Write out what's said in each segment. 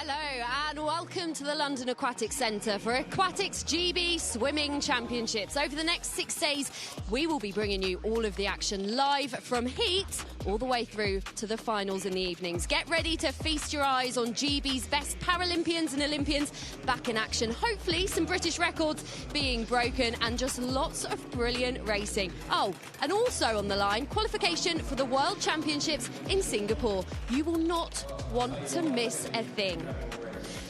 Hello and welcome to the London Aquatics Centre for Aquatics GB Swimming Championships. Over the next 6 days, we will be bringing you all of the action live from heat all the way through to the finals in the evenings. Get ready to feast your eyes on GB's best Paralympians and Olympians back in action. Hopefully some British records being broken and just lots of brilliant racing. Oh, and also on the line, qualification for the World Championships in Singapore. You will not want to miss a thing.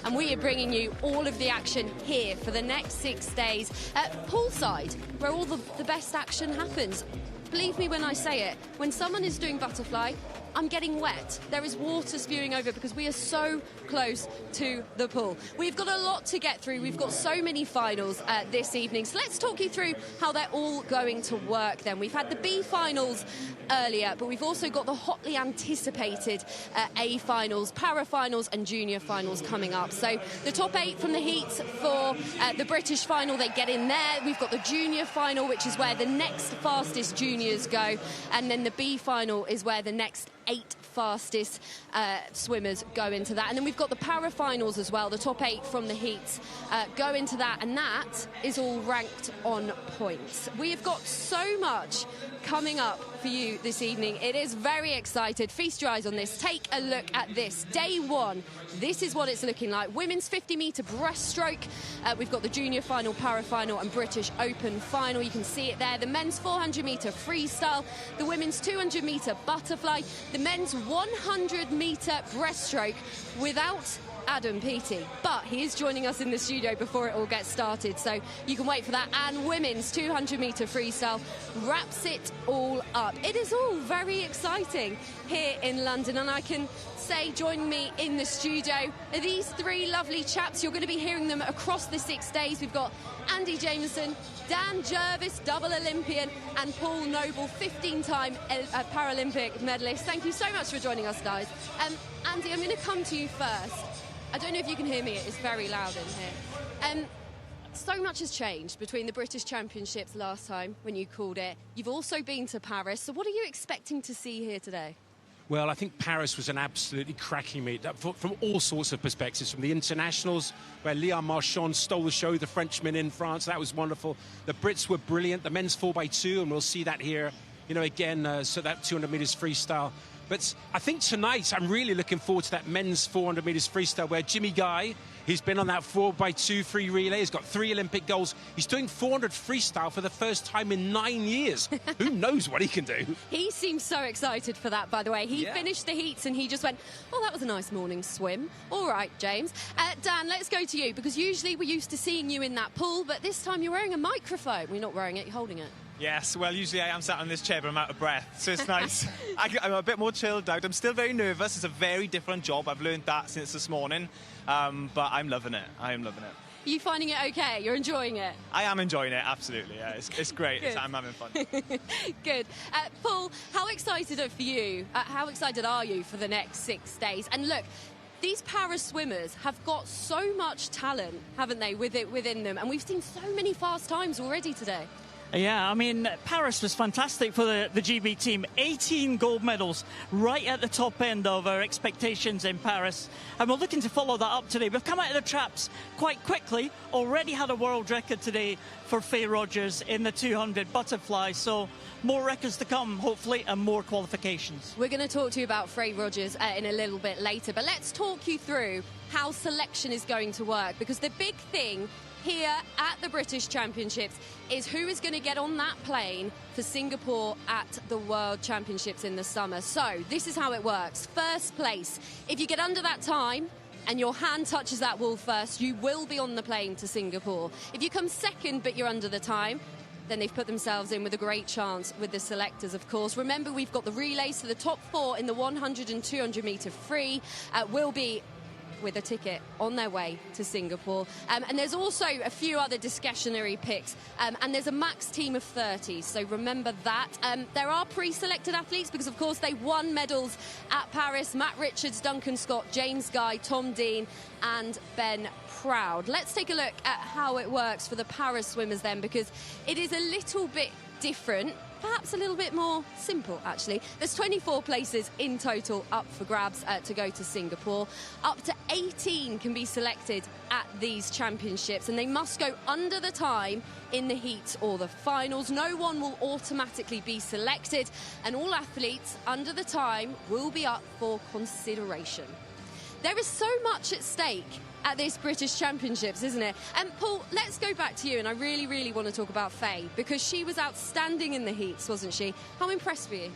And we are bringing you all of the action here for the next 6 days at poolside, where all the best action happens. Believe me when I say it, when someone is doing butterfly, I'm getting wet. There is water spewing over because we are so close to the pool. We've got a lot to get through. We've got so many finals this evening. So let's talk you through how they're all going to work then. We've had the B finals earlier, but we've also got the hotly anticipated A finals, para finals and junior finals coming up. So the top 8 from the heats for the British final, they get in there. We've got the junior final, which is where the next fastest juniors go. And then the B final is where the next 8 fastest swimmers go into that. And then we've got the para finals as well. The top 8 from the heats go into that, and that is all ranked on points. We have got so much coming up for you this evening. It is very excited. Feast your eyes on this. Take a look at this. Day 1, this is what it's looking like. Women's 50-metre breaststroke. We've got the junior final, para final and British Open final. You can see it there. The men's 400-metre freestyle. The women's 200-metre butterfly. The men's 100-metre breaststroke without Adam Peaty, but he is joining us in the studio before it all gets started, so you can wait for that. And women's 200-metre freestyle wraps it all up. It is all very exciting here in London, and I can say, joining me in the studio are these 3 lovely chaps. You're going to be hearing them across the 6 days. We've got Andy Jameson, Dan Jervis, double Olympian, and Paul Noble, 15-time Paralympic medalist. Thank you so much for joining us, guys. Andy, I'm going to come to you first. I don't know if you can hear me, it's very loud in here. So much has changed between the British Championships last time when you called it. You've also been to Paris, so what are you expecting to see here today? Well, I think Paris was an absolutely cracking meet from all sorts of perspectives. From the internationals, where Liam Marchand stole the show, the Frenchman in France, that was wonderful. The Brits were brilliant, the men's 4x2, and we'll see that here, you know, again, so that 200 metres freestyle. But I think tonight I'm really looking forward to that men's 400 metres freestyle where Jimmy Guy, he's been on that 4x2 free relay, he's got 3 Olympic golds. He's doing 400 freestyle for the first time in 9 years. Who knows what he can do? He seems so excited for that, by the way. He finished the heats and he just went, well, that was a nice morning swim. All right, James. Dan, let's go to you, because usually we're used to seeing you in that pool, but this time you're wearing a microphone. You're not wearing it, you're holding it. Yes, well, usually I am sat on this chair, but I'm out of breath, so it's nice. I'm a bit more chilled out. I'm still very nervous. It's a very different job. I've learned that since this morning, but I'm loving it. I am loving it. Are you finding it okay? You're enjoying it? I am enjoying it, absolutely. Yeah, it's great. I'm having fun. Good. Paul, how excited are you? How excited are you for the next 6 days? And look, these para swimmers have got so much talent, haven't they, within them? And we've seen so many fast times already today. Yeah, I mean, Paris was fantastic for the GB team. 18 gold medals, right at the top end of our expectations in Paris. And we're looking to follow that up today. We've come out of the traps quite quickly. Already had a world record today for Freya Rogers in the 200 butterfly. So more records to come, hopefully, and more qualifications. We're going to talk to you about Freya Rogers in a little bit later. But let's talk you through how selection is going to work. Because the big thing here at the British Championships is who is going to get on that plane for Singapore at the World Championships in the summer. So this is how it works. First place, if you get under that time and your hand touches that wall first, you will be on the plane to Singapore. If you come second but you're under the time, then they've put themselves in with a great chance with the selectors, of course. Remember, we've got the relays, so the top 4 in the 100 and 200 metre free will be with a ticket on their way to Singapore. And there's also a few other discretionary picks, and there's a max team of 30, so remember that. There are pre-selected athletes because, of course, they won medals at Paris. Matt Richards, Duncan Scott, James Guy, Tom Dean and Ben Proud. Let's take a look at how it works for the para swimmers then, because it is a little bit different perhaps a little bit more simple, actually. There's 24 places in total up for grabs to go to Singapore. Up to 18 can be selected at these championships, and they must go under the time in the heat or the finals. No one will automatically be selected, and all athletes under the time will be up for consideration. There is so much at stake at this British Championships, isn't it? And Paul, let's go back to you, and I really, really want to talk about Faye, because she was outstanding in the heats, wasn't she? How impressed were you?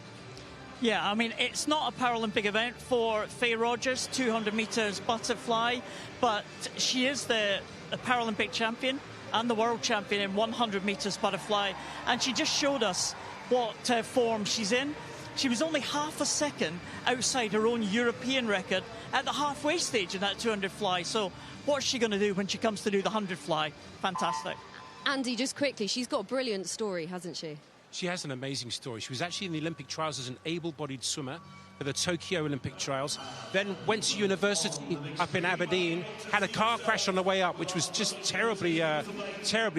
Yeah, I mean, it's not a Paralympic event for Freya Rogers, 200 metres butterfly, but she is the Paralympic champion and the world champion in 100 metres butterfly, and she just showed us what form she's in. She was only half a second outside her own European record at the halfway stage in that 200 fly. So what's she going to do when she comes to do the 100 fly? Fantastic. Andy, just quickly, she's got a brilliant story, hasn't she? She has an amazing story. She was actually in the Olympic trials as an able-bodied swimmer for the Tokyo Olympic trials, then went to university up in Aberdeen, had a car crash on the way up, which was just terribly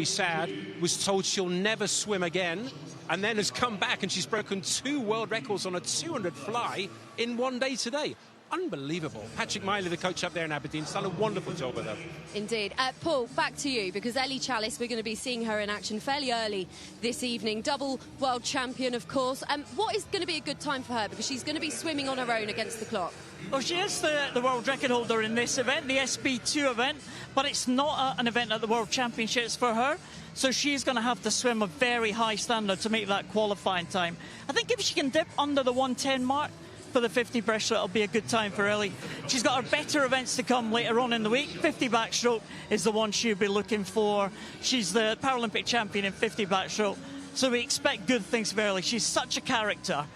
sad, was told she'll never swim again, and then has come back and she's broken 2 world records on a 200 fly in one day today. Unbelievable. Patrick Miley, the coach up there in Aberdeen, has done a wonderful job with her. Indeed. Paul, back to you, because Ellie Challis, we're going to be seeing her in action fairly early this evening. Double world champion, of course. What is going to be a good time for her? Because she's going to be swimming on her own against the clock. Well, she is the world record holder in this event, the SB2 event, but it's not an event at the World Championships for her. So she's going to have to swim a very high standard to make that qualifying time. I think if she can dip under the 110 mark for the 50 breaststroke, it'll be a good time for Ellie. She's got her better events to come later on in the week. 50 backstroke is the one she'll be looking for. She's the Paralympic champion in 50 backstroke, so we expect good things for Ellie. She's such a character.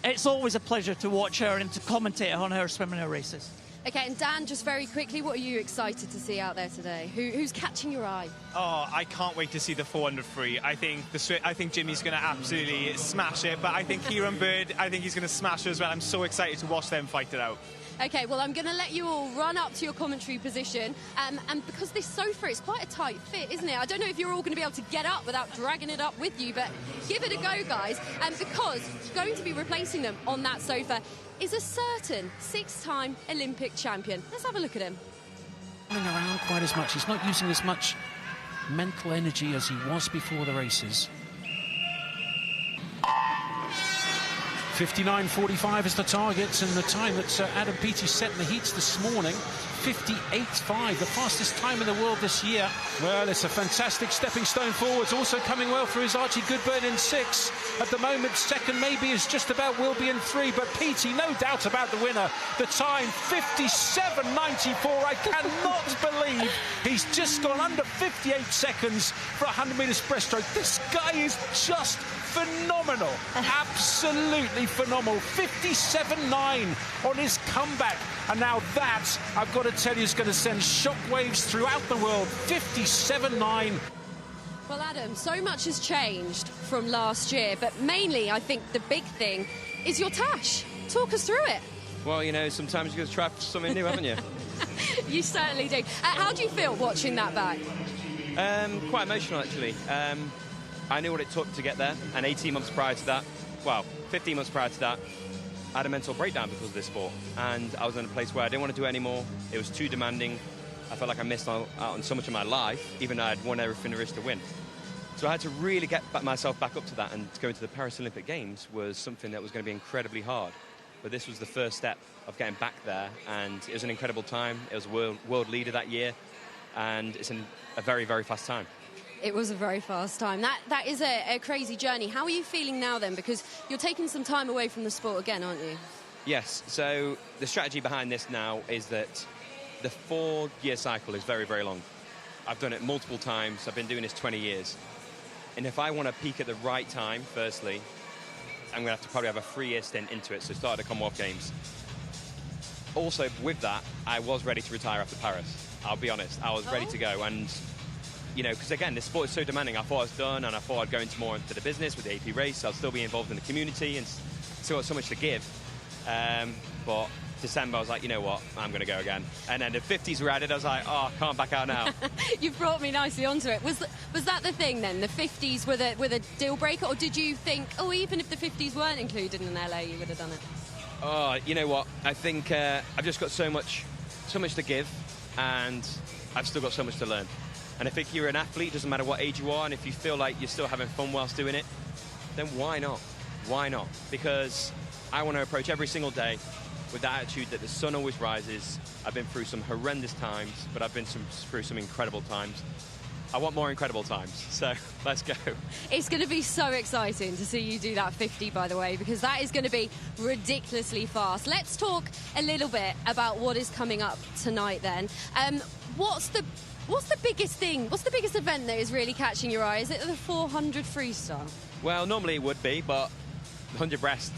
It's always a pleasure to watch her and to commentate on her swimming her races. Okay, and Dan, just very quickly, what are you excited to see out there today? Who's catching your eye? Oh, I can't wait to see the 400 free. I think Jimmy's going to absolutely smash it, but I think Kieran Bird, I think he's going to smash her as well. I'm so excited to watch them fight it out. Okay, well, I'm going to let you all run up to your commentary position. And because this sofa is quite a tight fit, isn't it? I don't know if you're all going to be able to get up without dragging it up with you, but give it a go, guys. Because going to be replacing them on that sofa is a certain 6-time Olympic champion. Let's have a look at him. Running around quite as much. He's not using as much mental energy as he was before the races. 59.45 is the target, and the time that Adam Peaty set in the heats this morning, 58.5, the fastest time in the world this year. Well, it's a fantastic stepping stone forwards, also coming well through his Archie Goodburn in 6. At the moment, second maybe is just about Wilby in 3, but Peaty, no doubt about the winner. The time, 57.94. I cannot believe he's just gone under 58 seconds for 100 metres breaststroke. This guy is just phenomenal, absolutely phenomenal. 57.9 on his comeback, and now that, I've got to tell you, is going to send shockwaves throughout the world. 57.9. Well, Adam, so much has changed from last year, but mainly I think the big thing is your tash. Talk us through it. Well, you know, sometimes you've got to try something new, haven't you? You certainly do. How do you feel watching that back? Quite emotional, actually. I knew what it took to get there, and 18 months prior to that, well, 15 months prior to that, I had a mental breakdown because of this sport, and I was in a place where I didn't want to do it anymore. It was too demanding. I felt like I missed out on so much of my life, even though I'd won everything there is to win. So I had to really get myself back up to that, and going to the Paris Olympic Games was something that was going to be incredibly hard. But this was the first step of getting back there, and it was an incredible time. It was world leader that year, and it's a very, very fast time. It was a very fast time. That is a crazy journey. How are you feeling now then? Because you're taking some time away from the sport again, aren't you? Yes. So the strategy behind this now is that the 4-year cycle is very, very long. I've done it multiple times. I've been doing this 20 years. And if I want to peak at the right time, firstly, I'm going to have to probably have a 3-year stint into it, so start at the Commonwealth Games. Also, with that, I was ready to retire after Paris. I'll be honest. I was ready to go. And you know, because again, this sport is so demanding. I thought I was done, and I thought I'd go into more into the business with the AP race. I'll still be involved in the community and still got so much to give. But December, I was like, you know what, I'm going to go again. And then the 50s were added, I was like, oh, I can't back out now. You've brought me nicely onto it. Was that the thing then? The 50s were the deal breaker, or did you think, oh, even if the 50s weren't included in LA, you would have done it? Oh, you know what? I think I've just got so much to give, and I've still got so much to learn. And I think you're an athlete, doesn't matter what age you are, and if you feel like you're still having fun whilst doing it, then why not? Why not? Because I want to approach every single day with the attitude that the sun always rises. I've been through some horrendous times, but I've been through some incredible times. I want more incredible times, so let's go. It's going to be so exciting to see you do that 50, by the way, because that is going to be ridiculously fast. Let's talk a little bit about what is coming up tonight then. What's the biggest thing? What's the biggest event that is really catching your eye? Is it the 400 freestyle? Well, normally it would be, but 100 breast.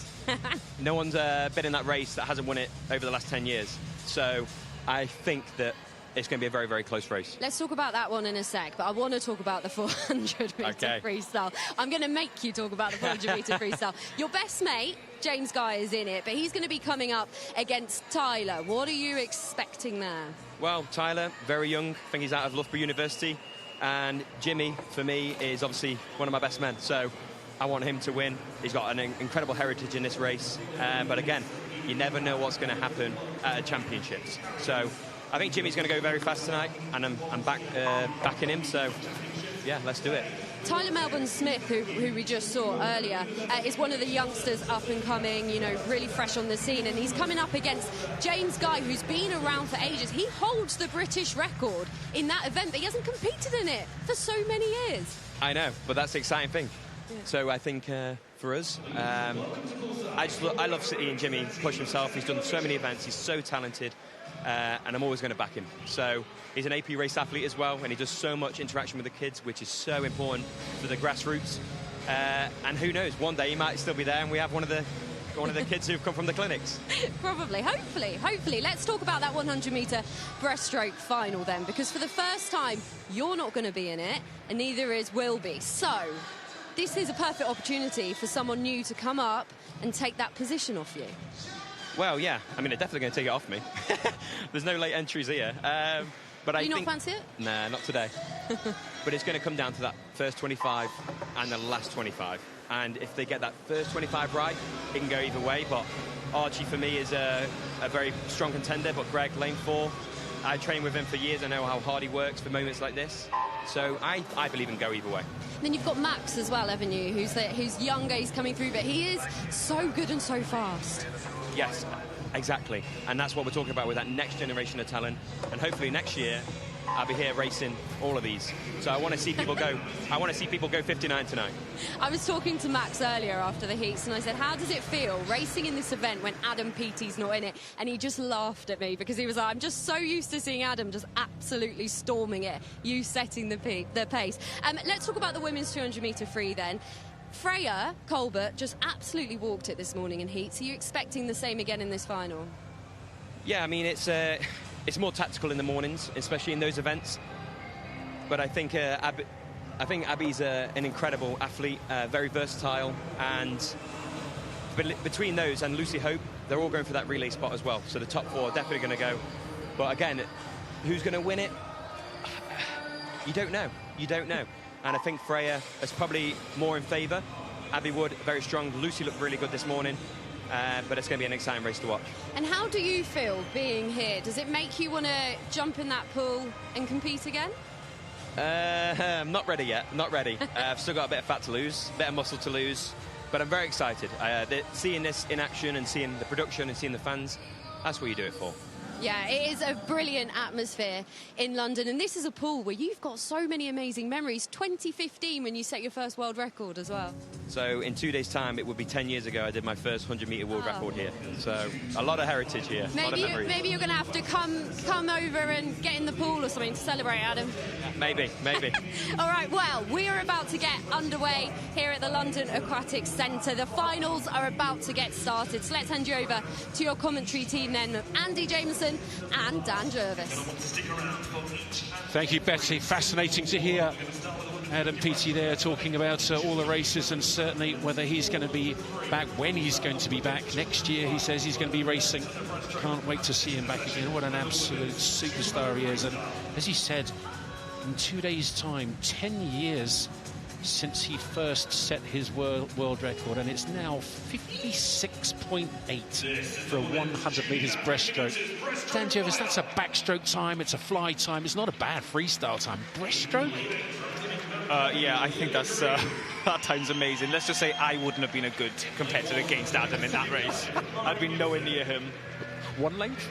No one's been in that race that hasn't won it over the last 10 years. So I think that it's going to be a very, very close race. Let's talk about that one in a sec, but I want to talk about the 400-metre freestyle. I'm going to make you talk about the 400-metre freestyle. Your best mate, James Guy, is in it, but he's going to be coming up against Tyler. What are you expecting there? Well, Tyler, very young. I think he's out of Loughborough University. And Jimmy, for me, is obviously one of my best men. So I want him to win. He's got an incredible heritage in this race. But again, you never know what's going to happen at championships. So I think Jimmy's going to go very fast tonight, and I'm backing him. So yeah, let's do it. Tyler Melbourne-Smith, who we just saw earlier, is one of the youngsters up and coming, you know, really fresh on the scene, and he's coming up against James Guy, who's been around for ages. He holds the British record in that event, but he hasn't competed in it for so many years. I know, but that's the exciting thing. Yeah. So I think for us, I love seeing Jimmy push himself. He's done so many events. He's so talented. And I'm always going to back him. So he's an AP race athlete as well, and he does so much interaction with the kids, which is so important for the grassroots. And who knows, one day he might still be there, and we have one of the kids who've come from the clinics. Probably, hopefully. Let's talk about that 100-metre breaststroke final then, because for the first time, you're not going to be in it, and neither is Will be. So this is a perfect opportunity for someone new to come up and take that position off you. Well, yeah. I mean, they're definitely going to take it off me. There's no late entries here. But Do you not fancy it? Nah, not today. But it's going to come down to that first 25 and the last 25. And if they get that first 25 right, it can go either way. But Archie, for me, is a very strong contender. But Greg, lane 4, I train with him for years. I know how hard he works for moments like this. So I believe in go either way. Then you've got Max as well, haven't you? Who's younger, he's coming through, but he is so good and so fast. Yes, exactly. And that's what we're talking about with that next generation of talent. And hopefully next year, I'll be here racing all of these. So I want to see people go. I want to see people go 59 tonight. I was talking to Max earlier after the heats, and I said, how does it feel racing in this event when Adam Peaty's not in it? And he just laughed at me because he was like, I'm just so used to seeing Adam just absolutely storming it, you setting the pace. Let's talk about the women's 200-metre free then. Freya Colbert just absolutely walked it this morning in heats. Are you expecting the same again in this final? Yeah, I mean, it's more tactical in the mornings, especially in those events. But I think Abby's an incredible athlete, very versatile, and between those and Lucy Hope, they're all going for that relay spot as well. So the top 4 are definitely going to go. But again, who's going to win it? You don't know. You don't know. And I think Freya is probably more in favour. Abby Wood, very strong. Lucy looked really good this morning. But it's going to be an exciting race to watch. And how do you feel being here? Does it make you want to jump in that pool and compete again? I'm not ready yet. Not ready. I've still got a bit of fat to lose, a bit of muscle to lose. But I'm very excited. Seeing this in action and seeing the production and seeing the fans, that's what you do it for. Yeah, it is a brilliant atmosphere in London, and this is a pool where you've got so many amazing memories. 2015 when you set your first world record as well. So in 2 days' time, it would be 10 years ago I did my first 100-metre world record here. So a lot of heritage here, a lot of memories. Maybe you're going to have to come over and get in the pool or something to celebrate, Adam. Maybe. All right, well, we are about to get underway here at the London Aquatics Centre. The finals are about to get started, so let's hand you over to your commentary team then, Andy Jameson and Dan Jervis. Thank you, Betty. Fascinating to hear Adam Peaty there talking about all the races and certainly whether he's going to be back, when he's going to be back. Next year, he says he's going to be racing. Can't wait to see him back again. What an absolute superstar he is. And as he said, in 2 days' time, 10 years since he first set his world record, and it's now 56.8 for a 100 metres breaststroke. Dan Jervis, that's a backstroke time, it's a fly time, it's not a bad freestyle time. Breaststroke? Yeah, I think that's that time's amazing. Let's just say I wouldn't have been a good competitor against Adam in that race. I'd been nowhere near him. One length?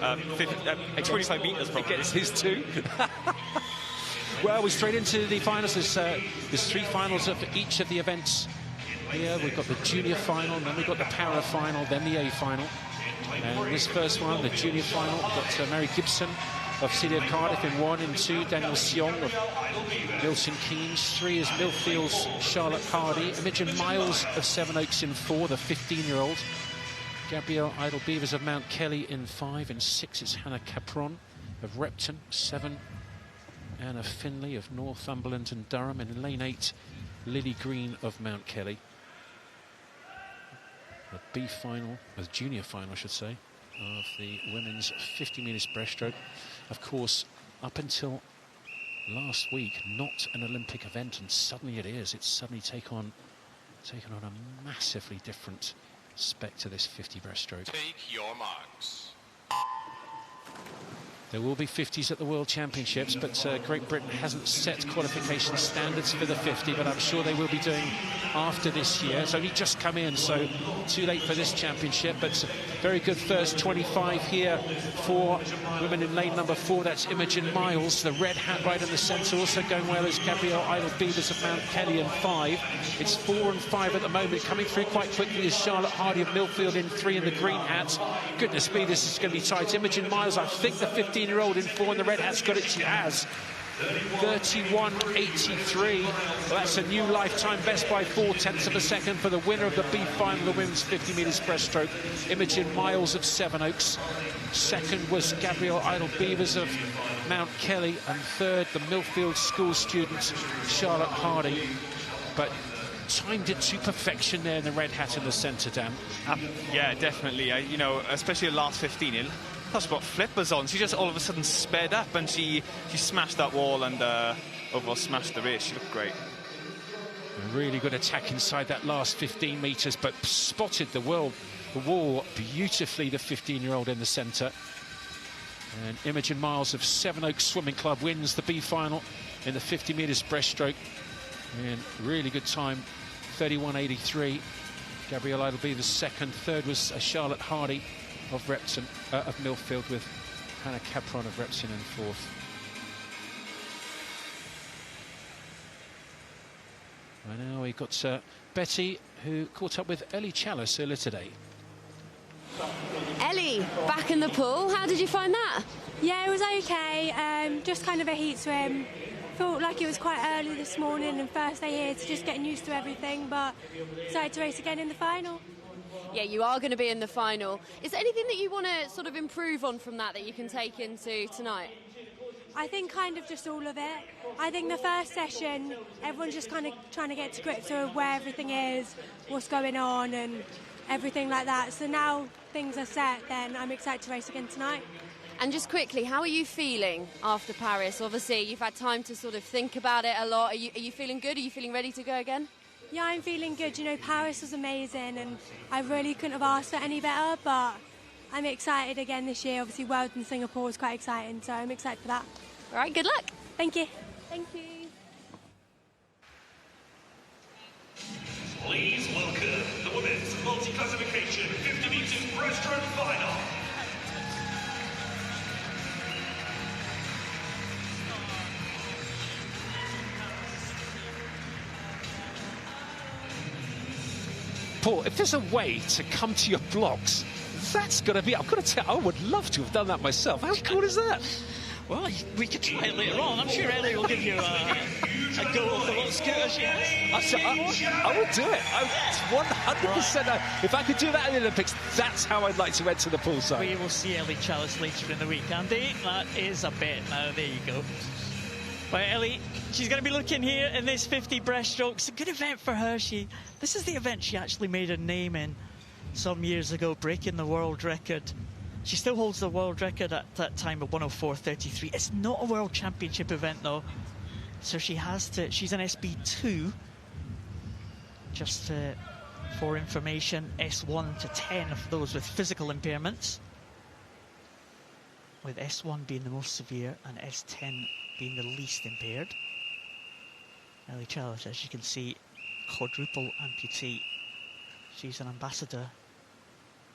25 metres probably. Against his two? Well, we're straight into the finals. There's 3 finals of each of the events. Here we've got the junior final, then we've got the para final, then the A final. And this first one, the junior final, we've got Mary Gibson of City of Cardiff in 1, in 2, Daniel Seong of Milton Keynes. 3 is Millfield's Charlotte Hardy. Imogen Miles of Sevenoaks in 4, the 15-year-old. Gabrielle Idle-Beavers of Mount Kelly in 5, in 6 it's Hannah Capron of Repton. 7, Anna Finlay of Northumberland and Durham. And in lane 8, Lily Green of Mount Kelly. The B final, the junior final I should say, of the women's 50 metres breaststroke. Of course, up until last week, not an Olympic event, and suddenly it is. It's suddenly taken on a massively different spec to this 50 breaststroke. Take your marks. There will be 50s at the World Championships, but Great Britain hasn't set qualification standards for the 50, but I'm sure they will be doing after this year. It's only just come in, so too late for this championship, but very good first 25 here for women in lane number 4. That's Imogen Miles, the red hat right in the centre. Also going well is Gabrielle Idle-Beavers of Mount Kelly in 5. It's 4 and 5 at the moment. Coming through quite quickly is Charlotte Hardy of Millfield in 3 in the green hat. Goodness me, this is going to be tight. Imogen Miles, I think the 15-year-old in 4, and the red hat's got it. She has 31.83. Well, that's a new lifetime best by 0.4 of a second for the winner of the B final, the women's 50 metres breaststroke, Imogen Miles of Sevenoaks. Second was Gabrielle Idle-Beavers of Mount Kelly, and third the Millfield school student Charlotte Hardy. But timed it to perfection there in the red hat in the centre, Dan. Yeah, definitely. You know, especially the last 15. She got flippers on. She just all of a sudden sped up and she smashed that wall and overall smashed the race. She looked great. A really good attack inside that last 15 metres, but spotted the wall beautifully, the 15-year-old in the centre. And Imogen Miles of Sevenoaks Swimming Club wins the B final in the 50 metres breaststroke. And really good time, 31.83. Gabrielle Idle-Beavers second. Third was Charlotte Hardy of Repton, of Millfield, with Hannah Capron of Repton in 4th. And now we've got Betty, who caught up with Ellie Challis earlier today. Ellie, back in the pool. How did you find that? Yeah, it was okay. Just kind of a heat swim. Felt like it was quite early this morning and first day here, so just getting used to everything, but decided to race again in the final. Yeah, you are going to be in the final. Is there anything that you want to sort of improve on from that you can take into tonight? I think kind of just all of it. I think the first session, everyone's just kind of trying to get to grips with where everything is, what's going on and everything like that. So now things are set, then I'm excited to race again tonight. And just quickly, how are you feeling after Paris? Obviously, you've had time to sort of think about it a lot. Are you feeling good? Are you feeling ready to go again? Yeah, I'm feeling good. You know, Paris was amazing and I really couldn't have asked for any better, but I'm excited again this year. Obviously, World in Singapore was quite exciting, so I'm excited for that. All right, good luck. Thank you. Thank you. Please welcome the women's multi-classification 50 metres breaststroke final. Paul, if there's a way to come to your blocks, that's got to be... I've got to tell, I would love to have done that myself. How cool is that? Well, we could try it later on. I'm sure Ellie will give you a go of the little scooter she has. I would do it. 100%. If I could do that in the Olympics, that's how I'd like to enter the poolside. We will see Ellie Challis later in the week, Andy. That is a bet now. There you go. Well, Ellie, she's going to be looking here in this 50 breaststroke. It's a good event for her. This is the event she actually made a name in some years ago, breaking the world record. She still holds the world record at that time of 104.33. It's not a world championship event, though. So she has to, she's an SB2. Just for information, S1 to 10 of those with physical impairments, with S1 being the most severe and S10 being the least impaired. Ellie Challis, as you can see, quadruple amputee. She's an ambassador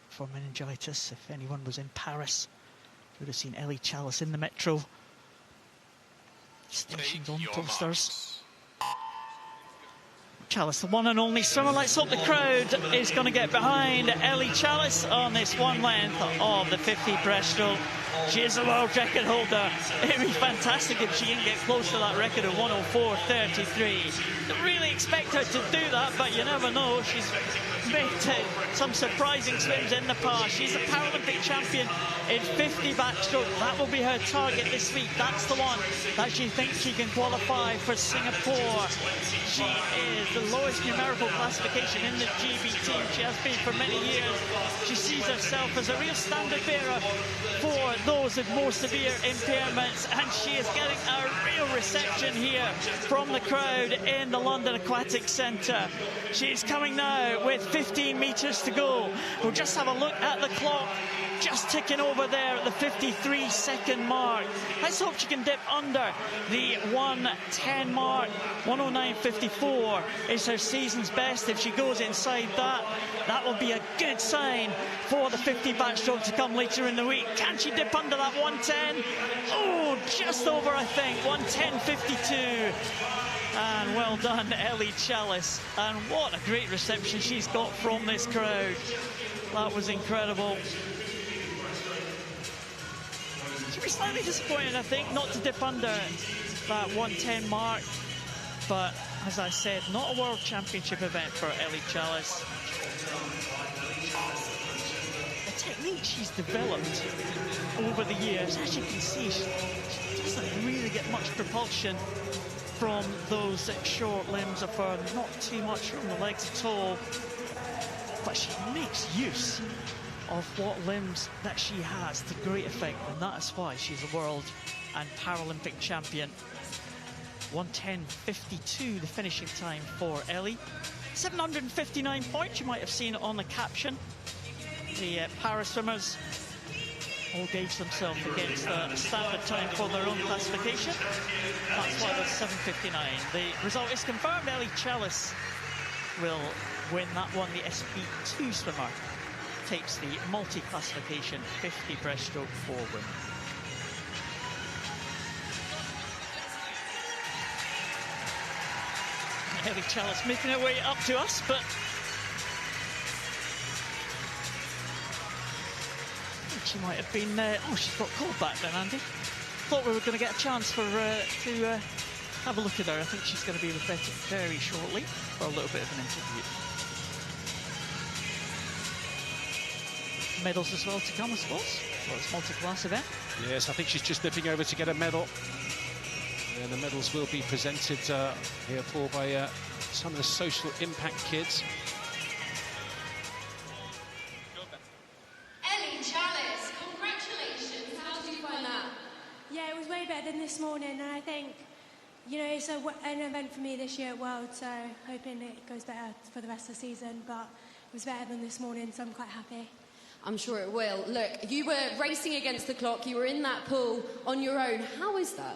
for meningitis. If anyone was in Paris, you would have seen Ellie Challis in the metro stations on posters. Challis, the one and only swimmer. Let's hope the crowd is going to get behind Ellie Challis on this one length of the 50 breaststroke. She is a world record holder. It would be fantastic if she can get close to that record of 104.33. Don't really expect her to do that, but you never know. She's made some surprising swims in the past. She's a Paralympic champion in 50 backstroke. That will be her target this week. That's the one that she thinks she can qualify for Singapore. She is the lowest numerical classification in the GB team. She has been for many years. She sees herself as a real standard bearer for those with more severe impairments, and she is getting a real reception here from the crowd in the London Aquatics Centre. She's coming now with 15 metres to go. We'll just have a look at the clock. Just ticking over there at the 53-second mark. Let's hope she can dip under the 1:10 mark. 1:09.54 is her season's best. If she goes inside that, that will be a good sign for the 50 backstroke to come later in the week. Can she dip under that 1:10? Oh, just over, I think. 1:10.52. And well done, Ellie Challis. And what a great reception she's got from this crowd. That was incredible. She'll be slightly disappointed, I think, not to dip under that 1:10 mark. But, as I said, not a world championship event for Ellie Challis. The technique she's developed over the years, as you can see, she doesn't really get much propulsion from those short limbs of her, not too much from the legs at all. But she makes use of what limbs that she has to great effect, and that is why she's a world and Paralympic champion. 1:10.52 the finishing time for Ellie. 759 points, you might have seen it on the caption. The para swimmers all gauge themselves against the standard time for their own classification. That's why there's 7:59. The result is confirmed. Ellie Challis will win that one. The SB2 swimmer takes the multi-classification 50 breaststroke for women. Ellie Challis making her way up to us, but she might have been. Oh, she's got called back then, Andy. Thought we were going to get a chance for to have a look at her. I think she's going to be with Betty very shortly for a little bit of an interview. Medals as well to come, I suppose. Well, it's multi-class event. Yes, I think she's just nipping over to get a medal. And the medals will be presented here by some of the social impact kids. Ellie Challis, congratulations. How did you find that? Yeah, it was way better than this morning, and I think, you know, it's an event for me this year at World, so hoping it goes better for the rest of the season, but it was better than this morning, so I'm quite happy. I'm sure it will. Look, you were racing against the clock. You were in that pool on your own. How is that?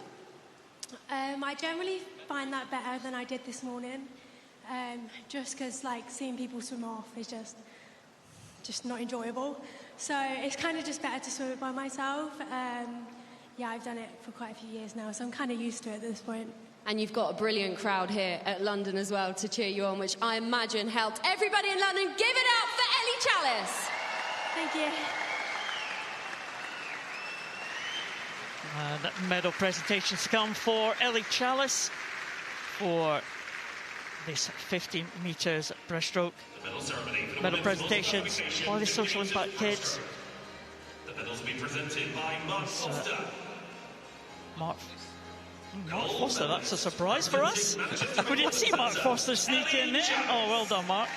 I generally find that better than I did this morning, just because, like, seeing people swim off is just not enjoyable. So it's kind of just better to swim it by myself. Yeah, I've done it for quite a few years now, so I'm kind of used to it at this point. And you've got a brilliant crowd here at London as well to cheer you on, which I imagine helped. Everybody in London, give it up for Ellie Challis. Thank you. And medal presentations to come for Ellie Challis for this 15 metres breaststroke. Medal presentations by the social impact kids. The medals will be presented by Mark Foster. Mark Mark Foster, that's a surprise for us. We didn't see Mark Foster sneak in there. Oh, well done, Mark.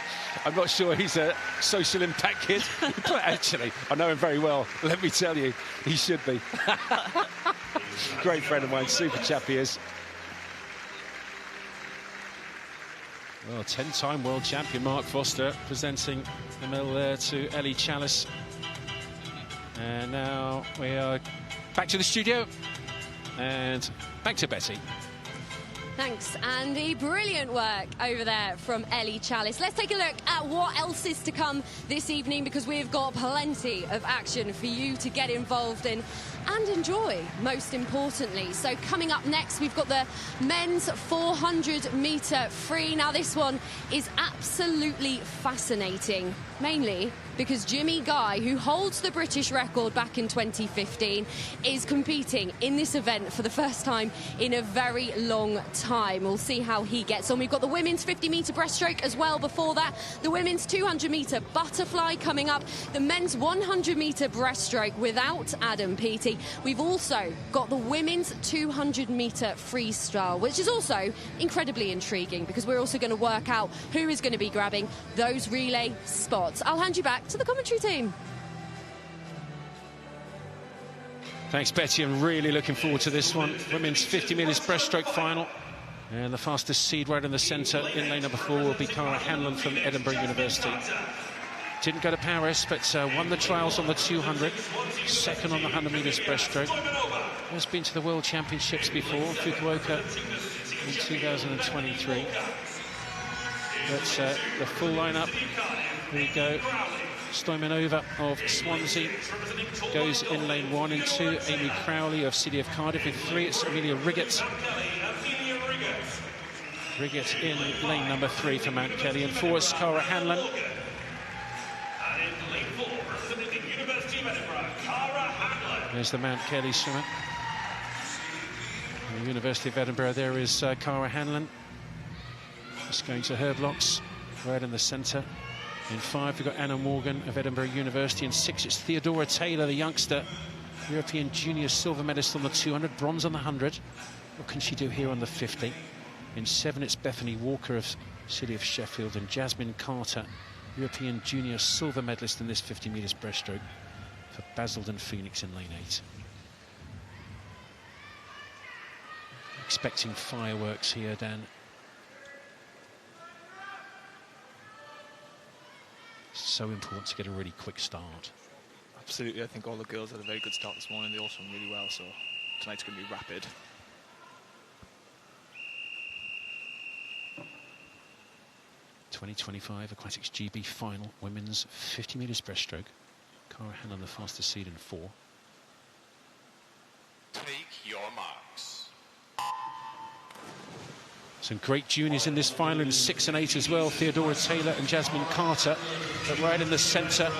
I'm not sure he's a social impact kid, but actually, I know him very well. Let me tell you, he should be. Great friend of mine, super chap he is. Well, 10-time world champion Mark Foster presenting the medal there to Ellie Challis. And now we are back to the studio and back to Betty. Thanks, Andy. Brilliant work over there from Ellie Challis. Let's take a look at what else is to come this evening, because we've got plenty of action for you to get involved in and enjoy, most importantly. So coming up next, we've got the men's 400-metre free. Now, this one is absolutely fascinating, mainly because Jimmy Guy, who holds the British record back in 2015, is competing in this event for the first time in a very long time. We'll see how he gets on. We've got the women's 50-metre breaststroke as well before that, the women's 200-metre butterfly coming up, the men's 100-metre breaststroke without Adam Peaty. We've also got the women's 200-metre freestyle, which is also incredibly intriguing, because we're also going to work out who is going to be grabbing those relay spots. I'll hand you back to the commentary team. Thanks, Betty. I'm really looking forward to this one. Women's 50 metres breaststroke final. And the fastest seed right in the centre in lane number 4 will be Cara Hanlon from Edinburgh University. Didn't go to Paris, but won the trials on the 200. Second on the 100 metres breaststroke. Has been to the World Championships before, Fukuoka in 2023. But the full lineup, here we go. Stoimanova of Swansea goes in lane 1. In 2, Amy Crowley of City of Cardiff. In 3, it's Amelia Riggett. Riggett in lane number 3 for Mount Kelly. In 4, it's Cara Hanlon. There's the Mount Kelly swimmer. The University of Edinburgh, there is Cara Hanlon. Just going to her blocks, right in the centre. In 5, we've got Anna Morgan of Edinburgh University. In 6, it's Theodora Taylor, the youngster, European junior silver medalist on the 200, bronze on the 100. What can she do here on the 50? In 7, it's Bethany Walker of City of Sheffield, and Jasmine Carter, European junior silver medalist in this 50 metres breaststroke for Basildon Phoenix in lane 8. Expecting fireworks here, Dan. So important to get a really quick start. Absolutely. I think all the girls had a very good start this morning. They all swam really well, so tonight's going to be rapid. '25 Aquatics GB final, women's 50 metres breaststroke. Cara Hanlon, the fastest seed in 4. Take your marks. Some great juniors in this final in 6 and 8 as well. Theodora Taylor and Jasmine Carter. But right in the centre,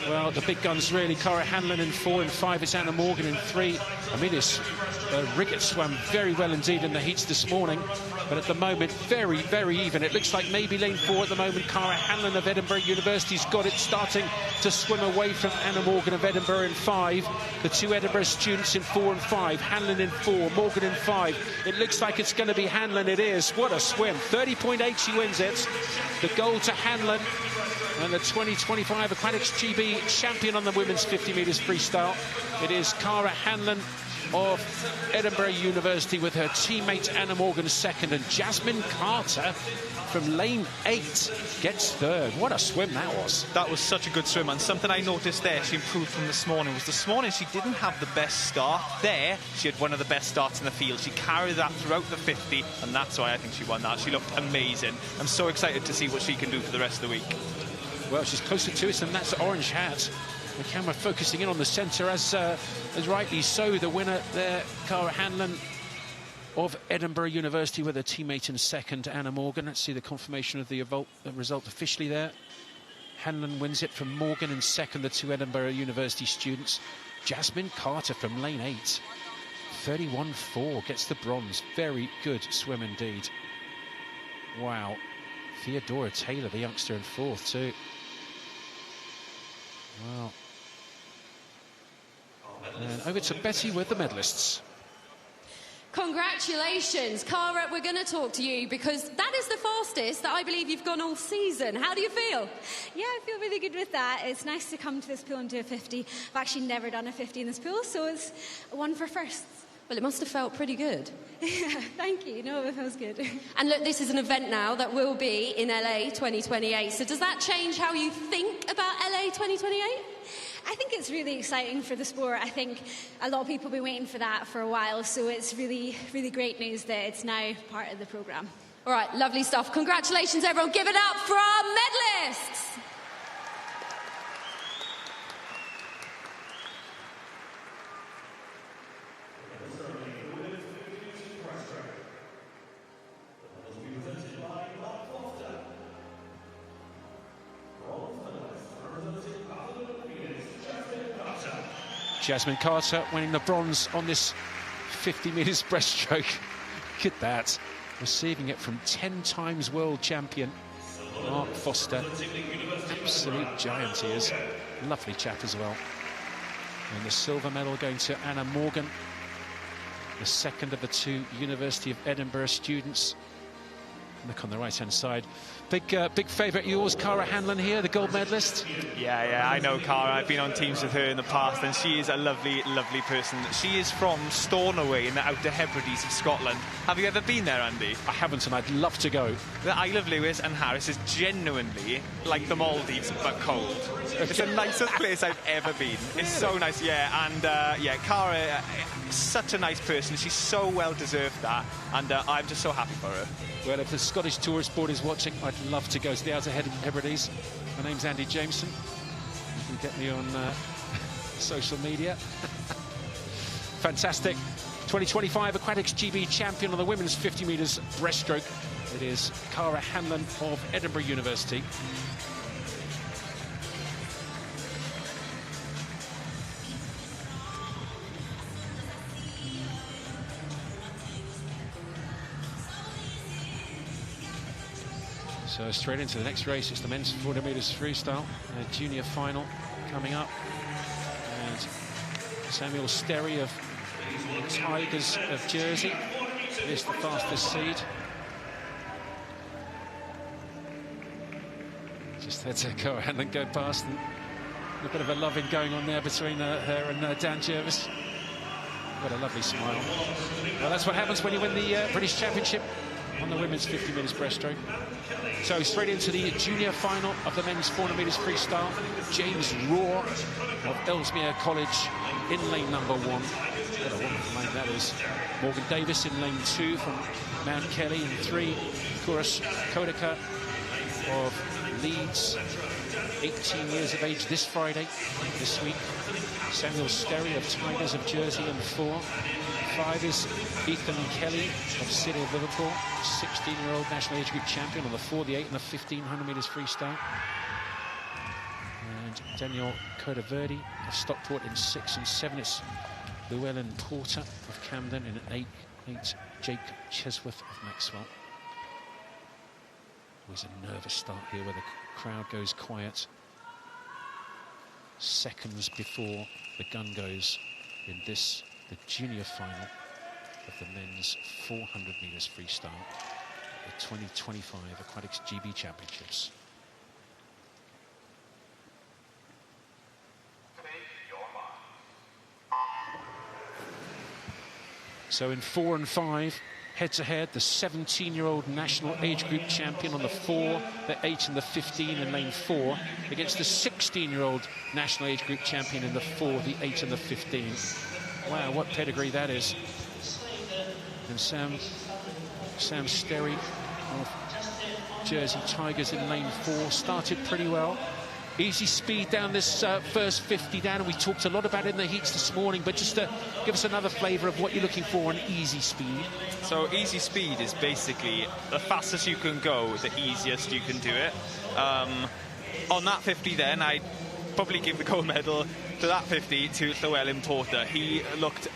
well, the big guns really. Cara Hanlon in 4. In 5, it's Anna Morgan. In 3, Amelia Riggett swam very well indeed in the heats this morning. But at the moment, very, very even. It looks like maybe lane 4 at the moment. Cara Hanlon of Edinburgh University's got it, starting to swim away from Anna Morgan of Edinburgh in 5. The 2 Edinburgh students in 4 and 5. Hanlon in 4, Morgan in 5. It looks like it's going to be Hanlon. It is. What a swim. 30.8, she wins it. The gold to Hanlon. And the 2025 Aquatics GB champion on the women's 50 metres freestyle. It is Cara Hanlon of Edinburgh University with her teammate Anna Morgan second, and Jasmine Carter from lane 8 gets third. What a swim that was. That was such a good swim, and something I noticed there she improved from this morning was this morning she didn't have the best start. There she had one of the best starts in the field. She carried that throughout the 50, and that's why I think she won that. She looked amazing. I'm so excited to see what she can do for the rest of the week. Well, she's closer to it, and that's orange hat. The camera focusing in on the centre, as rightly so. The winner there, Cara Hanlon of Edinburgh University, with her teammate in second, Anna Morgan. Let's see the confirmation of the result officially there. Hanlon wins it from Morgan in second, the 2 Edinburgh University students. Jasmine Carter from lane 8. 31.4 gets the bronze. Very good swim indeed. Wow. Theodora Taylor, the youngster, in 4th too. Wow. And over to Betty with the medalists. Congratulations. Cara, we're going to talk to you because that is the fastest that I believe you've gone all season. How do you feel? Yeah, I feel really good with that. It's nice to come to this pool and do a 50. I've actually never done a 50 in this pool, so it's one for firsts. Well, it must have felt pretty good. Yeah, thank you. No, it feels good. And look, this is an event now that will be in LA 2028. So does that change how you think about LA 2028? I think it's really exciting for the sport. I think a lot of people have been waiting for that for a while, so it's really, really great news that it's now part of the programme. All right, lovely stuff. Congratulations, everyone. Give it up for our medalists. Jasmine Carter winning the bronze on this 50 metres breaststroke. Look at that. Receiving it from 10 times world champion Mark Foster. Absolute giant he is. Lovely chap as well. And the silver medal going to Anna Morgan, the second of the two University of Edinburgh students. Look on the right-hand side. Big favourite yours, Cara Hanlon here, the gold medalist. Yeah, I know Cara. I've been on teams with her in the past, and she is a lovely, lovely person. She is from Stornoway in the Outer Hebrides of Scotland. Have you ever been there, Andy? I haven't, and I'd love to go. The Isle of Lewis and Harris is genuinely like the Maldives, but cold. It's the nicest place I've ever been. It's so nice, yeah. And yeah, Cara, such a nice person. She's so well deserved that, and I'm just so happy for her. Well, if the Scottish Tourist Board is watching, I'd love to go to the Outer Hebrides. My name's Andy Jameson. You can get me on social media. Fantastic. 2025 Aquatics GB champion on the women's 50 metres breaststroke. It is Cara Hanlon of Edinburgh University. So straight into the next race, it's the men's 400 metres freestyle, junior final coming up. And Samuel Sterry of Tigers of Jersey is the fastest seed. Just had to go ahead and go past, and a bit of a loving going on there between her and Dan Jervis. What a lovely smile. Well, that's what happens when you win the British Championship on the women's 50 metres breaststroke. So straight into the junior final of the men's 400 metres freestyle. James Rohr of Ellesmere College in lane number 1. What a wonderful lane that is. Morgan Davis in lane 2 from Mount Kelly in 3. Kuras Kodaka of Leeds, 18 years of age this Friday, this week. Samuel Sterry of Tigers of Jersey in 4. 5 is Ethan Kelly of City of Liverpool, 16-year-old national age group champion on the 4, the 8 and the 1500 metres freestyle. And Daniel Codaverde of Stockport in 6 and 7. It's Llewellyn Porter of Camden in 8. Jake Chesworth of Maxwell. Always a nervous start here where the crowd goes quiet. Seconds before the gun goes in this, the junior final of the men's 400 metres freestyle at the 2025 Aquatics GB Championships. So in 4 and 5, head-to-head, the 17-year-old national age group champion on the 4, the 8 and the 15 in lane 4 against the 16-year-old national age group champion in the 4, the 8 and the 15. Wow, what pedigree that is. And Sam Sterry of Jersey Tigers in lane 4 started pretty well. Easy speed down this first 50 down, and we talked a lot about it in the heats this morning, but just to give us another flavour of what you're looking for on easy speed. So easy speed is basically the fastest you can go, the easiest you can do it. On that 50 then, I'd probably give the gold medal to that 50 to Llewellyn Porter. He looked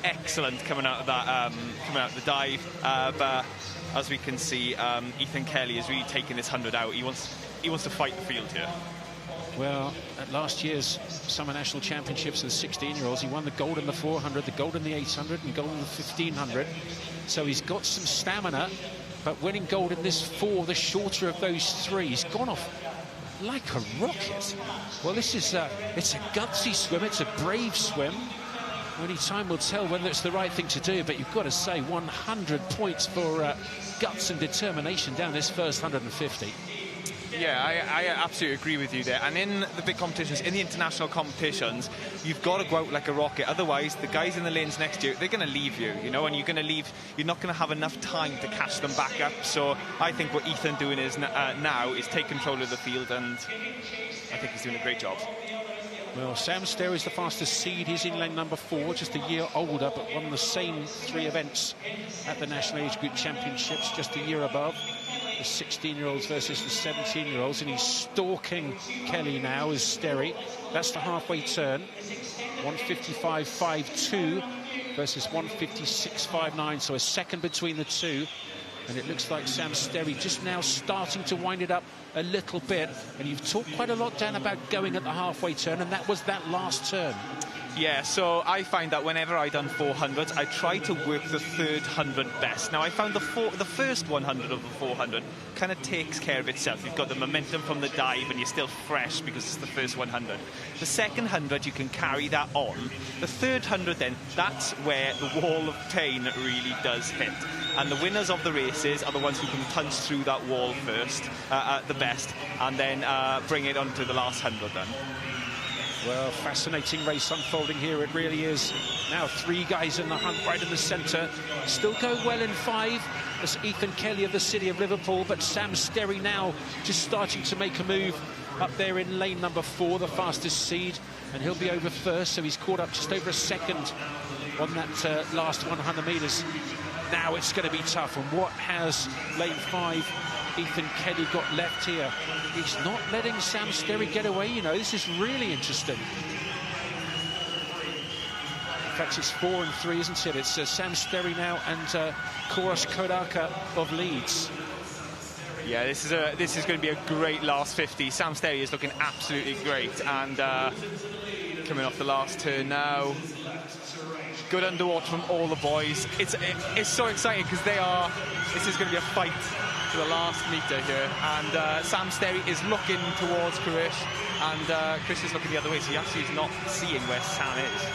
excellent coming out of that, coming out of the dive, but as we can see, Ethan Kelly is really taking this 100 out. He wants to fight the field here. Well, at last year's Summer National Championships of the 16-year-olds, he won the gold in the 400, the gold in the 800, and gold in the 1500. So he's got some stamina, but winning gold in this 4, the shorter of those 3, he's gone off like a rocket. Well, this is it's a gutsy swim, it's a brave swim. Only time will tell whether it's the right thing to do, but you've got to say 100 points for guts and determination down this first 150. Yeah, I absolutely agree with you there. And in the big competitions, in the international competitions, you've got to go out like a rocket. Otherwise, the guys in the lanes next to you, they're going to leave you, you know, and you're not going to have enough time to catch them back up. So I think what Ethan doing is now is take control of the field, and I think he's doing a great job. Well, Sam Sterry is the fastest seed. He's in lane number 4, just a year older, but won the same 3 events at the National Age Group Championships, just a year above. The 16-year-olds versus the 17-year-olds, and he's stalking Kelly now as Sterry. That's the halfway turn. 155.52 versus 156.59, so a second between the two. And it looks like Sam Sterry just now starting to wind it up a little bit. And you've talked quite a lot, Dan, about going at the halfway turn, and that was that last turn. Yeah, so I find that whenever I done 400s, I try to work the third 100 best. Now, I found the first 100 of the 400 kind of takes care of itself. You've got the momentum from the dive, and you're still fresh because it's the first 100. The second 100, you can carry that on. The third 100, then, that's where the wall of pain really does hit. And the winners of the races are the ones who can punch through that wall first, the best, and then bring it onto the last 100 then. Well, fascinating race unfolding here, it really is. Now 3 guys in the hunt right in the centre. Still going well in 5. There's Ethan Kelly of the City of Liverpool, but Sam Sterry now just starting to make a move up there in lane number 4, the fastest seed, and he'll be over first, so he's caught up just over a second on that last 100 metres. Now it's going to be tough, and what has lane 5 Ethan Kelly got left here? He's not letting Sam Sterry get away, you know. This is really interesting. In fact, it's 4 and 3, isn't it? It's Sam Sterry now and Koros Kodaka of Leeds. Yeah, this is going to be a great last 50. Sam Sterry is looking absolutely great, and coming off the last turn now. Good underwater from all the boys. It's so exciting because this is going to be a fight to the last metre here, and Sam Sterry is looking towards Krish, and Krish is looking the other way, so he actually is not seeing where Sam is.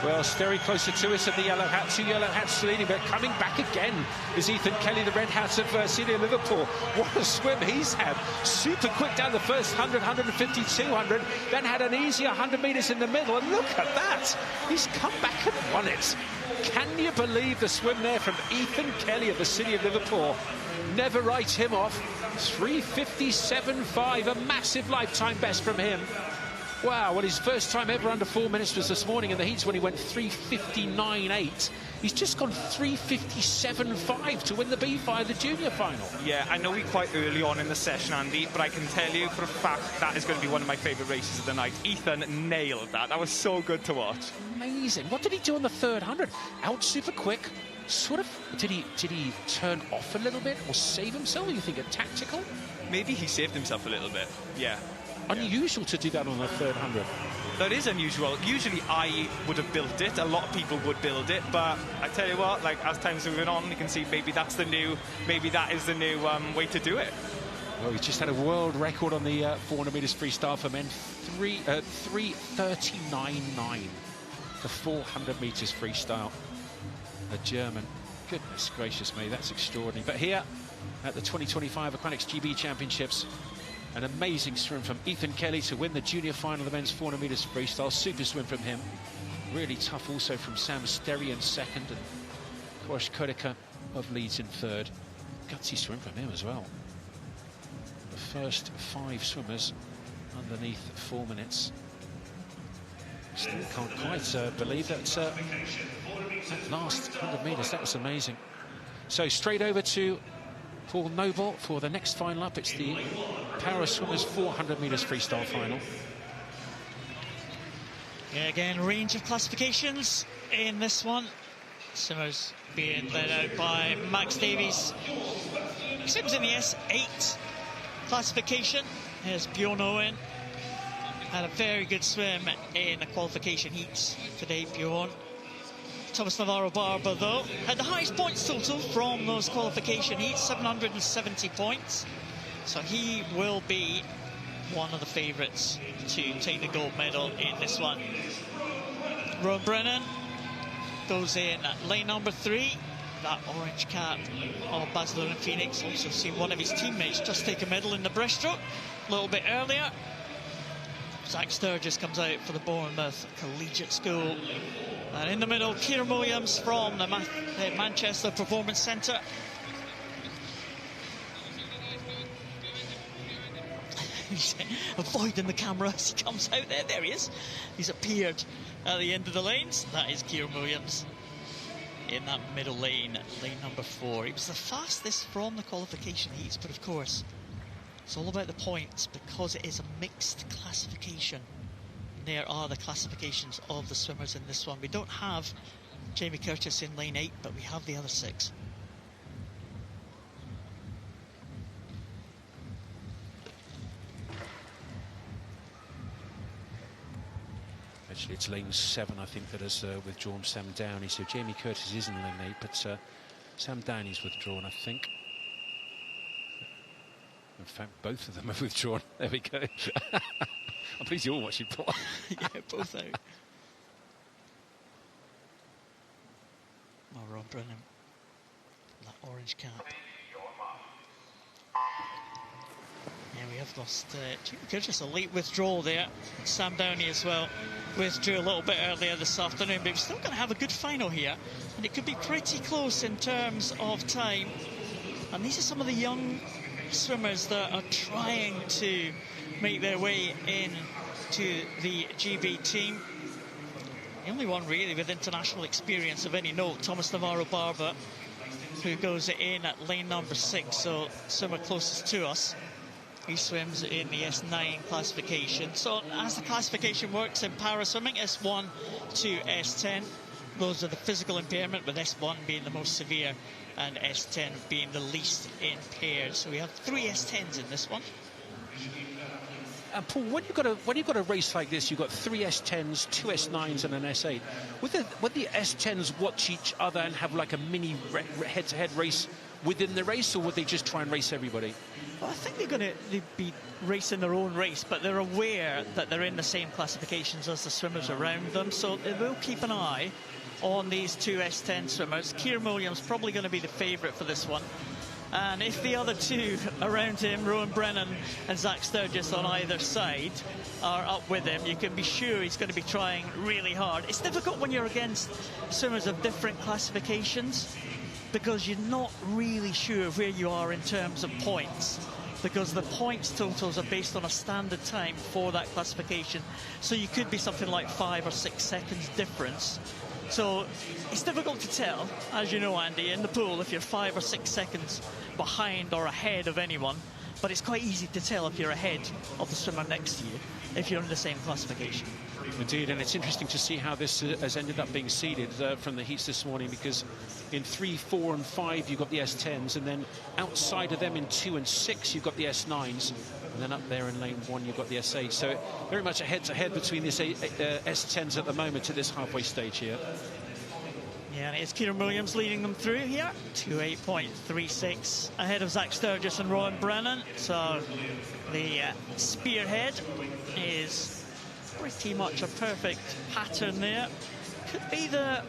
Well, Sterry closer to us at the yellow hat, 2 yellow hats leading, but coming back again is Ethan Kelly, the red hat of City of Liverpool. What a swim he's had. Super quick down the first 100, 150, 200, then had an easier 100 metres in the middle, and look at that. He's come back and won it. Can you believe the swim there from Ethan Kelly of the City of Liverpool? Never write him off. 3:57.5, a massive lifetime best from him. Wow, well, his first time ever under 4 minutes was this morning in the heats when he went 3:59.8. He's just gone 3:57.5 to win the B5, the junior final. Yeah, I know we're quite early on in the session, Andy, but I can tell you for a fact that is going to be one of my favourite races of the night. Ethan nailed that. That was so good to watch. Amazing. What did he do on the third 100? Out super quick. Sort of, did he turn off a little bit or save himself? Or you think a tactical? Maybe he saved himself a little bit, yeah. Unusual to do that on the third 100. That is unusual. Usually I would have built it. A lot of people would build it, but I tell you what, like as time's moving on, you can see maybe that is the new way to do it. Well, we just had a world record on the 400 metres freestyle for men, 3:39.9 for 400 metres freestyle. A German. Goodness gracious me, that's extraordinary. But here at the 2025 Aquatics GB Championships, an amazing swim from Ethan Kelly to win the junior final of the men's 400 metres freestyle. Super swim from him. Really tough also from Sam Sterry in second, and Koros Kodaka of Leeds in third. Gutsy swim from him as well. The first 5 swimmers underneath 4 minutes. Still can't quite believe that that last 100 metres, that was amazing. So straight over to Paul Noble for the next final up. It's the Paris Swimmers 400 metres freestyle final. Yeah, again, range of classifications in this one. Swimmers being led out by Max Davies. Swims in the S8 classification. Here's Bjorn Owen. Had a very good swim in the qualification heats today, Bjorn. Thomas Navarro-Barber, though, had the highest points total from those qualification heats, 770 points. So he will be one of the favourites to take the gold medal in this one. Rowan Brennan goes in lane number 3. That orange cap of Basildon and Phoenix. Also seen one of his teammates just take a medal in the breaststroke a little bit earlier. Zach Sturgis comes out for the Bournemouth Collegiate School. And in the middle, Kieran Williams from the Manchester Performance Centre. He's avoiding the camera as he comes out there. There he is. He's appeared at the end of the lanes. That is Kieran Williams in that middle lane, lane number 4. He was the fastest from the qualification heats, but of course, it's all about the points because it is a mixed classification. There are the classifications of the swimmers in this one. We don't have Jamie Curtis in lane 8, but we have the other 6. Actually, it's lane 7, I think, that has withdrawn Sam Downey. So Jamie Curtis is in lane 8, but Sam Downey's withdrawn, I think. In fact, both of them have withdrawn. There we go. I'm pleased you're all watching. Yeah, both out. Oh, Ron Brennan. That orange cap. Yeah, we have lost Jamie Curtis, a late withdrawal there. Sam Downey as well withdrew a little bit earlier this afternoon, but we're still going to have a good final here, and it could be pretty close in terms of time. And these are some of the young swimmers that are trying to make their way in to the GB team. The only one really with international experience of any note, Thomas Navarro-Barber, who goes in at lane number 6, so swimmer closest to us. He swims in the S9 classification. So as the classification works in para swimming, S1 to S10, those are the physical impairment, with S1 being the most severe and S10 being the least impaired. So we have 3 S10s in this one. And Paul, when you've got a race like this, you've got 3 S10s, 2 S9s and an S8. Would the S10s watch each other and have like a mini head-to-head race within the race, or would they just try and race everybody? Well, I think they're going to be racing their own race, but they're aware that they're in the same classifications as the swimmers around them, so they will keep an eye on these 2 S10 swimmers. Kieran Williams probably going to be the favourite for this one. And if the other 2 around him, Rowan Brennan and Zach Sturgis on either side, are up with him, you can be sure he's going to be trying really hard. It's difficult when you're against swimmers of different classifications, because you're not really sure where you are in terms of points, because the points totals are based on a standard time for that classification. So you could be something like 5 or 6 seconds difference. So it's difficult to tell, as you know, Andy, in the pool, if you're 5 or 6 seconds behind or ahead of anyone. But it's quite easy to tell if you're ahead of the swimmer next to you, if you're in the same classification. Indeed, and it's interesting to see how this has ended up being seeded from the heats this morning, because in 3, 4 and 5 you've got the S10s, and then outside of them in 2 and 6 you've got the S9s, and then up there in lane 1 you've got the S8. So very much a head-to-head between these S10s at the moment at this halfway stage here. Yeah, and it's Kieran Williams leading them through here, 2:08.36 ahead of Zach Sturgis and Rowan Brennan. So the spearhead is pretty much a perfect pattern there. Could be the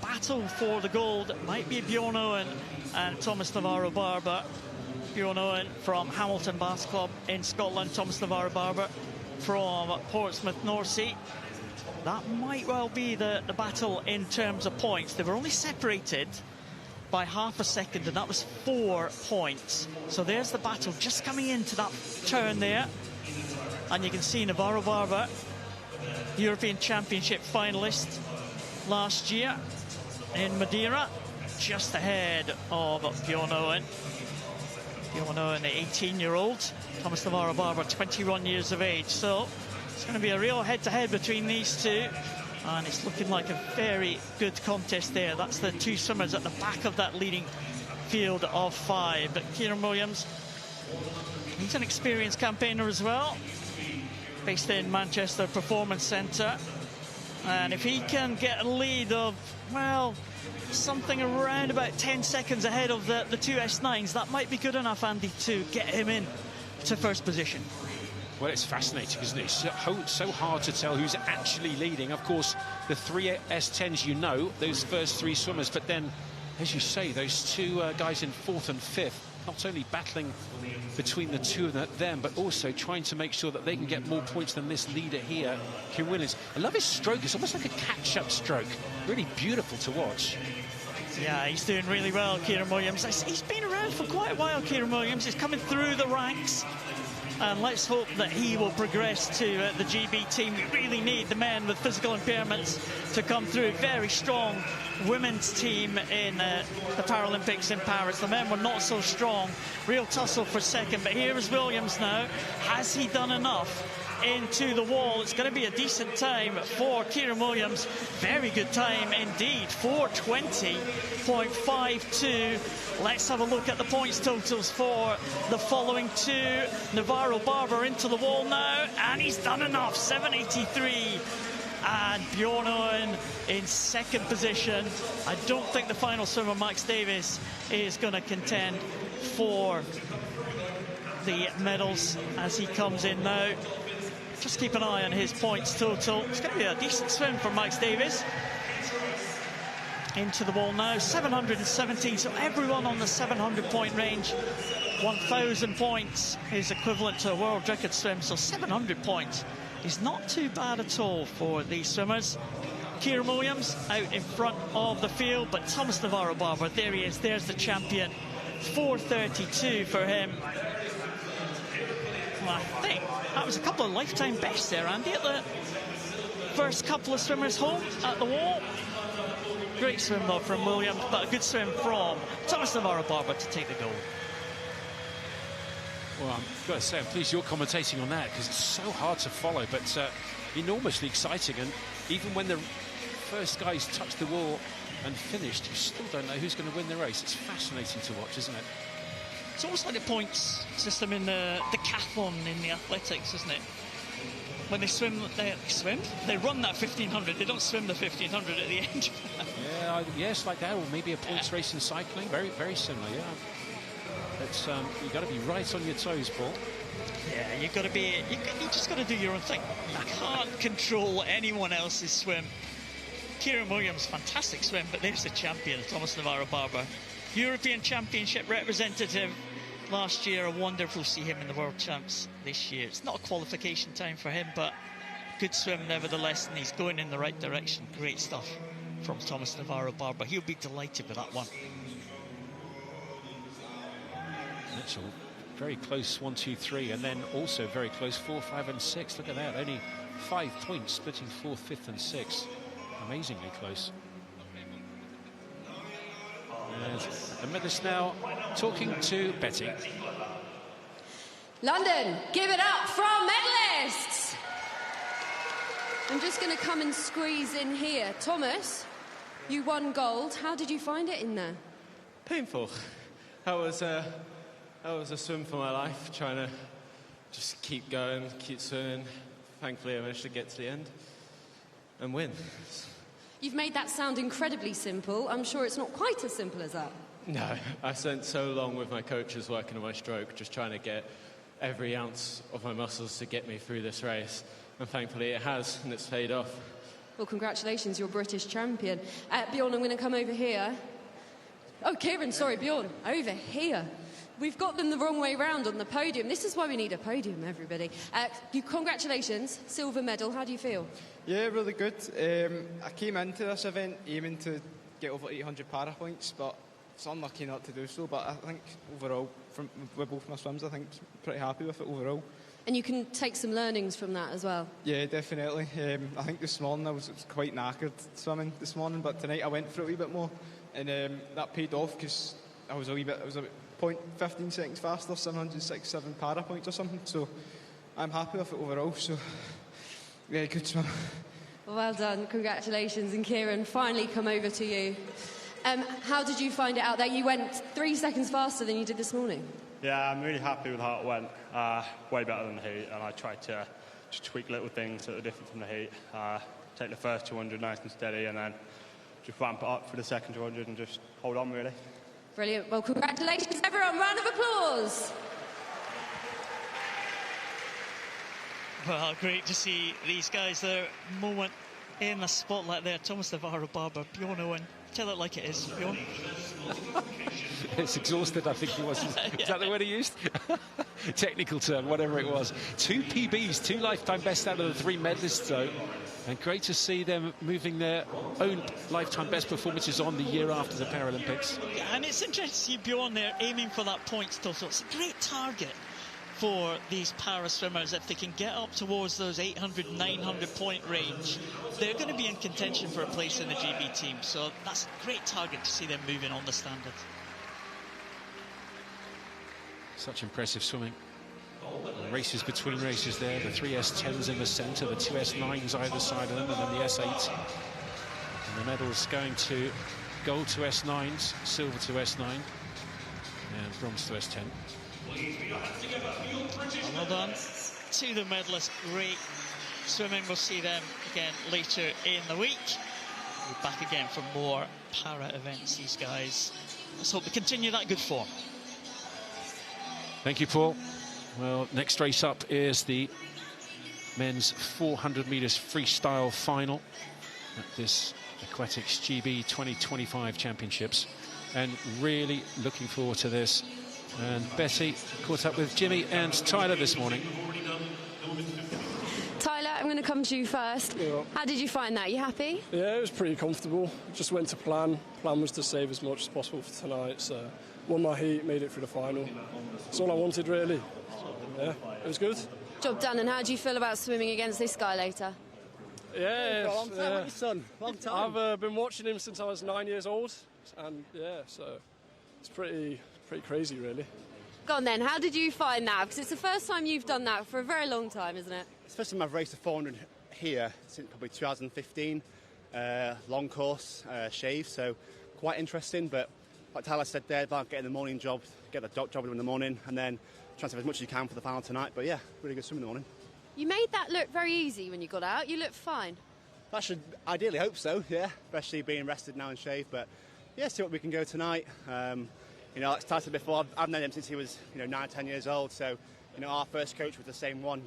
battle for the gold. It might be Bjorn Owen and Thomas Navarro-Barber. Bjorn Owen from Hamilton Bath Club in Scotland, Thomas Navarro-Barber from Portsmouth Northsea. That might well be the battle in terms of points. They were only separated by half a second, and that was 4 points. So there's the battle just coming into that turn there. And you can see Navarro-Barber, European Championship finalist last year in Madeira, just ahead of Bjorn Owen. Bjorn Owen, the 18-year-old. Thomas Navarro-Barber, 21 years of age. So it's going to be a real head-to-head between these 2. And it's looking like a very good contest there. That's the 2 swimmers at the back of that leading field of 5. But Kieran Williams, he's an experienced campaigner as well. based in Manchester Performance Centre. And if he can get a lead of, well, something around about 10 seconds ahead of the two S9s, that might be good enough, Andy, to get him in to first position. Well, it's fascinating, isn't it? It's so hard to tell who's actually leading. Of course, the three S10s, you know, those first three swimmers, but then, as you say, those two guys in fourth and fifth, not only battling between the two of them, but also trying to make sure that they can get more points than this leader here, Kieran Williams. I love his stroke. It's almost like a catch-up stroke. Really beautiful to watch. Yeah, he's doing really well, Kieran Williams. He's been around for quite a while, Kieran Williams. He's coming through the ranks. And let's hope that he will progress to the GB team. We really need the men with physical impairments to come through. Very strong women's team in the Paralympics in Paris. The men were not so strong. Real tussle for second. But here is Williams now. Has he done enough into the wall? It's going to be a decent time for Kieran Williams. Very good time indeed. 4:20.52. Let's have a look at the points totals for the following two. Navarro Barber into the wall now, and he's done enough. 7:83. And Bjorn Owen in second position. I don't think the final swimmer, Max Davis, is going to contend for the medals as he comes in now. Just keep an eye on his points total. It's going to be a decent swim for Max Davis. Into the wall now, 717, so everyone on the 700-point range. 1,000 points is equivalent to a world record swim, so 700 points is not too bad at all for these swimmers. Kieran Williams out in front of the field, but Thomas Navarro Barber, there he is, there's the champion. 4:32 for him. Well, I think that was a couple of lifetime bests there, Andy, at the first couple of swimmers home at the wall. Great swim, though, from Williams, but a good swim from Thomas Navarro Barber to take the gold. Well, I've got to say, I'm pleased you're commentating on that, because it's so hard to follow, but enormously exciting. And even when the first guys touched the wall and finished, you still don't know who's going to win the race. It's fascinating to watch, isn't it? It's almost like the points system in the decathlon in the athletics, isn't it? When they swim, they run that 1,500. They don't swim the 1,500 at the end. Yeah, yes, like that, or maybe a points race in cycling. Very, very similar, yeah. It's you've got to be right on your toes, Paul. Yeah, you've got to be. You just got to do your own thing. You can't control anyone else's swim. Kieran Williams, fantastic swim, but there's the champion, Thomas Navarro Barber, European Championship representative last year. A wonderful to see him in the World Champs this year. It's not a qualification time for him, but good swim nevertheless, and he's going in the right direction. Great stuff from Thomas Navarro Barber. He'll be delighted with that one. Mitchell, very close 1, 2, 3, and then also very close 4, 5, and 6. Look at that, only 5 points splitting 4th, 5th, and 6th. Amazingly close. And with us now, talking to Betty. London, give it up from medalists. I'm just going to come and squeeze in here. Thomas, you won gold. How did you find it in there? Painful. That was a swim for my life, trying to just keep going, keep swimming. Thankfully, I managed to get to the end and win. You've made that sound incredibly simple. I'm sure it's not quite as simple as that. No, I spent so long with my coaches working on my stroke, just trying to get every ounce of my muscles to get me through this race. And thankfully it has, and it's paid off. Well, congratulations, you're British champion. Bjorn, I'm going to come over here. Oh, Kieran, sorry, Bjorn, over here. We've got them the wrong way round on the podium. This is why we need a podium, everybody. Congratulations, silver medal. How do you feel? Yeah, really good. I came into this event aiming to get over 800 para points, but it's unlucky not to do so. But I think overall, with both my swims, I think I'm pretty happy with it overall. And you can take some learnings from that as well? Yeah, definitely. I think this morning I was quite knackered swimming this morning, but tonight I went for a wee bit more, and that paid off because I was a 0.15 seconds faster, 767 para points or something. So I'm happy with it overall. So yeah, good swim. Well done, congratulations. And Kieran, finally come over to you. How did you find it out there? You went 3 seconds faster than you did this morning. Yeah, I'm really happy with how it went. Way better than the heat, and I tried to just tweak little things that are different from the heat. Take the first 200 nice and steady, and then just ramp it up for the second 200 and just hold on, really. Brilliant. Well, congratulations, everyone. Round of applause. Well, great to see these guys. Their moment in the spotlight there. Thomas Navarro, Barber, Bjorn Owen. Tell it like it is, Bjorn. It's exhausted, I think he was. Is that the word he used? Technical term, whatever it was. 2 PBs, 2 lifetime bests out of the 3 medalists, though. And great to see them moving their own lifetime best performances on the year after the Paralympics. Yeah, and it's interesting to see Bjorn there aiming for that points total. It's a great target for these para swimmers. If they can get up towards those 800, 900 point range, they're going to be in contention for a place in the GB team. So that's a great target to see them moving on the standard. Such impressive swimming. Races between races there, the 3 S10s in the centre, the 2 S9s either side of them, and then the S8. And the medals going to gold to S9s, silver to S9, and bronze to S10. Well done to the medalists. Great swimming. We'll see them again later in the week. We're back again for more para events, these guys. Let's hope they continue that good form. Thank you, Paul. Well, next race up is the men's 400 metres freestyle final at this Aquatics GB 2025 Championships. And really looking forward to this. And Betty caught up with Jimmy and Tyler this morning. Tyler, I'm going to come to you first. Yeah. How did you find that? You happy? Yeah, it was pretty comfortable. Just went to plan. Plan was to save as much as possible for tonight. So won my heat, made it through the final. That's all I wanted, really. Yeah, it was good. Job done. And how do you feel about swimming against this guy later? Yeah, a long time with your son. Long time. I've been watching him since I was 9 years old, and yeah, so it's pretty crazy, really. Go on then. How did you find that? Because it's the first time you've done that for a very long time, isn't it? It's the first time I've raced a 400 here since probably 2015. Long course, shave, so quite interesting. But like Tyler said there, about getting the morning job, get the job in the morning, and then try to save as much as you can for the final tonight. But yeah, really good swim in the morning. You made that look very easy when you got out. You looked fine. That should ideally hope so, yeah, especially being rested now and shaved. But yeah, see what we can go tonight. You know, like Tyler said before, I've known him since he was 9 or 10 years old. So our first coach was the same one,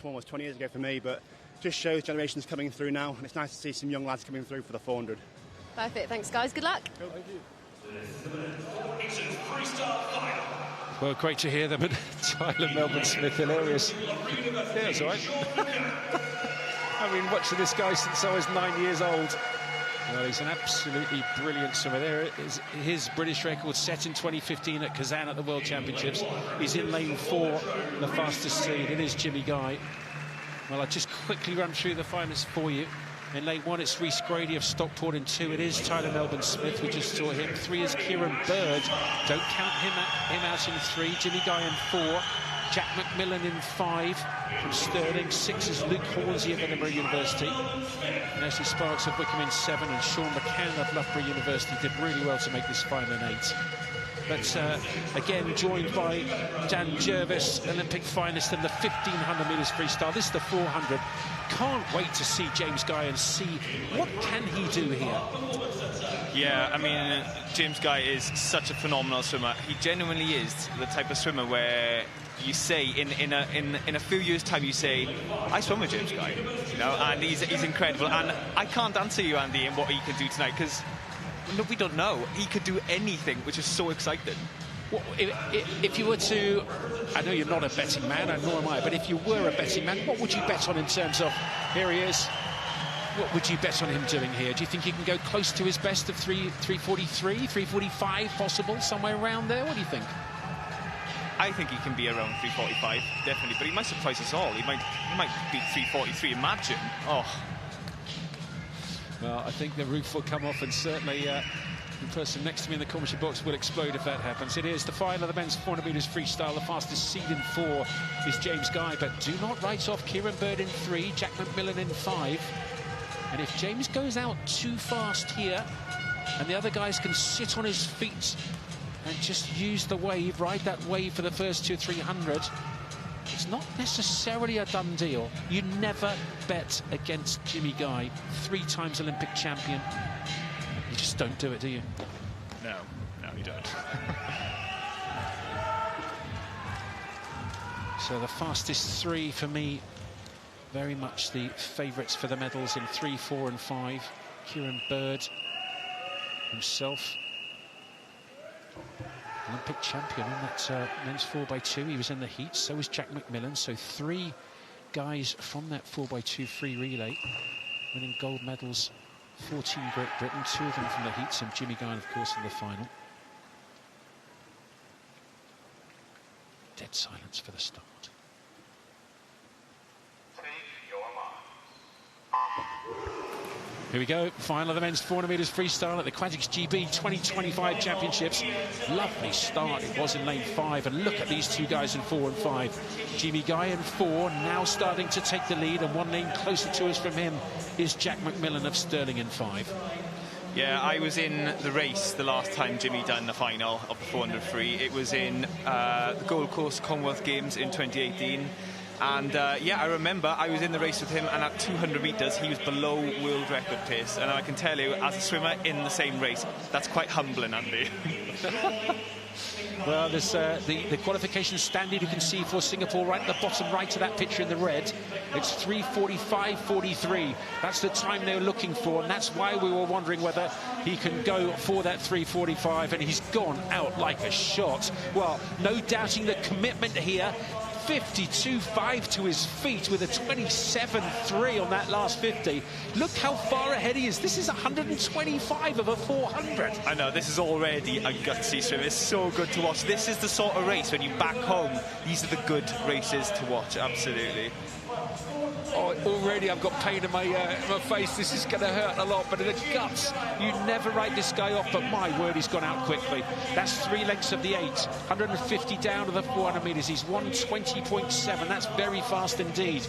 almost 20 years ago for me. But just shows generations coming through now, and it's nice to see some young lads coming through for the 400. Perfect. Thanks, guys. Good luck. Cool, thank you. It's a freestyle final. Well, great to hear them. And Tyler Melbourne-Smith, hilarious. Yeah, that's all right. I've been watching this guy since I was 9 years old. Well, he's an absolutely brilliant swimmer. There is his British record set in 2015 at Kazan at the World Championships. He's in lane 4, the fastest seed. It is Jimmy Guy. Well, I'll just quickly run through the finalists for you. In lane 1, it's Rhys Grady of Stockport. In 2, it is Tyler Melbourne-Smith. We just saw him. 3 is Kieran Bird. Don't count him out in 3. Jimmy Guy in 4. Jack McMillan in 5 from Stirling. 6 is Luke Hornsey of Edinburgh University. And Ashley Sparks of Wickham in 7. And Sean McCann of Loughborough University did really well to make this final in 8. But again, joined by Dan Jervis, Olympic finalist in the 1500 metres freestyle. This is the 400. Can't wait to see James Guy and see what can he do here. Yeah, I mean, James Guy is such a phenomenal swimmer. He genuinely is the type of swimmer where you say in a few years' time, you say, I swim with James Guy, and he's incredible. And I can't answer you, Andy, in what he can do tonight, because we don't know. He could do anything, which is so exciting. Well, if you were to, I know you're not a betting man, and nor am I, but if you were a betting man, what would you bet on in terms of, here he is, what would you bet on him doing here? Do you think he can go close to his best of 3:43, 3:45 possible, somewhere around there? What do you think? I think he can be around 3:45, definitely, but he might surprise us all. He might beat 3:43, imagine. Oh. Well, I think the roof will come off, and certainly the person next to me in the commentary box will explode if that happens. It is the final of the men's 400 metres freestyle. The fastest seed in 4 is James Guy, but do not write off Kieran Bird in 3, Jack McMillan in 5. And if James goes out too fast here, and the other guys can sit on his feet and just use the wave, ride that wave for the first 200-300, it's not necessarily a done deal. You never bet against Jimmy Guy, 3 times Olympic champion. You just don't do it, do you? No, you don't. So the fastest 3 for me, very much the favourites for the medals in 3, 4 and 5. Kieran Bird himself, Olympic champion on that men's 4x2. He was in the heat, so was Jack McMillan. So 3 guys from that 4x2 free relay winning gold medals for Team Great Britain, 2 of them from the heats, and Jimmy Guy, of course, in the final. Dead silence for the start. Here we go, final of the men's 400 metres freestyle at the Aquatics GB 2025 Championships. Lovely start it was in lane 5, and look at these 2 guys in 4 and 5. Jimmy Guy in 4, now starting to take the lead, and 1 lane closer to us from him is Jack McMillan of Stirling in 5. Yeah, I was in the race the last time Jimmy done the final of the 400 free. It was in the Gold Coast Commonwealth Games in 2018. And yeah, I remember I was in the race with him, and at 200 metres he was below world record pace. And I can tell you, as a swimmer in the same race, that's quite humbling, Andy. Well, there's the qualification standard you can see for Singapore right at the bottom right of that picture in the red. It's 3:45.43. That's the time they were looking for, and that's why we were wondering whether he can go for that 3:45, and he's gone out like a shot. Well, no doubting the commitment here. 52.5 to his feet with a 27.3 on that last 50. Look how far ahead he is. This is 125 of a 400. I know, this is already a gutsy swim. It's so good to watch. This is the sort of race when you back home, these are the good races to watch, absolutely. Oh, already I've got pain in my face. This is going to hurt a lot, but in the guts, you never write this guy off. But my word, he's gone out quickly. That's 3 lengths of the 8, 150 down to the 400 metres. He's 120.7. That's very fast indeed.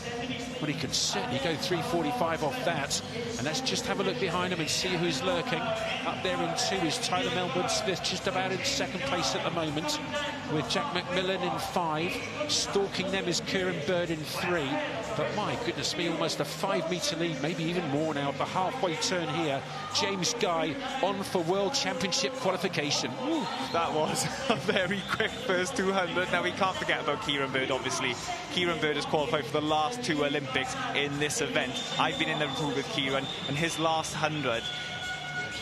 But he can certainly go 3:45 off that. And let's just have a look behind him and see who's lurking. Up there in 2 is Tyler Melbourne-Smith, just about in 2nd place at the moment, with Jack McMillan in 5. Stalking them is Kieran Bird in 3. But my goodness me, almost a 5-metre lead, maybe even more now at the halfway turn here. James Guy on for World Championship qualification. Ooh, that was a very quick first 200. Now, we can't forget about Kieran Bird, obviously. Kieran Bird has qualified for the last 2 Olympics in this event. I've been in the pool with Kieran, and his last 100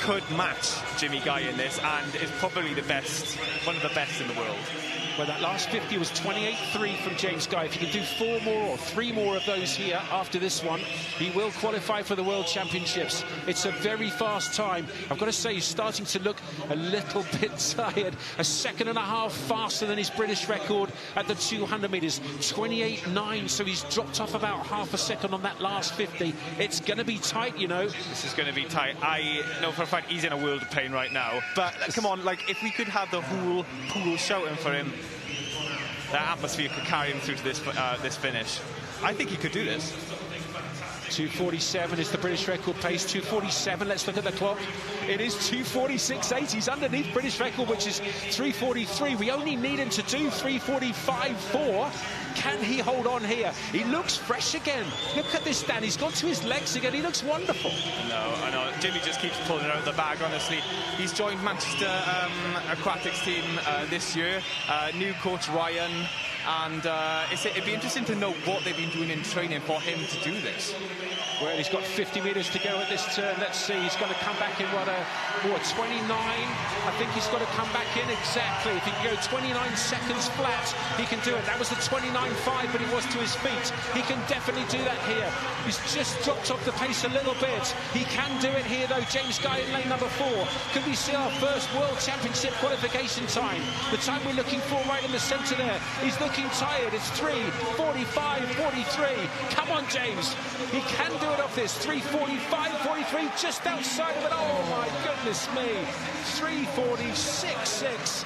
could match Jimmy Guy in this, and is probably the best, one of the best in the world. Well, that last 50 was 28.3 from James Guy. If he can do 4 more or 3 more of those here after this one, he will qualify for the World Championships. It's a very fast time. I've got to say, he's starting to look a little bit tired. A 2.5 faster than his British record at the 200 metres. 28.9, so he's dropped off about half a second on that last 50. It's going to be tight, you know. This is going to be tight. I know for a fact he's in a world of pain right now. But come on, like, if we could have the whole pool shouting for him, that atmosphere could carry him through to this this finish. I think he could do this. 2:47 is the British record pace. 2:47. Let's look at the clock. It is 2:46.8. He's underneath British record, which is 3:43. We only need him to do 3:45.4. Can he hold on here? He looks fresh again. Look at this, Dan. He's gone to his legs again. He looks wonderful. I know. Jimmy just keeps pulling it out of the bag, honestly. He's joined Manchester Aquatics team this year. New coach Ryan. And it'd be interesting to know what they've been doing in training for him to do this. Well, he's got 50 metres to go at this turn. Let's see. He's going to come back in, 29? I think he's got to come back in exactly. If he can go 29 seconds flat, he can do it. That was the 29.5, but he was to his feet. He can definitely do that here. He's just dropped off the pace a little bit. He can do it here, though. James Guy in lane number 4. Could we see our first World Championship qualification time? The time we're looking for right in the centre there. He's looking tired. It's 3:45.43. Come on, James. He can do it off this. 3:45.43, just outside of it. Oh my goodness me. 3:46.6.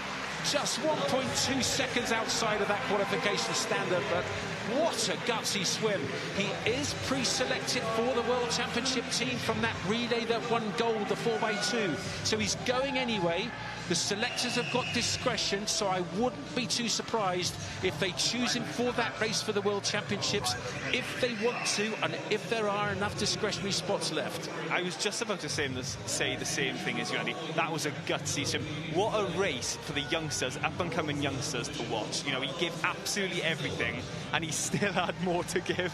Just 1.2 seconds outside of that qualification standard, but What a gutsy swim. He is pre-selected for the World Championship team from that relay that won gold, the 4x2. So he's going anyway. The selectors have got discretion, so I wouldn't be too surprised if they choose him for that race for the World Championships, if they want to, and if there are enough discretionary spots left. I was just about to say the same thing as you, Andy. That was a gutsy swim. What a race for the youngsters, up-and-coming youngsters to watch. You know, he gave absolutely everything, and he still had more to give.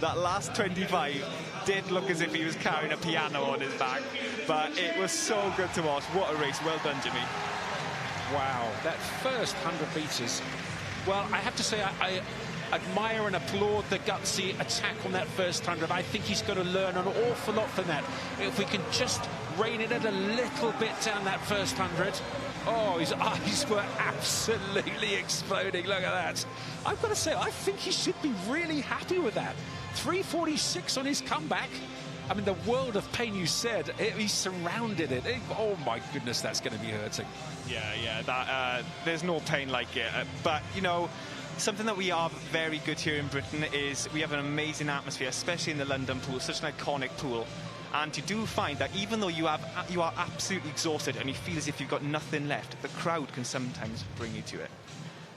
That last 25 did look as if he was carrying a piano on his back, but it was so good to watch. What a race. Well done, Jimmy. Wow, that first 100 metres. Well, I have to say, I admire and applaud the gutsy attack on that first 100. I think he's going to learn an awful lot from that. If we can just rein it in a little bit down that first 100. Oh, his eyes were absolutely exploding. Look at that. I've got to say, I think he should be really happy with that. 3:46 on his comeback. I mean, the world of pain, you said, he surrounded it. Oh, my goodness, that's going to be hurting. Yeah, there's no pain like it. But, you know, something that we are very good here in Britain is we have an amazing atmosphere, especially in the London pool, such an iconic pool. And you do find that even though you are absolutely exhausted and you feel as if you've got nothing left, the crowd can sometimes bring you to it.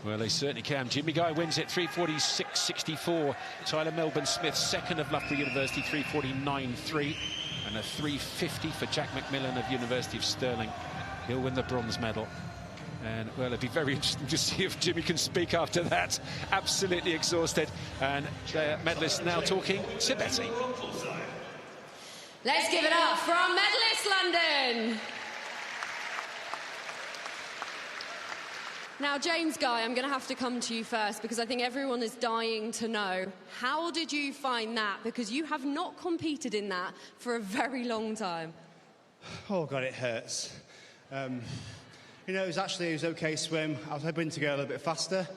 Well, they certainly can. Jimmy Guy wins it, 3:46.64. Tyler Melbourne-Smith, second of Loughborough University, 3:49.3. And a 3:50 for Jack McMillan of University of Stirling. He'll win the bronze medal. And, well, it'd be very interesting to see if Jimmy can speak after that. Absolutely exhausted. And the medalist now talking to Betty. Let's give it up from medalist London. Now, James Guy, I'm going to have to come to you first because I think everyone is dying to know. How did you find that? Because you have not competed in that for a very long time. Oh, God, it hurts. You know, it was okay swim. I was hoping to go a little bit faster,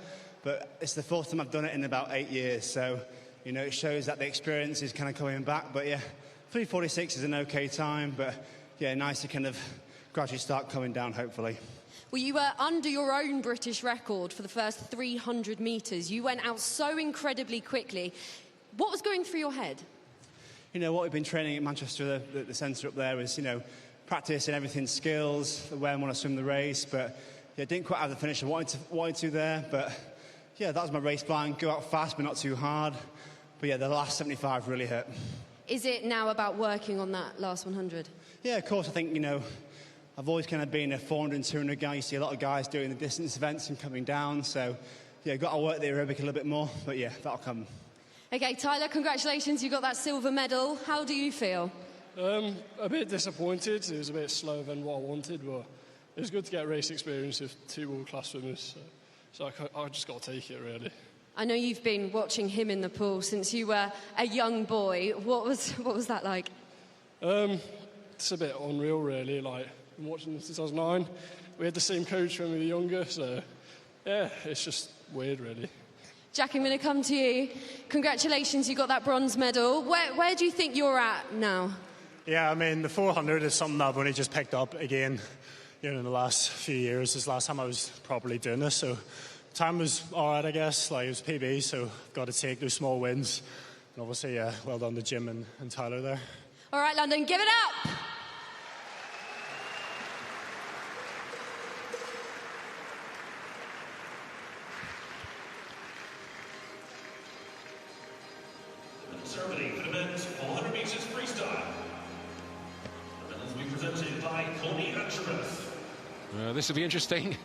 but it's the fourth time I've done it in about 8 years. So, you know, it shows that the experience is kind of coming back. But, yeah, 3:46 is an okay time. But, yeah, nice to kind of gradually start coming down, hopefully. Well, you were under your own British record for the first 300 metres. You went out so incredibly quickly. What was going through your head? You know, what we've been training at Manchester, the centre up there, is, you know, practice and everything, skills, the way I want to swim the race. But, yeah, didn't quite have the finish I wanted to there. But, yeah, that was my race plan. Go out fast, but not too hard. But, yeah, the last 75 really hurt. Is it now about working on that last 100? Yeah, of course. I think, you know, I've always kind of been a 400 and 200 guy. You see a lot of guys doing the distance events and coming down. So, yeah, got to work the aerobic a little bit more. But, yeah, that'll come. OK, Tyler, congratulations. You got that silver medal. How do you feel? A bit disappointed. It was a bit slower than what I wanted, but it was good to get race experience with two world-class swimmers. So I just got to take it, really. I know you've been watching him in the pool since you were a young boy. What was that like? It's a bit unreal, really. Like, I'm watching this 2009. We had the same coach when we were younger, so yeah, it's just weird, really. Jack, I'm going to come to you. Congratulations, you got that bronze medal. Where do you think you're at now? Yeah, I mean, the 400 is something that I've only just picked up again, you know, in the last few years. This is the last time I was properly doing this, so time was all right, I guess. Like, it was PB, so I've got to take those small wins. And obviously, well done to Jim and Tyler there. All right, London, give it up. Ceremony for the men's 400 metres freestyle. The medals will be presented by Ellie Challis. This will be interesting.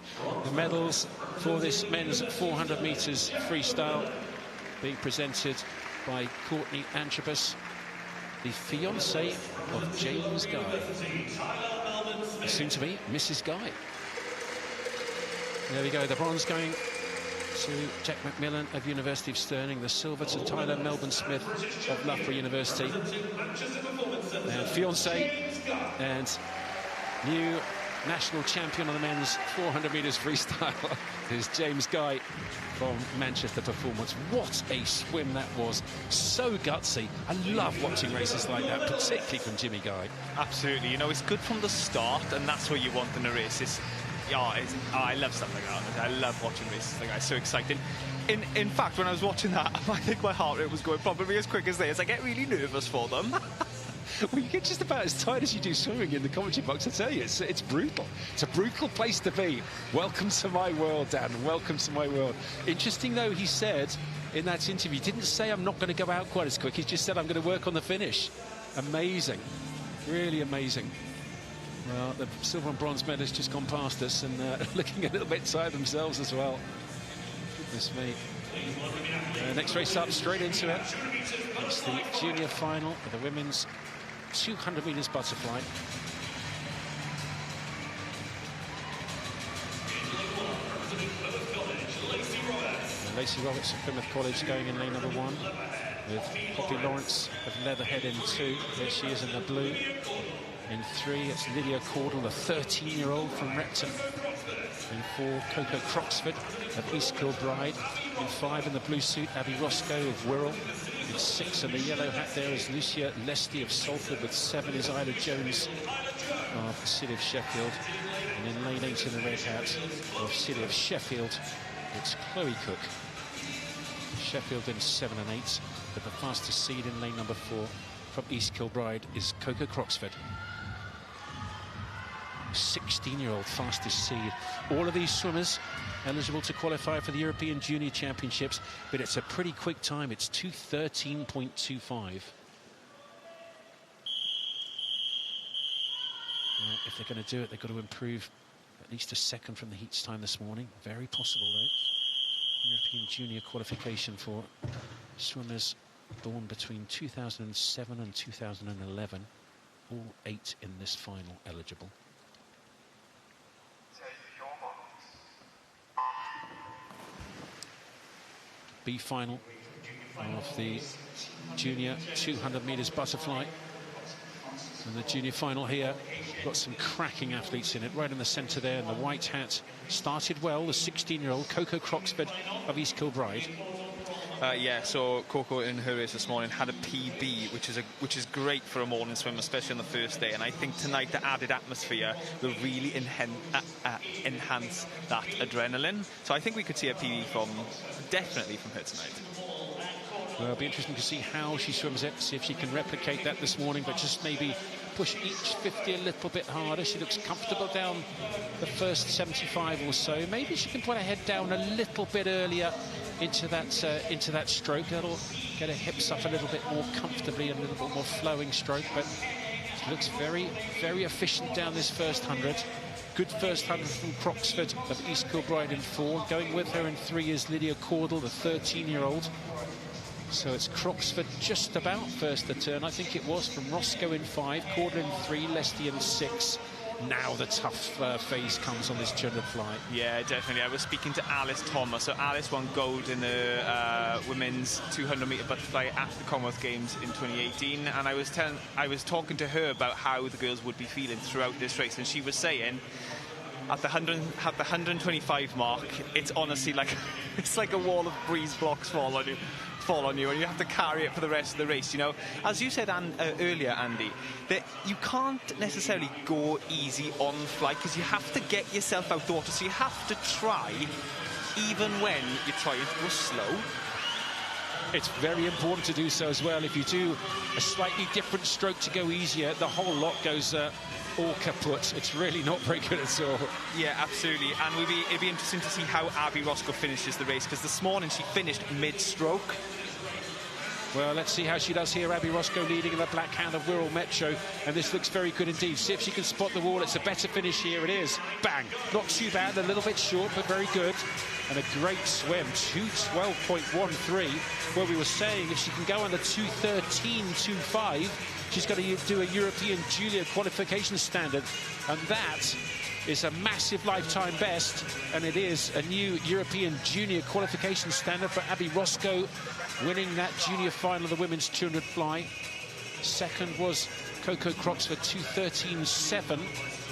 The medals for this men's 400 metres freestyle being presented by Courtney Antrobus, the fiancée of James Guy, soon to be Mrs. Guy. There we go, the bronze going to Jack McMillan of University of Stirling, the silver to Tyler Melbourne-Smith of Loughborough University. And fiancé and new national champion on the men's 400 metres freestyle is James Guy from Manchester Performance. What a swim that was. So gutsy. I love watching races like that, particularly from Jimmy Guy. Absolutely. You know, it's good from the start, and that's what you want in a race. I love stuff like that. I love watching races like that. It's so exciting. In fact, when I was watching that, I think my heart rate was going probably as quick as theirs. I get really nervous for them. Well, you get just about as tired as you do swimming in the commentary box. I tell you, it's brutal. It's a brutal place to be. Welcome to my world, Dan. Welcome to my world. Interesting, though, he said in that interview, he didn't say I'm not going to go out quite as quick. He just said I'm going to work on the finish. Amazing. Really amazing. Well, the silver and bronze medalists just gone past us and looking a little bit tired themselves as well. Goodness me. Next race up, straight into it. It's the junior final of the women's 200 metres butterfly. Lacey Roberts of Plymouth College going in lane number 1, with Poppy Lawrence of Leatherhead in 2. There she is in the blue. In 3, it's Lydia Caudle, a 13-year-old from Repton. In 4, Coco Croxford of East Kilbride. In 5, in the blue suit, Abby Roscoe of Wirral. In 6, in the yellow hat there is Lucia Lesty of Salford. With 7 is Isla Jones of the City of Sheffield. And in lane 8, in the red hat of City of Sheffield, it's Chloe Cook. Sheffield in 7 and 8, but the fastest seed in lane number 4 from East Kilbride is Coco Croxford. 16-year-old fastest seed. All of these swimmers eligible to qualify for the European Junior Championships, but it's a pretty quick time. It's 2:13.25. If they're going to do it, they've got to improve at least a second from the heats time this morning. Very possible, though. European Junior qualification for swimmers born between 2007 and 2011. All 8 in this final eligible. B final of the junior 200 metres butterfly. And the junior final here, got some cracking athletes in it. Right in the centre there in the white hat. Started well, the 16-year-old Coco Croxford of East Kilbride. Yeah, so Coco in her race this morning had a PB, which is great for a morning swim, especially on the first day. And I think tonight the added atmosphere will really enhance that adrenaline. So I think we could see a PB definitely from her tonight. Well, it'll be interesting to see how she swims it, see if she can replicate that this morning, but just maybe push each 50 a little bit harder. She looks comfortable down the first 75 or so. Maybe she can put her head down a little bit earlier into that stroke. That'll get her hips up a little bit more comfortably and a little bit more flowing stroke, but she looks very, very efficient down this first 100. Good first 100 from Croxford of East Kilbride in 4. Going with her in 3 is Lydia Caudle, the 13-year-old. So it's Croxford just about first the turn. I think it was from Roscoe in 5, Caudle in 3, Lesty in 6. Now the tough phase comes on this 200 fly. Yeah, definitely. I was speaking to Alice Thomas. So Alice won gold in the women's 200-metre butterfly at the Commonwealth Games in 2018, and I was talking to her about how the girls would be feeling throughout this race, and she was saying at the 125 mark, it's honestly like it's like a wall of breeze blocks fall on you, and you have to carry it for the rest of the race. You know, as you said earlier, Andy, that you can't necessarily go easy on flight because you have to get yourself out the water, so you have to try even when you're trying to go slow. It's very important to do so as well. If you do a slightly different stroke to go easier, the whole lot goes all kaput. It's really not very good at all. Yeah, absolutely. And it'd be interesting to see how Abby Roscoe finishes the race, because this morning she finished mid-stroke. Well, let's see how she does here. Abby Roscoe leading in the Black Hound of Wirral Metro, and this looks very good indeed. See if she can spot the wall. It's a better finish here. It is. Bang. Not too bad. A little bit short, but very good. And a great swim. 2:12.13. Well, we were saying if she can go under 2:13.25, she's going to do a European Junior qualification standard, and that is a massive lifetime best, and it is a new European Junior qualification standard for Abby Roscoe, winning that junior final of the women's 200 fly. Second was Coco Croxford, 2:13.7,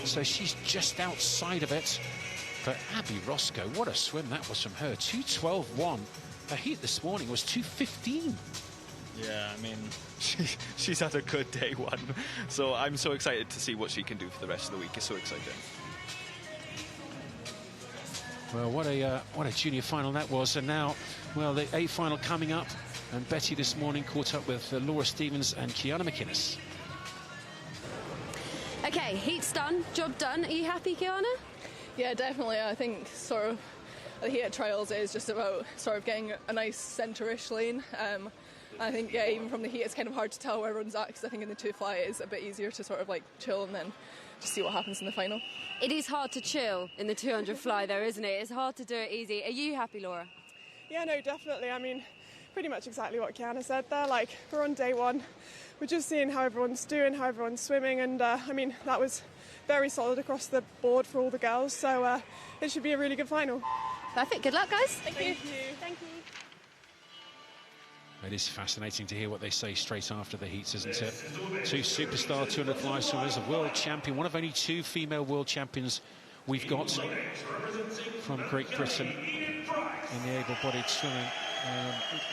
so she's just outside of it. But Abby Roscoe, what a swim that was from her, 2:12.1. Her heat this morning was 2:15. Yeah, I mean, she's had a good day one, so I'm so excited to see what she can do for the rest of the week. It's so exciting. Well, what a junior final that was. And now, well, the A final coming up. And Betty this morning caught up with Laura Stevens and Kiana McInnes. Okay, heat's done, job done. Are you happy, Kiana? Yeah, definitely. I think sort of the heat at trials is just about sort of getting a nice centre-ish lane. I think, yeah, even from the heat, it's kind of hard to tell where everyone's at, because I think in the 2 fly it is a bit easier to sort of like chill and then just see what happens in the final. It is hard to chill in the 200 fly, though, isn't it? It's hard to do it easy. Are you happy, Laura? Yeah, no, definitely. I mean, pretty much exactly what Kiana said there. Like, we're on day one. We're just seeing how everyone's doing, how everyone's swimming, and I mean, that was very solid across the board for all the girls, so it should be a really good final. Perfect. Good luck, guys. Thank you. Thank you. It is fascinating to hear what they say straight after the heats, isn't it? 2 superstar 200 fly swimmers, a world champion, one of only 2 female world champions we've got from Great Britain in the able-bodied swimming.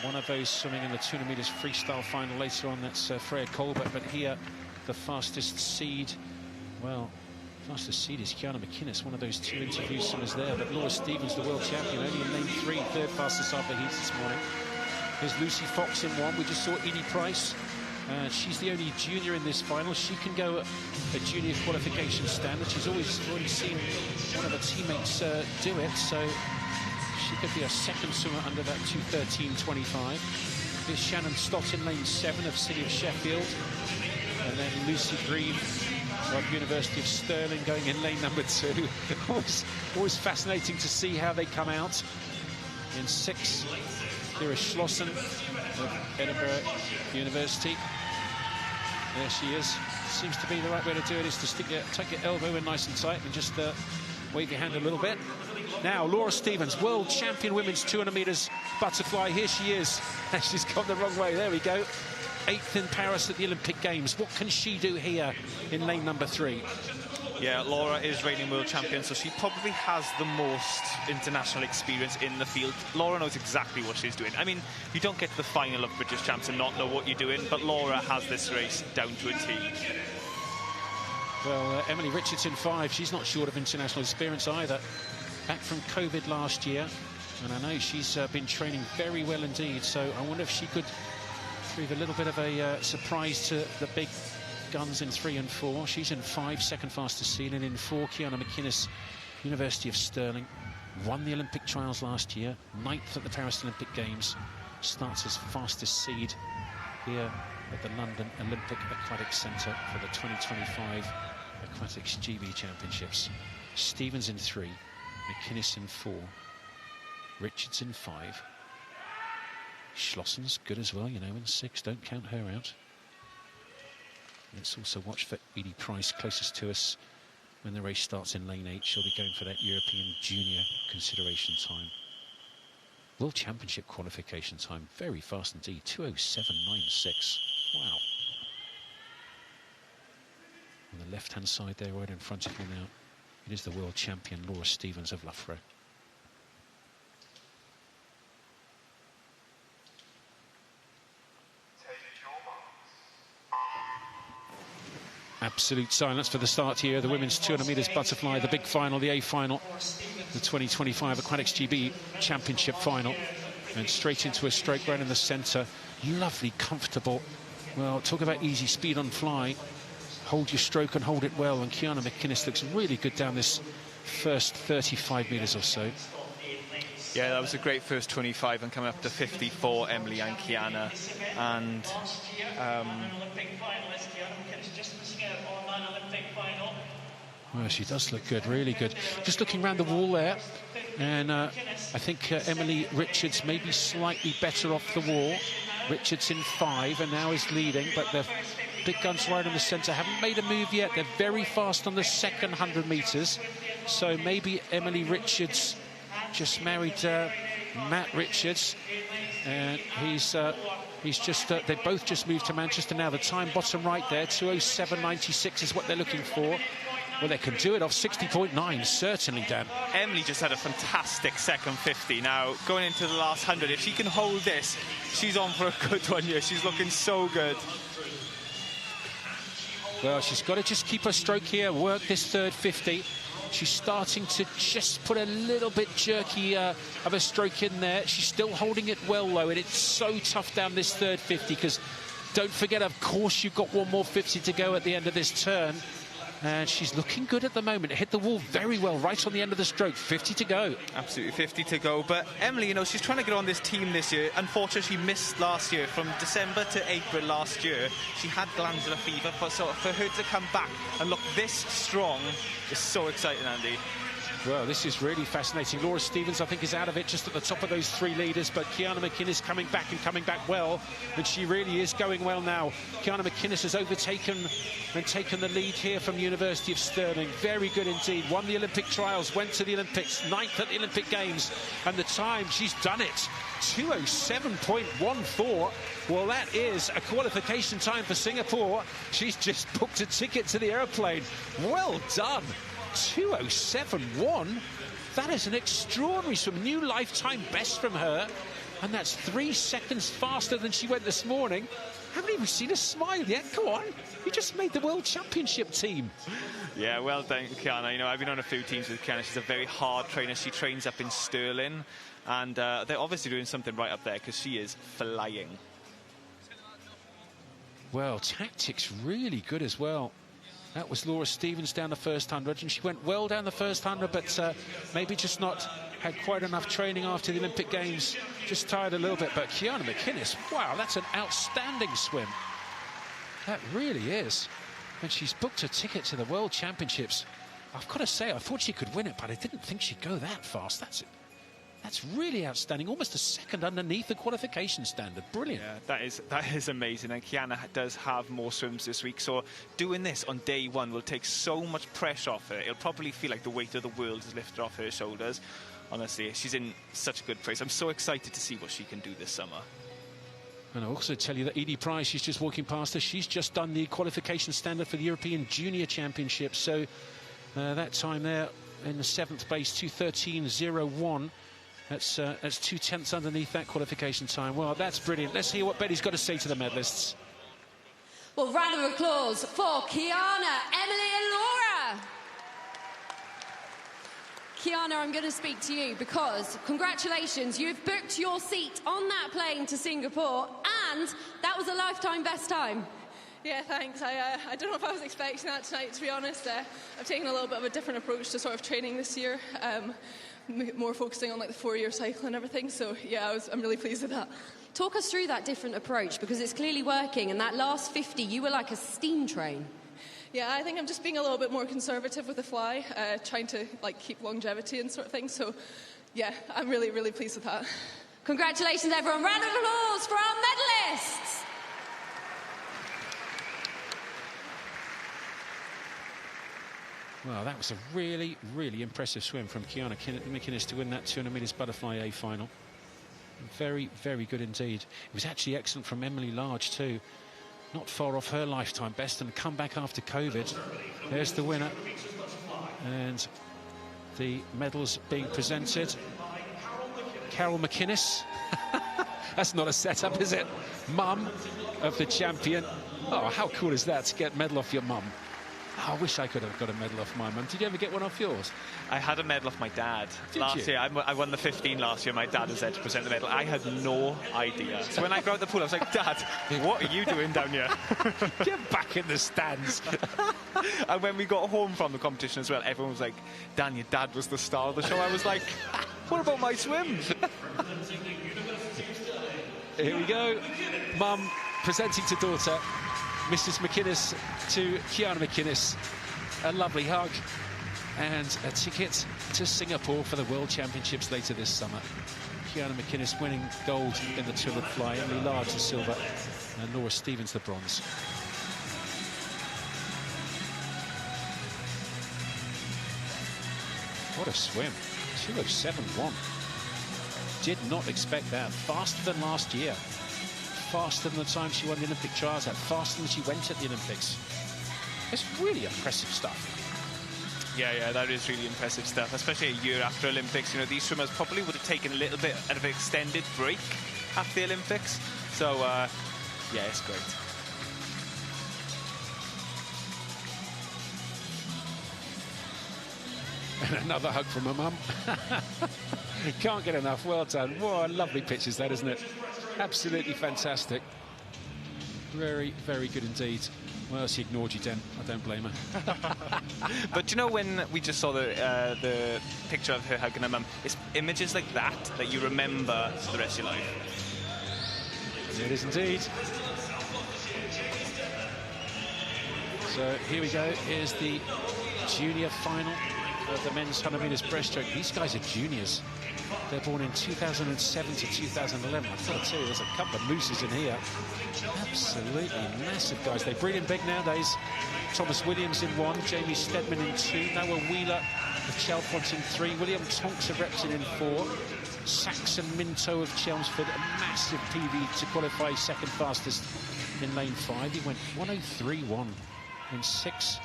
One of those swimming in the 200 metres freestyle final later on, that's Freya Colbert. But here, the fastest seed, well, fastest seed is Kiana McInnes, one of those 2 interview swimmers there. But Laura Stevens, the world champion, only in lane 3, third fastest after heats this morning. There's Lucy Fox in 1. We just saw Edie Price. She's the only junior in this final. She can go a junior qualification standard. She's already seen one of her teammates do it, so she could be a second swimmer under that 2:13.25. Here's Shannon Stott in lane 7 of City of Sheffield. And then Lucy Green of University of Stirling going in lane number 2. always fascinating to see how they come out. In 6, Kira Schlossen of Edinburgh University. There she is. Seems to be the right way to do it, is to take your elbow in nice and tight and just wave your hand a little bit. Now, Laura Stevens, world champion women's 200 metres butterfly. Here she is. She's gone the wrong way. There we go. 8th in Paris at the Olympic Games. What can she do here in lane number 3? Yeah, Laura is reigning world champion, so she probably has the most international experience in the field. Laura knows exactly what she's doing. I mean, you don't get to the final of British Champs and not know what you're doing, but Laura has this race down to a T. Well, Emily Richards in 5. She's not short of international experience either. Back from COVID last year, and I know she's been training very well indeed, so I wonder if she could prove a little bit of a surprise to the big guns in 3 and 4. She's in 5, second fastest seed, and in 4, Kiana McInnes, University of Stirling, won the Olympic trials last year, 9th at the Paris Olympic Games, starts as fastest seed here at the London Aquatics Centre for the 2025 Aquatics GB Championships. Stevens in 3, McInnes in 4, Richards in 5. Schlossen's good as well, you know, in 6. Don't count her out. Let's also watch for Edie Price, closest to us. When the race starts in lane 8, she'll be going for that European junior consideration time. World Championship qualification time, very fast indeed, 2:07.96. Wow. On the left-hand side there, right in front of you now, it is the world champion Laura Stevens of Loughborough. Absolute silence for the start here. The women's 200 metres butterfly, the big final, the A final, the 2025 Aquatics GB Championship final. And straight into a stroke right in the centre. Lovely, comfortable. Well, talk about easy speed on fly. Hold your stroke and hold it well. And Kiana McInnes looks really good down this first 35 metres or so. Yeah, that was a great first 25 and coming up to 54, Emily and Kiana. And well, she does look good, really good. Just looking around the wall there, and I think Emily Richards may be slightly better off the wall. Richards in 5 and now is leading, but the big guns right in the centre haven't made a move yet. They're very fast on the second 100 metres, so maybe Emily Richards just married Matt Richards, and he's just they both just moved to Manchester now. The time bottom right there, 2:07.96 is what they're looking for. Well, they can do it off 60.9, certainly, Dan. Emily just had a fantastic second 50. Now, going into the last 100, if she can hold this, she's on for a good one here. She's looking so good. Well, she's got to just keep her stroke here, work this third 50. She's starting to just put a little bit jerky of a stroke in there. She's still holding it well, though, and it's so tough down this third 50, because don't forget, of course, you've got one more 50 to go at the end of this turn. And she's looking good at the moment. It hit the wall very well right on the end of the stroke. 50 to go. Absolutely, 50 to go. But Emily, you know, she's trying to get on this team this year. Unfortunately, she missed last year. From December to April last year, she had glandular fever. So for her to come back and look this strong is so exciting, Andy. Well, this is really fascinating. Laura Stevens, I think, is out of it just at the top of those three leaders, but Kiana McInnes coming back and coming back well, and she really is going well now. Kiana McInnes has overtaken and taken the lead here from University of Stirling. Very good indeed. Won the Olympic trials, went to the Olympics, 9th at the Olympic Games, and the time, she's done it. 2:07.14. Well, that is a qualification time for Singapore. She's just booked a ticket to the aeroplane. Well done. 2:07.1. That is an extraordinary swim. New lifetime best from her, and that's 3 seconds faster than she went this morning. Haven't even seen a smile yet. Go on, you just made the World Championship team. Yeah, well done, Kiana. You know, I've been on a few teams with Kiana. She's a very hard trainer. She trains up in Stirling, and they're obviously doing something right up there, because she is flying. Well, tactics really good as well. That was Laura Stevens down the first 100, and she went well down the first 100, but maybe just not had quite enough training after the Olympic Games. Just tired a little bit. But Kiana McInnes, wow, that's an outstanding swim. That really is. And she's booked a ticket to the World Championships. I've got to say, I thought she could win it, but I didn't think she'd go that fast. That's really outstanding. Almost a second underneath the qualification standard. Brilliant. Yeah, that is amazing. And Kiana does have more swims this week, so doing this on day one will take so much pressure off her. It'll probably feel like the weight of the world is lifted off her shoulders. Honestly, she's in such a good place. I'm so excited to see what she can do this summer. And I'll also tell you that Edie Price, she's just walking past us. She's just done the qualification standard for the European Junior Championships. So that time there in the 7th place, 2:13.01. That's 2/10 underneath that qualification time. Well, that's brilliant. Let's hear what Betty's got to say to the medalists. Well, round of applause for Kiana, Emily and Laura. Kiana, I'm going to speak to you because congratulations, you've booked your seat on that plane to Singapore, and that was a lifetime best time. Yeah, thanks. I don't know if I was expecting that tonight, to be honest. I've taken a little bit of a different approach to sort of training this year. More focusing on like the 4-year cycle and everything, so yeah, I'm really pleased with that. Talk us through that different approach, because it's clearly working, and that last 50 you were like a steam train. Yeah, I think I'm just being a little bit more conservative with the fly, trying to like keep longevity and sort of thing, so yeah, I'm really, really pleased with that. Congratulations everyone, round of applause for our medalists. Well, that was a really, really impressive swim from Kiana McInnes to win that 200 metres butterfly A final. Very, very good indeed. It was actually excellent from Emily Large too. Not far off her lifetime best, and come back after COVID. There's the winner. And the medals being presented. Carol McInnes. That's not a setup, is it? Mum of the champion. Oh, how cool is that to get a medal off your mum? Oh, I wish I could have got a medal off my mum. Did you ever get one off yours? I had a medal off my dad last year. I won the 15 last year. My dad was there to present the medal. I had no idea. So when I got out the pool, I was like, Dad, what are you doing down here? Get back in the stands. And when we got home from the competition as well, everyone was like, Dan, your dad was the star of the show. I was like, what about my swim? Here we go. Mum presenting to daughter. Mrs. McInnes to Kiana McInnes. A lovely hug and a ticket to Singapore for the World Championships later this summer. Kiana McInnes winning gold in the 200 fly, Emily Large the silver, and Laura Stevens the bronze. What a swim. 2:07.1. Did not expect that. Faster than last year. Faster than the time she won the Olympic trials at, faster than she went at the Olympics. It's really impressive stuff. Yeah, that is really impressive stuff, especially a year after Olympics. You know, these swimmers probably would have taken a little bit of an extended break after the Olympics. So, yeah, it's great. And another hug from her mum. Can't get enough. Well done. What a lovely pitch is that, isn't it? Absolutely fantastic. Very, very good indeed. Well, she ignored you, Den. I don't blame her. But you know, when we just saw the picture of her hugging her mum, it's images like that that you remember for the rest of your life. It is indeed. So here we go. Here's the junior final of the men's 100 metres breaststroke. These guys are juniors. They're born in 2007 to 2011. I've got to tell you, there's a couple of mooses in here. Absolutely massive guys. They breed in big nowadays. Thomas Williams in 1, Jamie Steadman in 2, Noah Wheeler of Chelmsford in 3, William Tonks of Repton in 4, Saxon Minto of Chelmsford, a massive PB to qualify second fastest in lane 5. He went 1:03.1 in 6.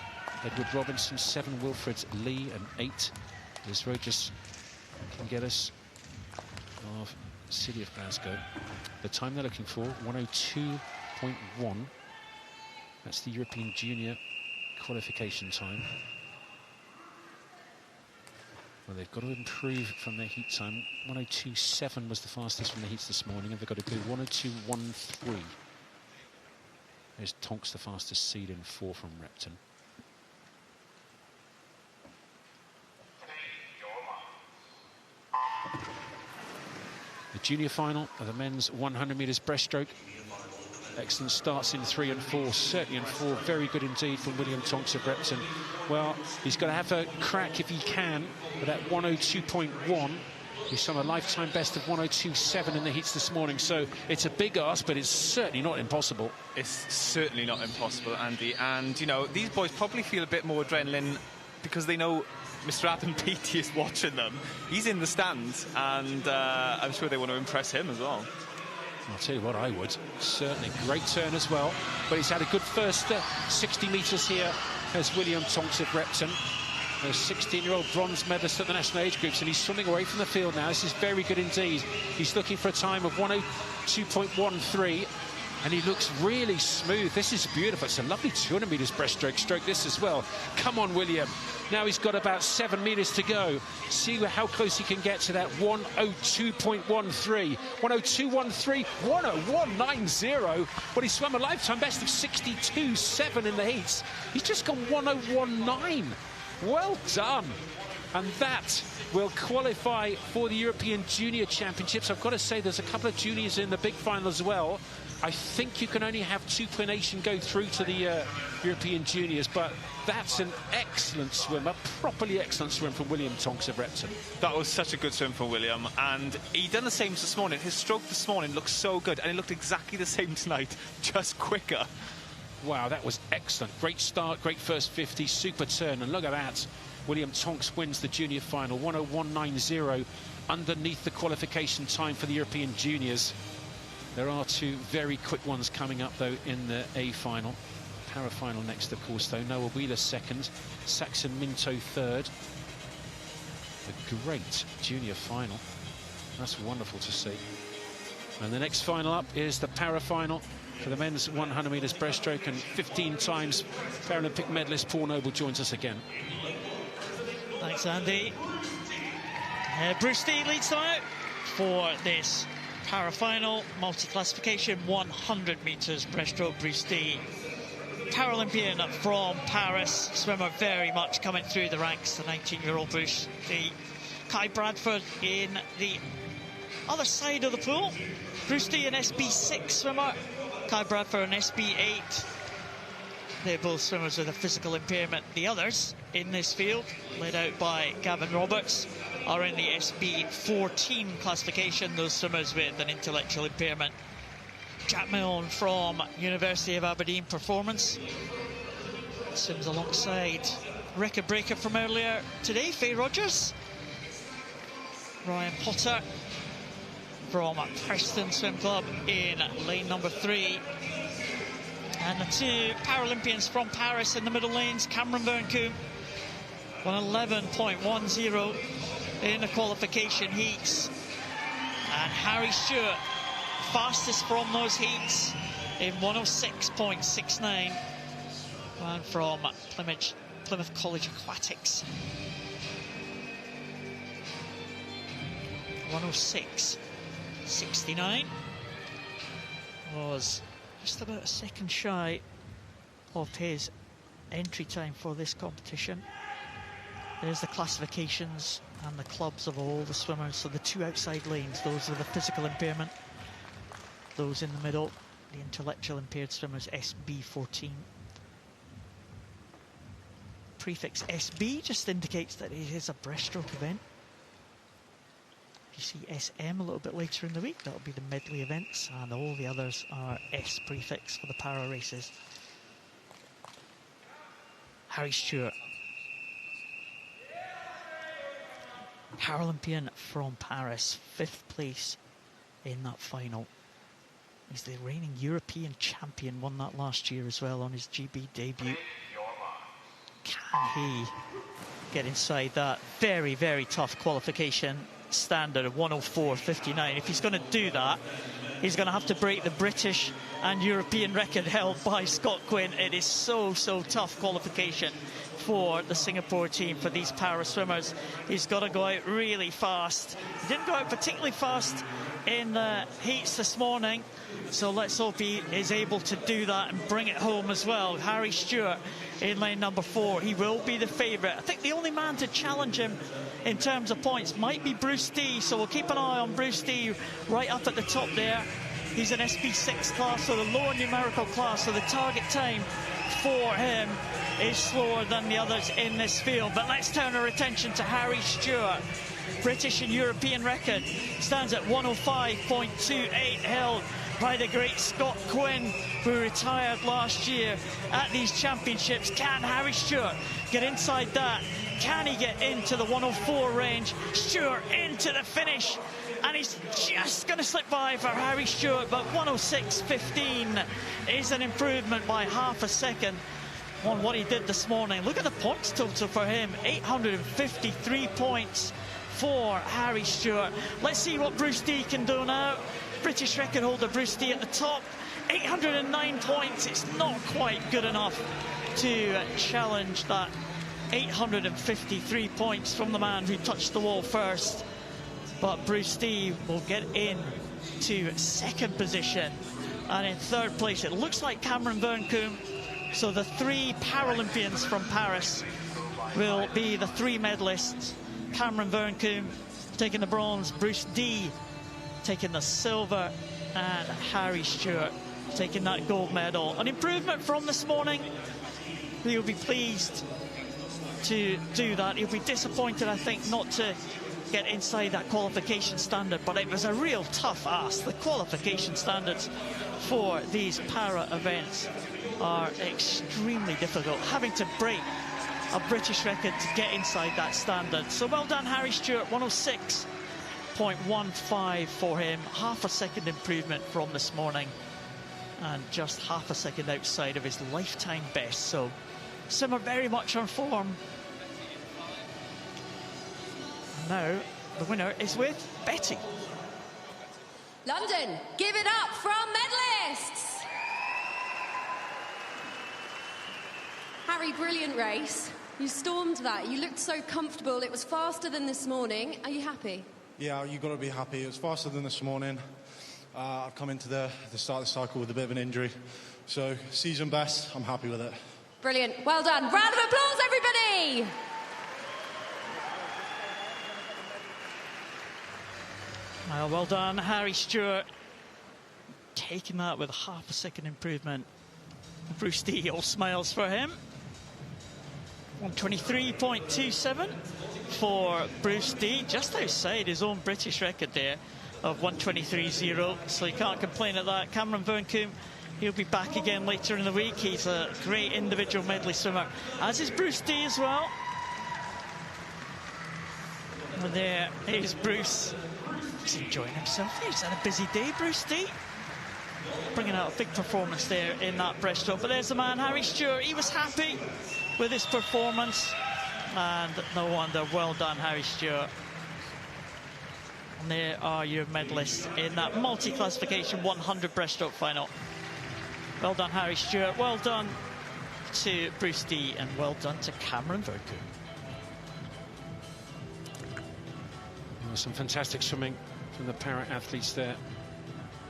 Edward Robinson, 7, Wilfred Lee, and 8. Liz Rogers can get us of City of Glasgow. The time they're looking for, 1:02.1. That's the European Junior qualification time. Well, they've got to improve from their heat time. 1:02.7 was the fastest from the heats this morning, and they've got to go 1:02.13. There's Tonks, the fastest seed, in 4 from Repton. The junior final of the men's 100 metres breaststroke. Excellent starts in 3 and 4, certainly in 4. Very good indeed from William Tonks of Repton. Well, he's got to have a crack if he can with that 1:02.1. He's on a lifetime best of 1:02.7 in the heats this morning, so it's a big ask, but it's certainly not impossible. It's certainly not impossible, Andy. And, you know, these boys probably feel a bit more adrenaline because they know Mr. Adam Peaty is watching them. He's in the stands, and I'm sure they want to impress him as well. I'll tell you what, I would. Certainly. Great turn as well. But he's had a good first 60 metres here as William Tonks of Repton. A 16-year-old bronze medalist at the national age groups, and he's swimming away from the field now. This is very good indeed. He's looking for a time of 1:02.13. And he looks really smooth. This is beautiful. It's a lovely 200 metres breaststroke stroke, this as well. Come on, William. Now he's got about 7 metres to go. See how close he can get to that 1:02.13. 1:02.13, 1:01.90. Well, he swam a lifetime best of 62.7 in the heats. He's just gone 1:01.9. Well done. And that will qualify for the European Junior Championships. I've got to say, there's a couple of juniors in the big final as well. I think you can only have 2 per nation go through to the European Juniors, but that's an excellent swim, a properly excellent swim from William Tonks of Repton. That was such a good swim from William, and he done the same this morning. His stroke this morning looked so good, and it looked exactly the same tonight, just quicker. Wow, that was excellent. Great start, great first 50, super turn, and look at that. William Tonks wins the junior final, 1:01.90, underneath the qualification time for the European Juniors. There are 2 very quick ones coming up, though, in the A final. Para-final next, of course, though. Noah Wheeler second, Saxon Minto third. A great junior final. That's wonderful to see. And the next final up is the para-final for the men's 100 metres breaststroke, and 15 times Paralympic medalist Paul Noble joins us again. Thanks, Andy. Bruce T leads them out for this para-final, multi-classification 100 metres breaststroke. Bruce T, Paralympian from Paris, swimmer very much coming through the ranks, the 19-year-old Bruce T. Kai Bradford in the other side of the pool. Bruce T, an SB6 swimmer, Kai Bradford an SB8. They're both swimmers with a physical impairment. The others in this field, led out by Gavin Roberts, are in the SB14 classification, those swimmers with an intellectual impairment. Jack Milne from University of Aberdeen Performance swims alongside record breaker from earlier today, Freya Rogers. Ryan Potter from Preston Swim Club in lane number 3. And the 2 Paralympians from Paris in the middle lanes, Cameron Bernkoom, 1:11.10 in the qualification heats. And Harry Stewart, fastest from those heats, in 1:06.69. And from Plymouth College Aquatics. 106.69. Was just about a second shy of his entry time for this competition. There's the classifications and the clubs of all the swimmers. So the two outside lanes, those with the physical impairment. Those in the middle, the intellectual impaired swimmers, SB14. Prefix SB just indicates that it is a breaststroke event. You see SM a little bit later in the week, that'll be the medley events, and all the others are S prefix for the para races. Harry Stewart, Paralympian from Paris, 5th place in that final. He's the reigning European champion, won that last year as well on his GB debut. Can he get inside that very, very tough qualification standard of 104.59? If he's going to do that, he's going to have to break the British and European record held by Scott Quinn. It is so tough qualification for the Singapore team, for these para swimmers. He's got to go out really fast. He didn't go out particularly fast in the heats this morning, so let's hope he is able to do that and bring it home as well. Harry Stewart in lane number 4. He will be the favourite. I think the only man to challenge him in terms of points might be Bruce D, so we'll keep an eye on Bruce D right up at the top there. He's an SB6 class, so the lower numerical class, so the target time for him is slower than the others in this field. But let's turn our attention to Harry Stewart. British and European record stands at 105.28, held by the great Scott Quinn, who retired last year at these championships. Can Harry Stewart get inside that? Can he get into the 104 range? Stewart into the finish, and he's just going to slip by for Harry Stewart, but 106.15 is an improvement by half a second on what he did this morning. Look at the points total for him, 853 points for Harry Stewart. Let's see what Bruce D can do now. British record holder Bruce D at the top, 809 points. It's not quite good enough to challenge that 853 points from the man who touched the wall first. But Bruce D will get in to second position, and in third place it looks like Cameron Verncombe. So the 3 Paralympians from Paris will be the 3 medalists. Cameron Verncombe taking the bronze, Bruce D taking the silver, and Harry Stewart taking that gold medal. An improvement from this morning. He'll be pleased to do that. He'll be disappointed, I think, not to get inside that qualification standard, but it was a real tough ask. The qualification standards for these para events are extremely difficult, having to break a British record to get inside that standard. So well done, Harry Stewart. 106.15 for him, half a second improvement from this morning, and just half a second outside of his lifetime best. So some are very much on form. And now the winner is with Peaty. London, give it up from medalists. Harry, brilliant race. You stormed that. You looked so comfortable. It was faster than this morning. Are you happy? Yeah, you've got to be happy. It was faster than this morning. I've come into the start of the cycle with a bit of an injury. So, season best, I'm happy with it. Brilliant. Well done. Round of applause, everybody. Well done, Harry Stewart. Taking that with half a second improvement. Bruce D, all smiles for him. 123.27 for Bruce D, just outside his own British record there of 123.0, so you can't complain at that. Cameron Verncombe, he'll be back again later in the week. He's a great individual medley swimmer, as is Bruce D as well. And there is Bruce. He's enjoying himself. He's had a busy day, Bruce D. Bringing out a big performance there in that breaststroke. But there's the man, Harry Stewart. He was happy with his performance, and no wonder. Well done, Harry Stewart. And there are your medalists in that multi-classification 100 breaststroke final. Well done, Harry Stewart. Well done to Bruce D, and well done to Cameron Verncombe. Well, some fantastic swimming from the para-athletes there.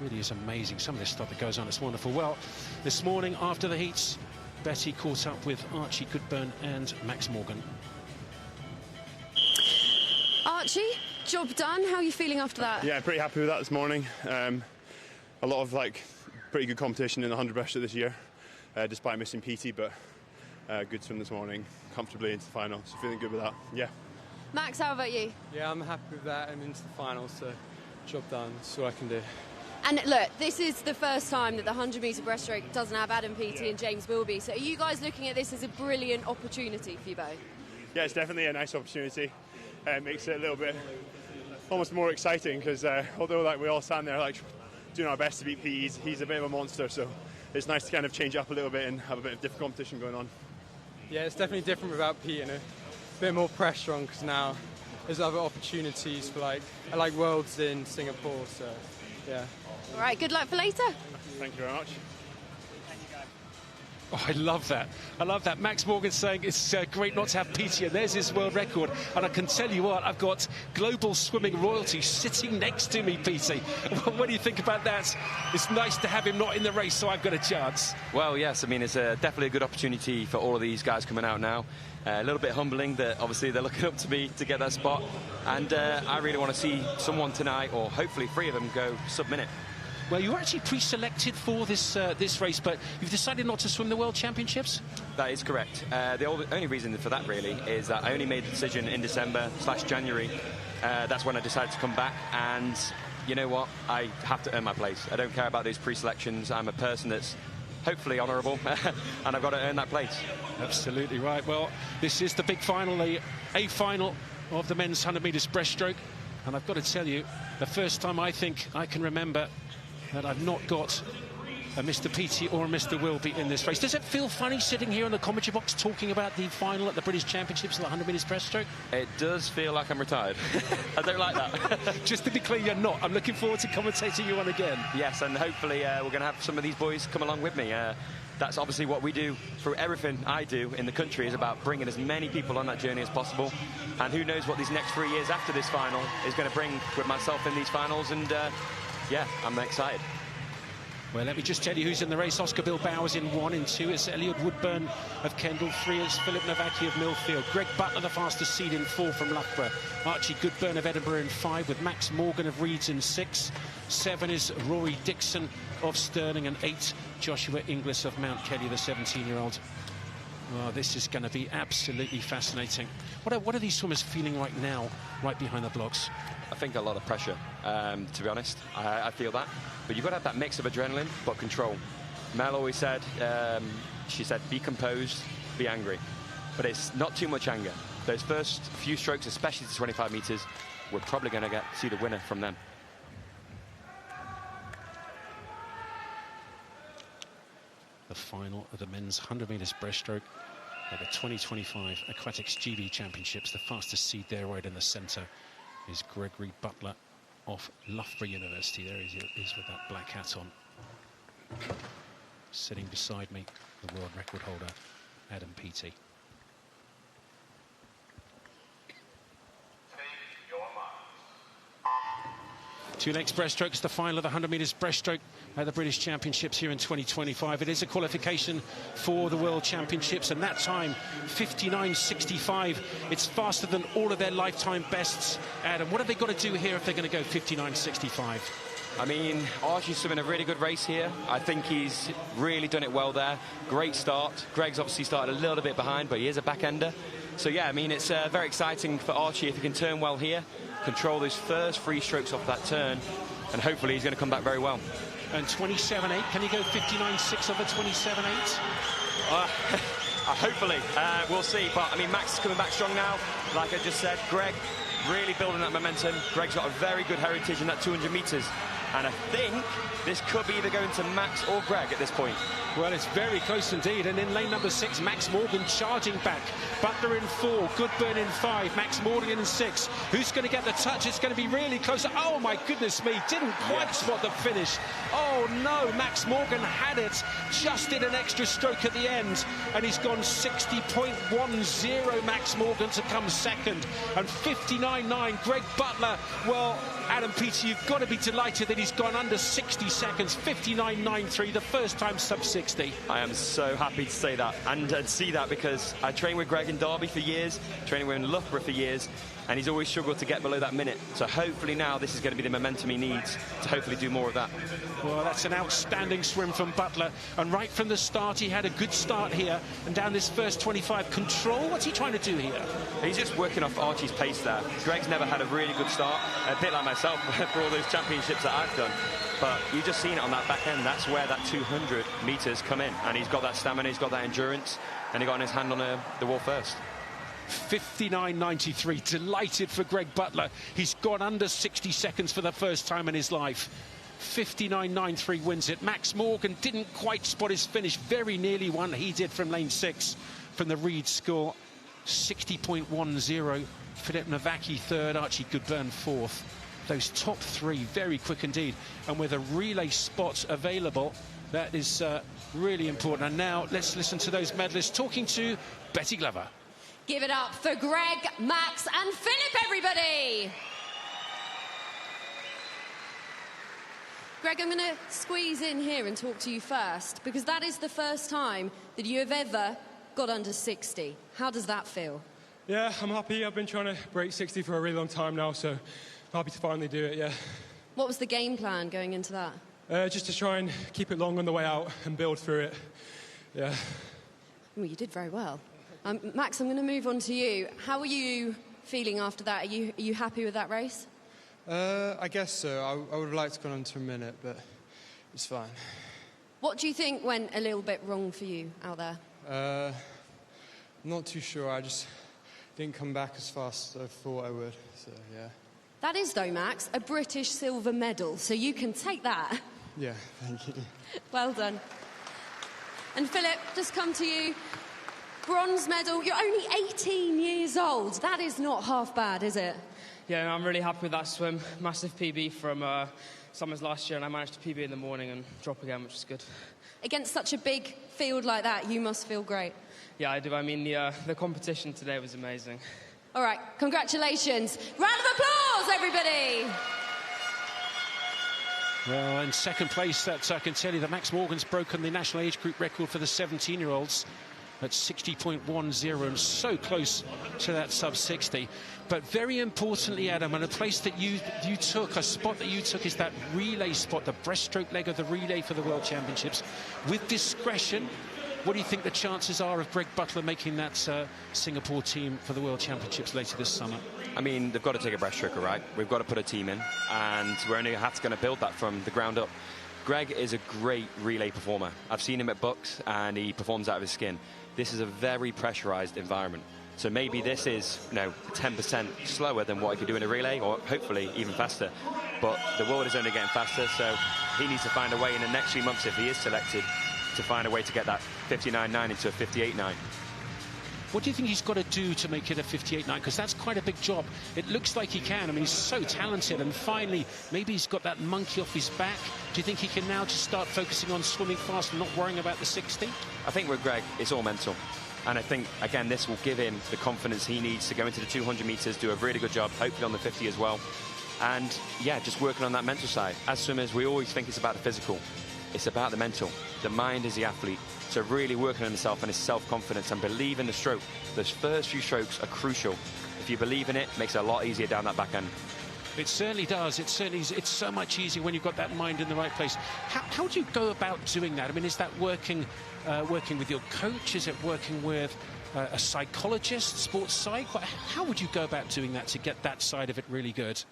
Really is amazing. Some of this stuff that goes on, it's wonderful. Well, this morning after the heats, Betty caught up with Archie Goodburn and Max Morgan. Archie, job done. How are you feeling after that? Yeah, pretty happy with that this morning. A lot of pretty good competition in the 100 breaststroke this year, despite missing Peaty, but good swim this morning, comfortably into the final, so feeling good with that. Yeah. Max, how about you? Yeah, I'm happy with that. I'm into the final, so job done. That's all I can do. And look, this is the first time that the 100-metre breaststroke doesn't have Adam Peaty and James Wilby. So are you guys looking at this as a brilliant opportunity for you both? Yeah, it's definitely a nice opportunity. It makes it a little bit almost more exciting because although we all stand there doing our best to beat Peaty, he's a bit of a monster. So it's nice to kind of change up a little bit and have a bit of different competition going on. Yeah, it's definitely different without Peaty, a bit more pressure on because now there's other opportunities for like Worlds in Singapore. So yeah. All right, good luck for later. Thank you very much. Oh, I love that. I love that. Max Morgan saying it's great not to have Peaty, and there's his world record. And I can tell you what, I've got global swimming royalty sitting next to me, Peaty. What do you think about that? It's nice to have him not in the race, so I've got a chance. Well, yes, I mean, it's definitely a good opportunity for all of these guys coming out now. A little bit humbling that obviously they're looking up to me to get that spot. And I really want to see someone tonight, or hopefully 3 of them, go sub-minute. Well, you were actually pre-selected for this race, but you've decided not to swim the World Championships? That is correct. The only reason for that, really, is that I only made the decision in December/January. That's when I decided to come back, and you know what? I have to earn my place. I don't care about these pre-selections. I'm a person that's hopefully honourable, and I've got to earn that place. Absolutely right. Well, this is the big final, a final of the men's 100 metres breaststroke, and I've got to tell you, the first time I think I can remember that I've not got a Mr. Peaty or a Mr. Wilby in this race. Does it feel funny sitting here in the commentary box talking about the final at the British Championships of the 100 metres breaststroke? It does feel like I'm retired. I don't like that. Just to be clear, you're not. I'm looking forward to commentating you on again. Yes, and hopefully we're going to have some of these boys come along with me. That's obviously what we do through everything I do in the country, is about bringing as many people on that journey as possible. And who knows what these next 3 years after this final is going to bring with myself in these finals. And yeah, I'm excited. Well, let me just tell you who's in the race. Oscar Bilbao is in 1. In 2, it's Elliot Woodburn of Kendal. 3 is Philip Novacki of Millfield. Greg Butler, the fastest seed, in 4 from Loughborough. Archie Goodburn of Edinburgh in 5, with Max Morgan of Reeds in 6. 7 is Rory Dixon of Stirling, and 8, Joshua Inglis of Mount Kelly, the 17-year-old. Oh, this is going to be absolutely fascinating. What are these swimmers feeling right now, right behind the blocks? I think a lot of pressure, to be honest. I feel that. But you've got to have that mix of adrenaline, but control. Mel always said, she said, be composed, be angry. But it's not too much anger. Those first few strokes, especially to 25 metres, we're probably going to see the winner from them. The final of the men's 100 metres breaststroke at the 2025 Aquatics GB Championships. The fastest seed there right in the centre is Gregory Butler of Loughborough University. There he is with that black hat on. Sitting beside me, the world record holder, Adam Peaty. Two next breaststrokes, the final of the 100 metres breaststroke at the British Championships here in 2025. It is a qualification for the World Championships, and that time, 59.65. It's faster than all of their lifetime bests. Adam, what have they got to do here if they're going to go 59.65? I mean, Archie's swimming a really good race here. I think he's really done it well there. Great start. Greg's obviously started a little bit behind, but he is a back-ender. So, yeah, I mean, it's very exciting for Archie if he can turn well here, control those first 3 strokes off that turn, and hopefully he's going to come back very well. And 27.8, can he go 59.6 over 27.8? Hopefully, we'll see. But, I mean, Max is coming back strong now. Like I just said, Greg really building that momentum. Greg's got a very good heritage in that 200 metres. And I think this could be either going to Max or Greg at this point. Well, it's very close indeed. And in lane number 6, Max Morgan charging back. Butler in 4, Goodburn in 5, Max Morgan in 6. Who's going to get the touch? It's going to be really close. Oh, my goodness me. Didn't quite spot the finish. Oh, no. Max Morgan had it. Just did an extra stroke at the end. And he's gone 60.10, Max Morgan, to come second. And 59.9, Greg Butler. Well, Adam Peaty, you've got to be delighted that he's gone under 60 seconds. 59.93, the first time sub-60. I am so happy to say that and see that, because I trained with Greg in Derby for years, training with him in Loughborough for years, and he's always struggled to get below that minute. So hopefully now this is going to be the momentum he needs to hopefully do more of that. Well, that's an outstanding swim from Butler, and right from the start he had a good start here, and down this first 25, control. What's he trying to do here? He's just working off Archie's pace there. Greg's never had a really good start, a bit like myself for all those championships that I've done. But you've just seen it on that back end. That's where that 200 metres come in, and he's got that stamina, he's got that endurance, and he got his hand on the wall first. 59.93, delighted for Greg Butler. He's gone under 60 seconds for the first time in his life. 59.93 wins it. Max Morgan didn't quite spot his finish, very nearly won. He did from lane 6 from the Reed score. 60.10. Philip Nowacki third, Archie Goodburn fourth. Those top 3 very quick indeed, and with a relay spot available, that is really important. And now let's listen to those medalists talking to Betty Glover. Give it up for Greg, Max and Philip, everybody. Greg, I'm going to squeeze in here and talk to you first, because that is the first time that you have ever got under 60. How does that feel? Yeah, I'm happy. I've been trying to break 60 for a really long time now, so I'm happy to finally do it, yeah. What was the game plan going into that? Just to try and keep it long on the way out and build through it, yeah. Well, you did very well. Max, I'm going to move on to you. How are you feeling after that? Are you happy with that race? I guess so. I would have liked to go on to a minute, but it's fine. What do you think went a little bit wrong for you out there? I'm not too sure. I just didn't come back as fast as I thought I would, so yeah. That is, though, Max, a British silver medal, so you can take that. Yeah, thank you. Well done. And Philip, just come to you. Bronze medal. You're only 18 years old. That is not half bad, is it? Yeah, I'm really happy with that swim. Massive PB from Summers last year, and I managed to PB in the morning and drop again, which is good. Against such a big field like that, you must feel great. Yeah, I do. I mean, the competition today was amazing. All right, congratulations. Round of applause, everybody. Well, in second place, that I can tell you that Max Morgan's broken the national age group record for the 17-year-olds at 60.10, and so close to that sub-60. But very importantly, Adam, and a place that you took, a spot that you took is that relay spot, the breaststroke leg of the relay for the World Championships. With discretion, what do you think the chances are of Greg Butler making that Singapore team for the World Championships later this summer? I mean, they've got to take a breaststroker, right? We've got to put a team in, and we're only going to build that from the ground up. Greg is a great relay performer. I've seen him at Bucks, and he performs out of his skin. This is a very pressurized environment. So maybe this is, 10% slower than what he could do in a relay, or hopefully even faster. But the world is only getting faster, so he needs to find a way in the next few months, if he is selected, to find a way to get that 59.9 into a 58.9. What do you think he's got to do to make it a 58.9? Because that's quite a big job. It looks like he can. I mean, he's so talented, and finally, maybe he's got that monkey off his back. Do you think he can now just start focusing on swimming fast and not worrying about the 60? I think with Greg, it's all mental. And I think, again, this will give him the confidence he needs to go into the 200 metres, do a really good job, hopefully on the 50 as well. And, yeah, just working on that mental side. As swimmers, we always think it's about the physical. It's about the mental. The mind is the athlete. So really working on himself and his self-confidence and believe in the stroke. Those first few strokes are crucial. If you believe in it, it makes it a lot easier down that back end. It certainly does. It certainly is. It's so much easier when you've got that mind in the right place. How do you go about doing that? I mean, is that working with your coach? Is it working with a psychologist, sports psych? How would you go about doing that to get that side of it really good?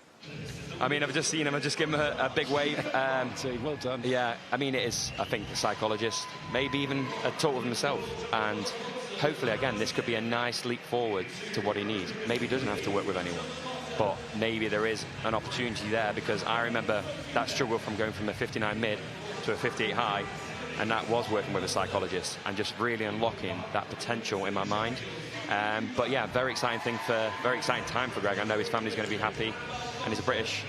I mean, I've just seen him. I've just given him a big wave. Well done. Yeah, I mean, it is, I think, a psychologist, maybe even a talk with himself. And hopefully, again, this could be a nice leap forward to what he needs. Maybe he doesn't have to work with anyone, but maybe there is an opportunity there, because I remember that struggle from going from a 59 mid to a 58 high, and that was working with a psychologist and just really unlocking that potential in my mind. But yeah, very exciting time for Greg. I know his family's going to be happy, and he's a British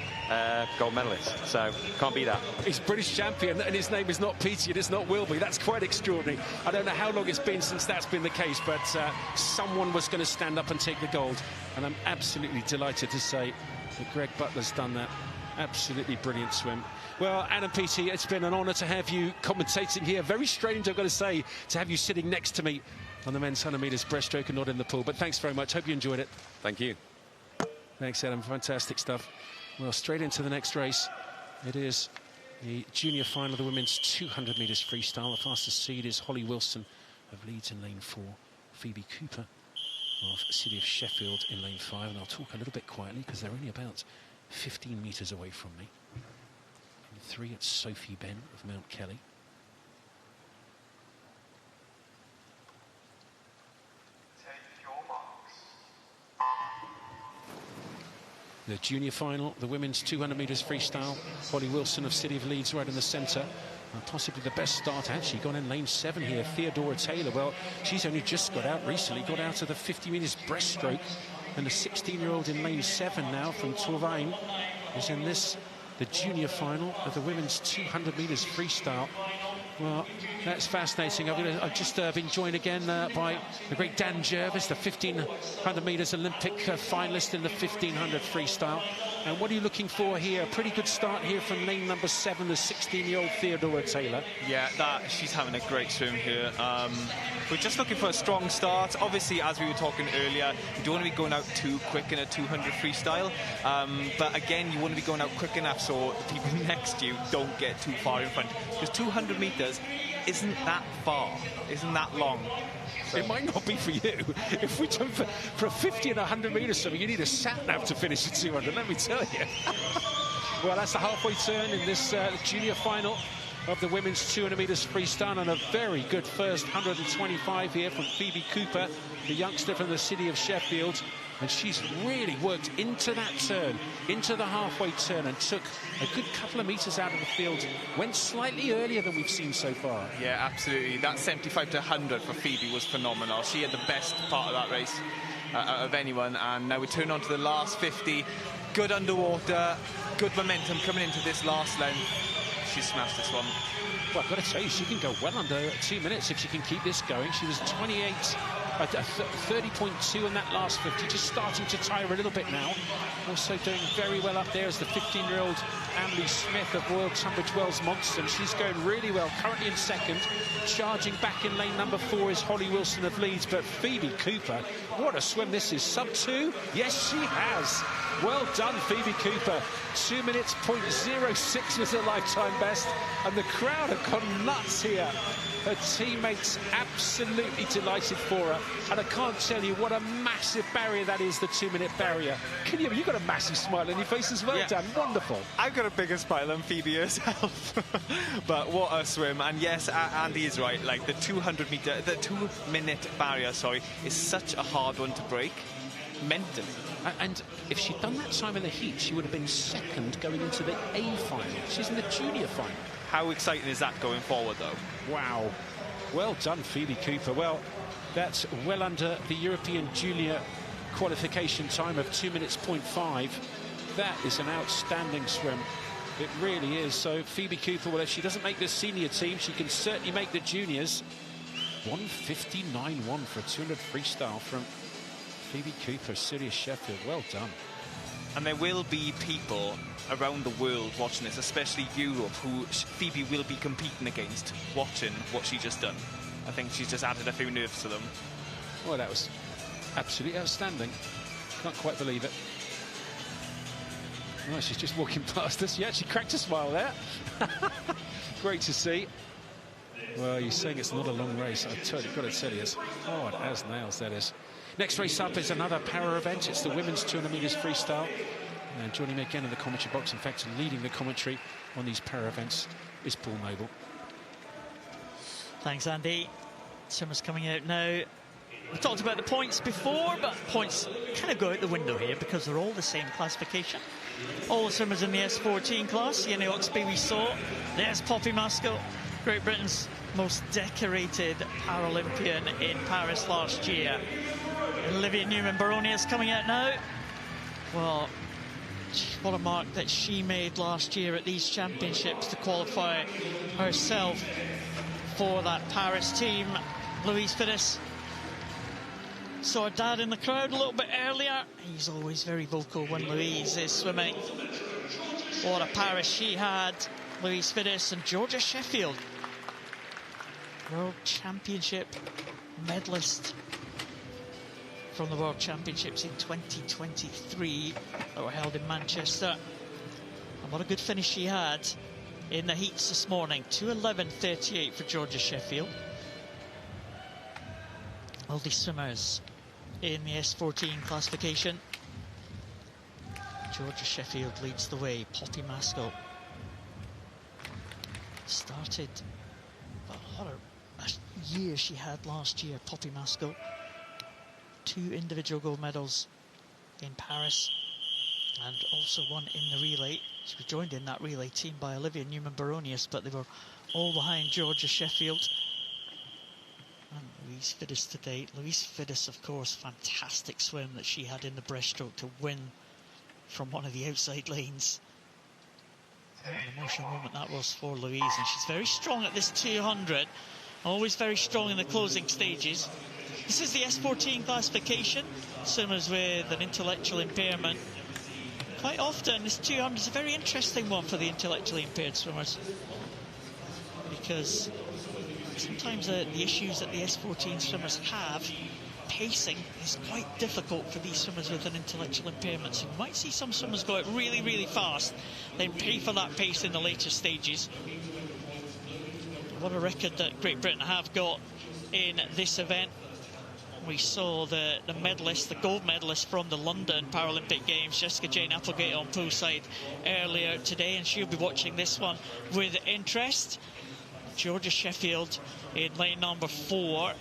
gold medalist, so can't beat that. He's British champion, and his name is not Peaty, and it's not Wilby. That's quite extraordinary. I don't know how long it's been since that's been the case, but someone was going to stand up and take the gold, and I'm absolutely delighted to say that Greg Butler's done that. Absolutely brilliant swim. Well, Adam Peaty, it's been an honour to have you commentating here. Very strange, I've got to say, to have you sitting next to me on the men's 100 metres breaststroke and not in the pool. But thanks very much. Hope you enjoyed it. Thank you. Thanks, Adam. Fantastic stuff. Well, straight into the next race. It is the junior final of the women's 200 metres freestyle. The fastest seed is Holly Wilson of Leeds in lane 4. Phoebe Cooper of City of Sheffield in lane 5. And I'll talk a little bit quietly because they're only about 15 metres away from me. In 3, it's Sophie Ben of Mount Kelly. The junior final, the women's 200 metres freestyle. Holly Wilson of City of Leeds right in the centre. And possibly the best start, actually, gone in lane 7 here. Theodora Taylor, well, she's only just got out recently, got out of the 50 metres breaststroke. And the 16-year-old in lane 7 now from Torvain is in this, the junior final of the women's 200 metres freestyle. Well, that's fascinating. I've just been joined again by the great Dan Jervis, the 1500 metres Olympic finalist in the 1500 freestyle. And what are you looking for here? A pretty good start here from lane number 7, the 16-year-old Theodora Taylor. Yeah, she's having a great swim here. We're just looking for a strong start. Obviously, as we were talking earlier, you don't want to be going out too quick in a 200 freestyle. But again, you want to be going out quick enough so the people next to you don't get too far in front. Because 200 metres isn't that far, isn't that long. So. It might not be for you. If we jump for a 50 and 100 metres something, you need a sat-nav to finish at 200, let me tell you. Well, that's the halfway turn in this junior final of the women's 200 metres freestyle, and a very good first 125 here from Phoebe Cooper, the youngster from the City of Sheffield. And she's really worked into that turn, into the halfway turn, and took a good couple of metres out of the field. Went slightly earlier than we've seen so far. Yeah, absolutely. That 75 to 100 for Phoebe was phenomenal. She had the best part of that race of anyone. And now we turn on to the last 50. Good underwater, good momentum coming into this last length. She smashed this one. Well, I've got to say, she can go well under 2 minutes if she can keep this going. She was 30.2 in that last 50, just starting to tire a little bit now. Also doing very well up there is the 15-year-old Emily Smith of Royal Tunbridge Wells Monson. She's going really well, currently in second. Charging back in lane number 4 is Holly Wilson of Leeds, but Phoebe Cooper, what a swim this is. Sub 2? Yes, she has. Well done, Phoebe Cooper. 2 minutes, 0.06 was her lifetime best, and the crowd have gone nuts here. Her teammates absolutely delighted for her, and I can't tell you what a massive barrier that is, the 2-minute barrier. You've got a massive smile on your face as well, yeah. Dan. Wonderful. I've got a bigger smile than Phoebe herself. But what a swim. And yes, Andy is right. Like the 2-minute barrier, is such a hard one to break mentally. And if she'd done that time in the heat, she would have been second going into the A final. She's in the junior final. How exciting is that going forward, though? Wow. Well done, Phoebe Cooper. Well, that's well under the European junior qualification time of 2 minutes, 0.5. That is an outstanding swim. It really is. So Phoebe Cooper, well, if she doesn't make the senior team, she can certainly make the juniors. 1:59.1 for a 200 freestyle from Phoebe Cooper, City of Sheffield. Well done. And there will be people around the world watching this, especially Europe, who Phoebe will be competing against, watching what she's just done. I think she's just added a few nerves to them. Well, that was absolutely outstanding. Can't quite believe it. Oh, she's just walking past us. She actually cracked a smile there. Great to see. Well, you're saying it's not a long race. I've got to tell you, it's hard as nails, that is. Next race up is another para event. It's the women's 200 metres freestyle. And joining me again in the commentary box, in fact, leading the commentary on these para events, is Paul Noble. Thanks, Andy. Summer's coming out now. We talked about the points before, but points kind of go out the window here because they're all the same classification. All the swimmers in the S14 class. Jenny Oxby we saw. There's Poppy Maskell, Great Britain's most decorated Paralympian in Paris last year. Olivia Newman-Baronius coming out now. Well, what a mark that she made last year at these championships to qualify herself for that Paris team. Louise Fiddis saw her dad in the crowd a little bit earlier. He's always very vocal when Louise is swimming. What a Paris she had. Louise Fiddis and Georgia Sheffield, World Championship medalist from the World Championships in 2023 that were held in Manchester. And what a good finish she had in the heats this morning. 2:11.38 for Georgia Sheffield. All these swimmers in the S14 classification. Georgia Sheffield leads the way. Poppy Maskell started, well, what a year she had last year, Poppy Maskell. 2 individual gold medals in Paris and also one in the relay. She was joined in that relay team by Olivia Newman-Baronius, but they were all behind Georgia Sheffield and Louise Fiddis to date. Louise Fiddis, of course, fantastic swim that she had in the breaststroke to win from one of the outside lanes. What an emotional moment that was for Louise, and she's very strong at this 200, always very strong in the closing stages. This is the S14 classification, swimmers with an intellectual impairment. Quite often this 200 is a very interesting one for the intellectually impaired swimmers, because sometimes the issues that the S14 swimmers have, pacing, is quite difficult for these swimmers with an intellectual impairment. So you might see some swimmers go out really, really fast, then pay for that pace in the later stages. What a record that Great Britain have got in this event. We saw the medalist, the gold medalist from the London Paralympic Games, Jessica Jane Applegate, on poolside earlier today, and she'll be watching this one with interest. Georgia Sheffield in lane number 4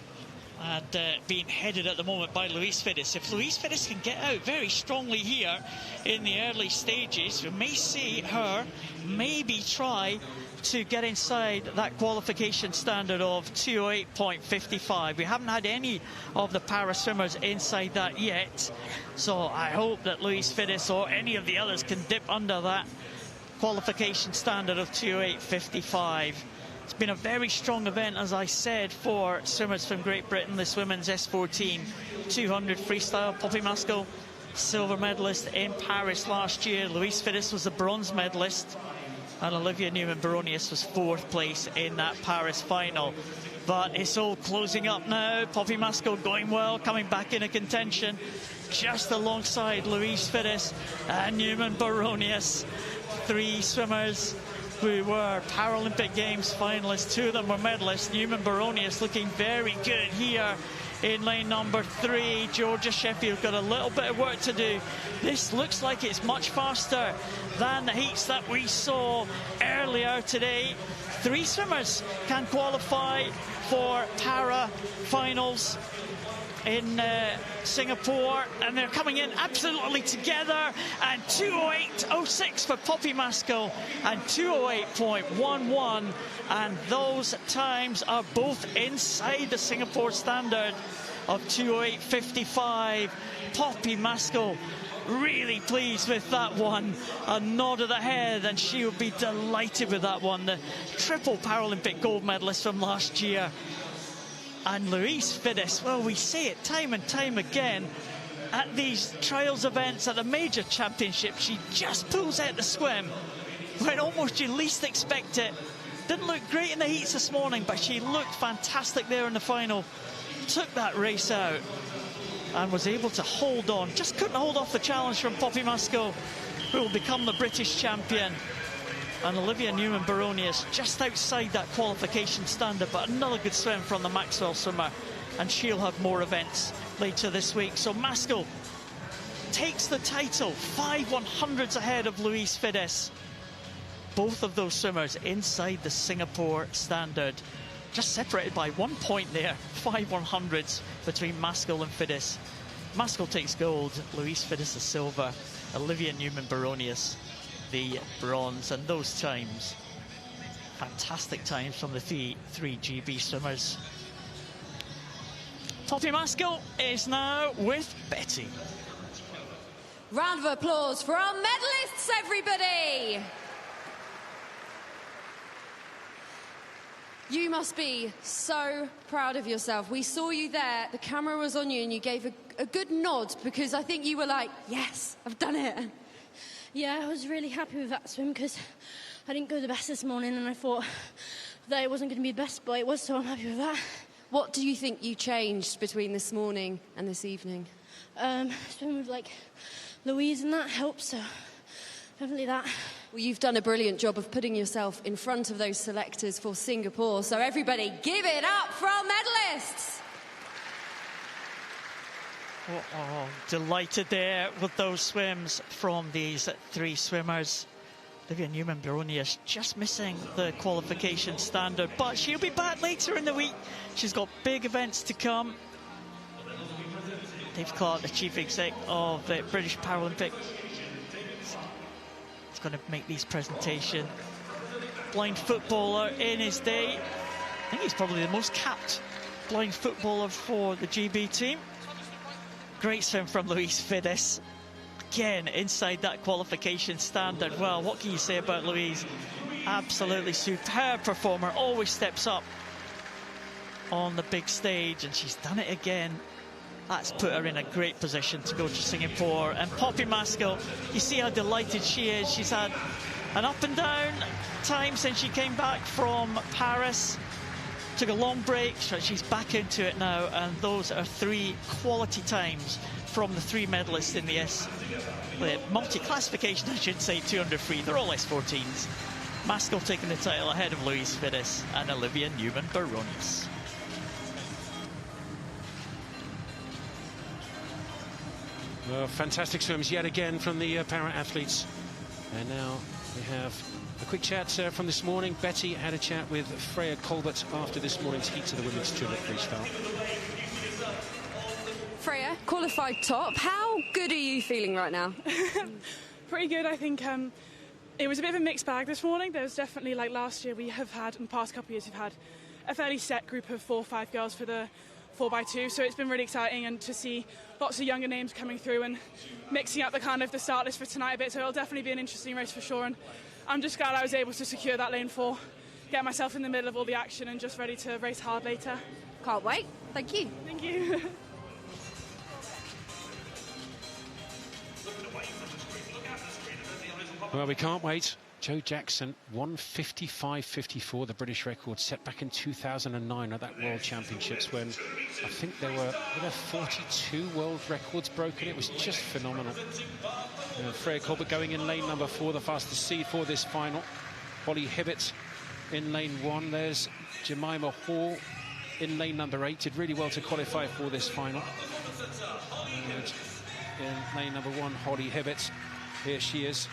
and being headed at the moment by Louise Fiddis. If Louise Fiddis can get out very strongly here in the early stages, we may see her maybe try to get inside that qualification standard of 2:08.55. We haven't had any of the para swimmers inside that yet, so I hope that Louise Fiddis or any of the others can dip under that qualification standard of 2:08.55. It's been a very strong event, as I said, for swimmers from Great Britain. This women's S14 200 freestyle. Poppy Maskell, silver medalist in Paris last year. Louise Fiddis was the bronze medalist, and Olivia Newman-Baronius was 4th place in that Paris final. But it's all closing up now. Poppy Maskell going well, coming back into contention, just alongside Louise Fiddis and Newman-Baronius. 3 swimmers who were Paralympic Games finalists. 2 of them were medalists. Newman-Baronius looking very good here in lane number 3. Georgia Sheffield got a little bit of work to do. This looks like it's much faster than the heats that we saw earlier today. 3 swimmers can qualify for para finals in Singapore, and they're coming in absolutely together. And 2:08.06 for Poppy Maskell and 2:08.11, and those times are both inside the Singapore standard of 2:08.55. Poppy Maskell really pleased with that one. A nod of the head, and she would be delighted with that one. The triple Paralympic gold medalist from last year. And Louise Fiddis, well, we say it time and time again at these trials events, at the major championships, she just pulls out the swim when almost you least expect it. Didn't look great in the heats this morning, but she looked fantastic there in the final. Took that race out and was able to hold on. Just couldn't hold off the challenge from Poppy Maskell, who will become the British champion. And Olivia Newman-Baronius just outside that qualification standard, but another good swim from the Maxwell swimmer, and she'll have more events later this week. So Maskell takes the title, 5 100s ahead of Louise Fiddis. Both of those swimmers inside the Singapore standard just separated by 1 point there. 5 100s between Maskell and Fiddis. Maskell takes gold, Louise Fiddis the silver, Olivia Newman-Baronius the bronze, and those times, fantastic times from the three GB swimmers. Poppy Maskell is now with Betty. Round of applause for our medalists, everybody! You must be so proud of yourself. We saw you there, the camera was on you, and you gave a good nod, because I think you were like, yes, I've done it. Yeah, I was really happy with that swim, because I didn't go the best this morning, and I thought that it wasn't going to be the best, but it was, so I'm happy with that. What do you think you changed between this morning and this evening? Swimming with, like, Louise, and that helps, so definitely that. Well, you've done a brilliant job of putting yourself in front of those selectors for Singapore, so everybody give it up for our medalists! Oh, delighted there with those swims from these three swimmers. Olivia Newman-Baronius just missing the qualification standard, but she'll be back later in the week. She's got big events to come. Dave Clark, the chief exec of the British Paralympic, is going to make these presentations. Blind footballer in his day. I think he's probably the most capped blind footballer for the GB team. Great swim from Louise Fiddis. Again, inside that qualification standard. Well, what can you say about Louise? Absolutely superb performer, always steps up on the big stage, and she's done it again. That's put her in a great position to go to Singapore. And Poppy Maskell, you see how delighted she is. She's had an up and down time since she came back from Paris. Took a long break, so she's back into it now, and those are three quality times from the three medalists in the multi-classification, I should say, 200 free. They're all S14s. Maskell taking the title ahead of Louise Fiddis and Olivia Newman-Baronius. Well, fantastic swims yet again from the para-athletes. And now we have a quick chat from this morning. Betty had a chat with Freya Colbert after this morning's heat of the women's 200 freestyle. Freya, qualified top. How good are you feeling right now? Pretty good, I think. It was a bit of a mixed bag this morning. There was definitely, like last year, we have had, in the past couple of years, we've had a fairly set group of 4 or 5 girls for the 4x2, so it's been really exciting, and to see lots of younger names coming through and mixing up the kind of the start list for tonight a bit, so it'll definitely be an interesting race for sure, and I'm just glad I was able to secure that lane 4, get myself in the middle of all the action and just ready to race hard later. Can't wait. Thank you. Thank you. Well, we can't wait. Jo Jackson, 1:55.54, the British record set back in 2009 at that World Championships, when I think there were 42 world records broken. It was just phenomenal. Freya Colbert going in lane number 4, the fastest seed for this final. Holly Hibbett in lane 1. There's Jemima Hall in lane number 8. Did really well to qualify for this final. And in lane number 1, Holly Hibbett. Here she is.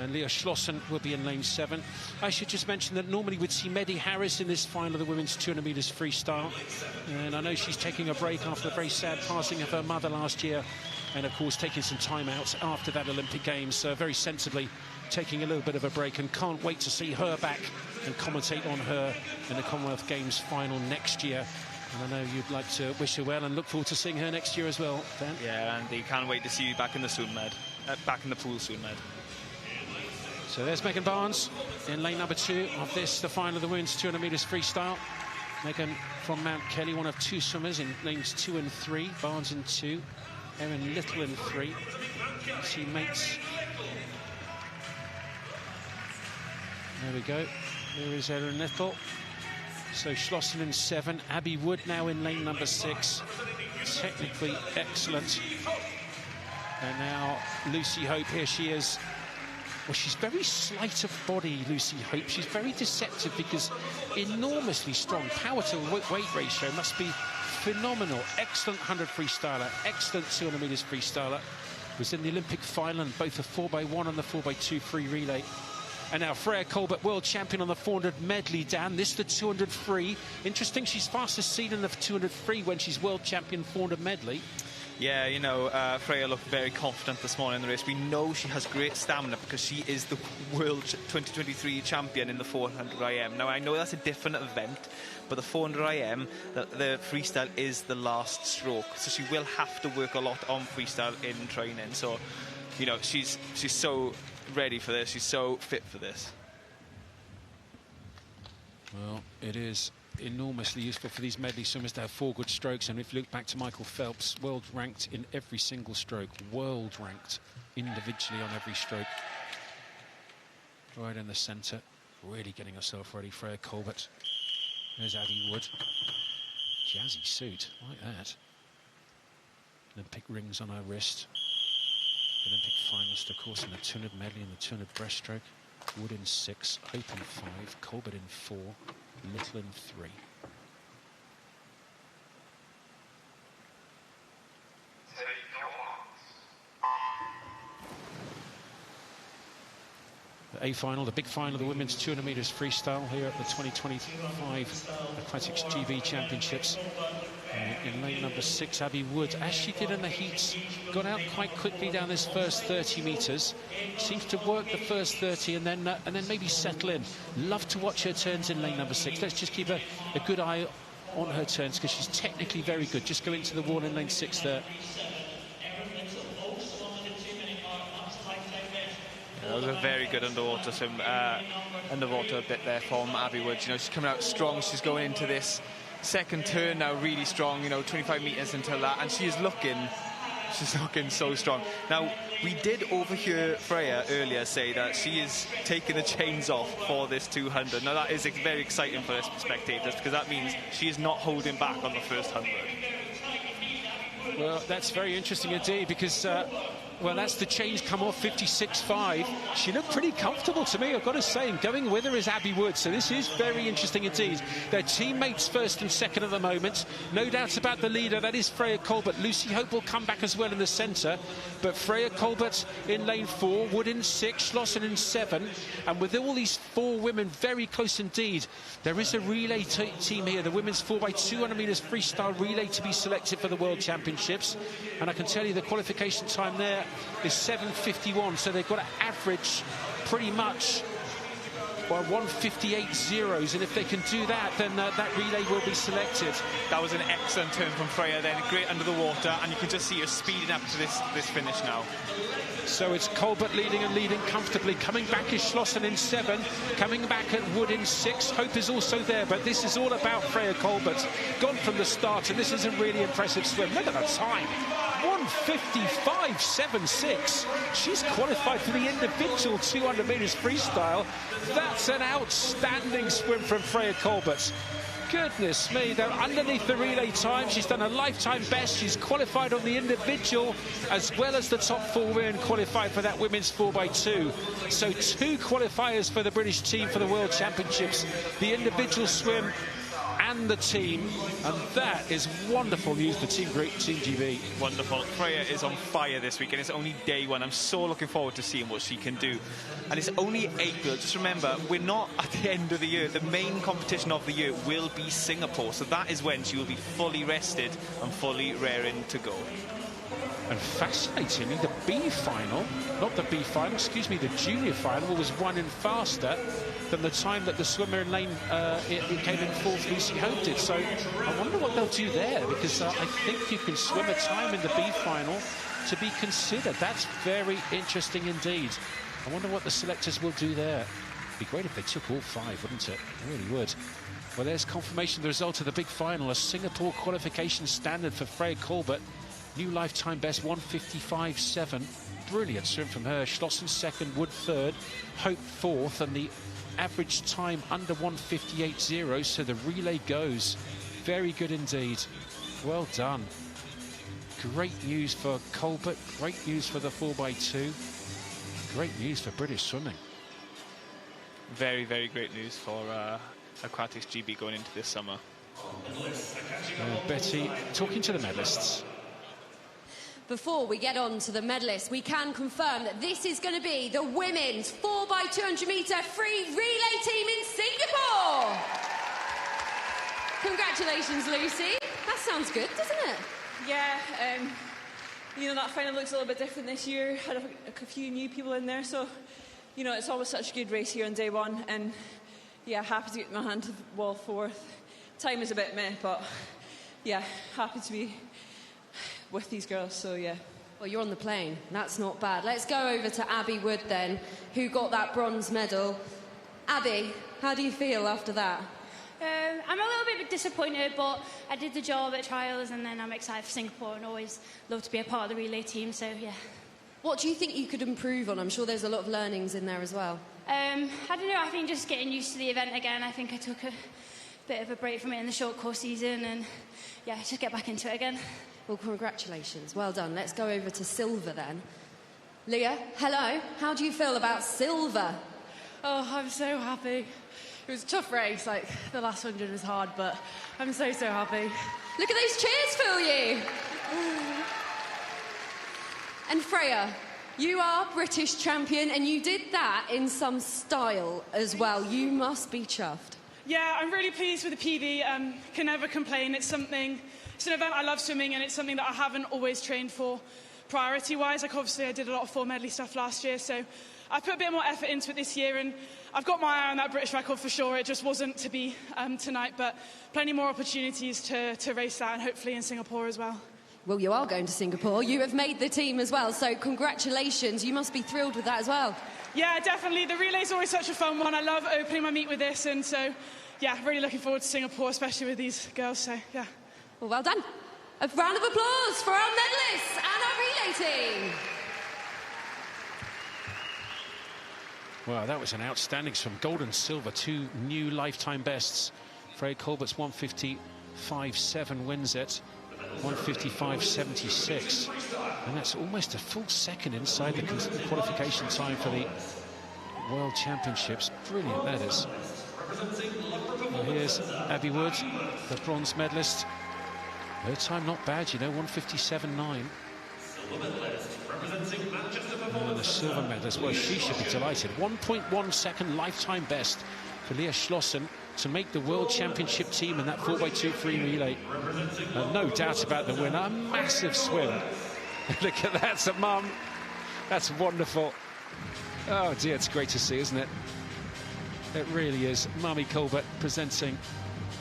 And Leah Schlossen will be in lane 7. I should just mention that normally we'd see Medi Harris in this final of the women's 200 metres freestyle. And I know she's taking a break after the very sad passing of her mother last year. And, of course, taking some time out after that Olympic Games. So very sensibly taking a little bit of a break, and can't wait to see her back and commentate on her in the Commonwealth Games final next year. And I know you'd like to wish her well and look forward to seeing her next year as well, Dan. Yeah, Andy, can't wait to see you back in the swim med. Back in the pool soon, Med. So there's Megan Barnes in lane number 2 of this, the final of the women's 200 metres freestyle. Megan from Mount Kelly, one of 2 swimmers in lanes 2 and 3. Barnes in 2, Erin Little in 3. Teammates. There we go. There is Erin Little. So Schlossen in 7. Abby Wood now in lane number 6. Technically excellent. And now Lucy Hope, here she is. Well, she's very slight of body, Lucy Hope. She's very deceptive because enormously strong. Power to weight ratio must be phenomenal. Excellent 100 freestyler, excellent 200 metres freestyler. Was in the Olympic final in both the 4x1 and the 4x2 free relay. And now Freya Colbert, world champion on the 400 medley, Dan. This the 200 free. Interesting, she's fastest seen in the 200 free when she's world champion 400 medley. Yeah, you know, Freya looked very confident this morning in the race. We know she has great stamina because she is the World 2023 champion in the 400 IM. Now, I know that's a different event, but the 400 IM, the freestyle is the last stroke. So she will have to work a lot on freestyle in training. So, you know, she's so ready for this. She's so fit for this. Well, it is enormously useful for these medley swimmers to have 4 good strokes. And if you look back to Michael Phelps, world ranked in every single stroke, world ranked individually on every stroke. Right in the centre, really getting herself ready. Freya Colbert. There's Abby Wood. Jazzy suit, like that. Olympic rings on her wrist. Olympic finalist, of course, in the 200 medley and the 200 breaststroke. Wood in 6, Hope in 5, Colbert in 4, Little in 3. The A final, the big final of the women's 200 metres freestyle here at the 2025 Aquatics GB Championships. In lane number 6, Abby Wood, as she did in the heats, got out quite quickly down this first 30 metres. Seems to work the first 30 and then maybe settle in. Love to watch her turns in lane number 6. Let's just keep a good eye on her turns because she's technically very good. Just go into the wall in lane 6 there. That was a very good underwater swim, underwater bit there from Abby Wood. You know, she's coming out strong. She's going into this second turn now really strong, you know, 25 metres until that, and she's looking so strong. Now, we did overhear Freya earlier say that she is taking the chains off for this 200. Now, that is very exciting for us spectators because that means she is not holding back on the first 100. Well, that's very interesting indeed because well, that's the chains come off 56.5. She looked pretty comfortable to me, I've got to say, and going with her is Abby Wood. So this is very interesting indeed. Their teammates first and second at the moment. No doubts about the leader, that is Freya Colbert. Lucy Hope will come back as well in the centre. But Freya Colbert in lane 4, Wood in 6, Schlosser in 7. And with all these 4 women very close indeed, there is a relay team here, the women's 4x200 metres freestyle relay to be selected for the World Championships. And I can tell you the qualification time there is 7:51, so they've got to average pretty much by 1:58 zeros, and if they can do that, then that relay will be selected. That was an excellent turn from Freya then, great under the water, and you can just see her speeding up to this finish now. So it's Colbert leading and leading comfortably. Coming back is Schlosser in 7. Coming back at Wood in 6. Hope is also there, but this is all about Freya Colbert. Gone from the start, and this is a really impressive swim. Look at the time. 1:55.76. She's qualified for the individual 200 metres freestyle. That's an outstanding swim from Freya Colbert. Goodness me, they're underneath the relay time. She's done a lifetime best. She's qualified on the individual as well as the top 4 women qualified for that women's 4x2. So 2 qualifiers for the British team for the World Championships. The individual swim and the team, and that is wonderful news for Team GB. Wonderful. Freya is on fire this week, and it's only day 1. I'm so looking forward to seeing what she can do. And it's only April. Just remember, we're not at the end of the year. The main competition of the year will be Singapore, so that is when she will be fully rested and fully raring to go. And fascinatingly, the B final, not the B final, excuse me, the junior final was won in faster than the time that the swimmer in lane, it came in 4th, Lucy Hope did. So I wonder what they'll do there, because I think you can swim a time in the B final to be considered. That's very interesting indeed. I wonder what the selectors will do there. It'd be great if they took all 5, wouldn't it? It really would. Well, there's confirmation of the result of the big final, a Singapore qualification standard for Freya Colbert. New lifetime best, 1:55.7. Brilliant swim from her. Schlosser 2nd, Wood 3rd, Hope 4th, and the average time under 1:58.0. So the relay goes. Very good indeed. Well done. Great news for Colbert. Great news for the 4x2. Great news for British swimming. Very, very great news for Aquatics GB going into this summer. Betty, talking to the medalists. Before we get on to the medalists, we can confirm that this is going to be the women's 4x200 metre free relay team in Singapore. Congratulations, Lucy. That sounds good, doesn't it? Yeah, you know, that final looks a little bit different this year. Had a few new people in there, so, you know, it's always such a good race here on day one. And, yeah, happy to get my hand to the wall fourth. Time is a bit meh, but, yeah, happy to be with these girls, so, yeah. Well, you're on the plane. That's not bad. Let's go over to Abby Wood, then, who got that bronze medal. Abby, how do you feel after that? I'm a little bit disappointed, but I did the job at trials, and then I'm excited for Singapore and always love to be a part of the relay team, so yeah. What do you think you could improve on? I'm sure there's a lot of learnings in there as well. I don't know, I think just getting used to the event again. I think I took a bit of a break from it in the short course season, and yeah, just get back into it again. Well, congratulations. Well done. Let's go over to silver then. Leah, hello. How do you feel about silver? Oh, I'm so happy. It was a tough race, like the last 100 was hard, but I'm so happy. Look at those cheers for you. And Freya, you are British champion, and you did that in some style as well. You must be chuffed. Yeah, I'm really pleased with the PB. Can never complain. It's an event I love swimming, and it's something that I haven't always trained for priority-wise. Like, obviously, I did a lot of 4 medley stuff last year, so I put a bit more effort into it this year, and I've got my eye on that British record for sure. It just wasn't to be tonight, but plenty more opportunities to race that, and hopefully in Singapore as well. Well, you are going to Singapore. You have made the team as well, so congratulations. You must be thrilled with that as well. Yeah, definitely. The relay's always such a fun one. I love opening my meet with this, and so, yeah, really looking forward to Singapore, especially with these girls, so, yeah. Well done. A round of applause for our medalists and our relay team. Well, that was an outstanding swim. Gold and silver, 2 new lifetime bests. Freya Colbert's 155.7 wins it. 155.76. And that's almost a full second inside the qualification time for the World Championships. Brilliant, that is. Well, here's Abby Wood, the bronze medalist. Her time not bad, you know, 157.9. And the silver medalist, well, she should be delighted. 1.1 second lifetime best for Leah Schlossen to make the World Championship team in that 4x2 free relay. No doubt about the winner. A massive swim. Look at that, so Mum. That's wonderful. Oh dear, it's great to see, isn't it? It really is. Mummy Colbert presenting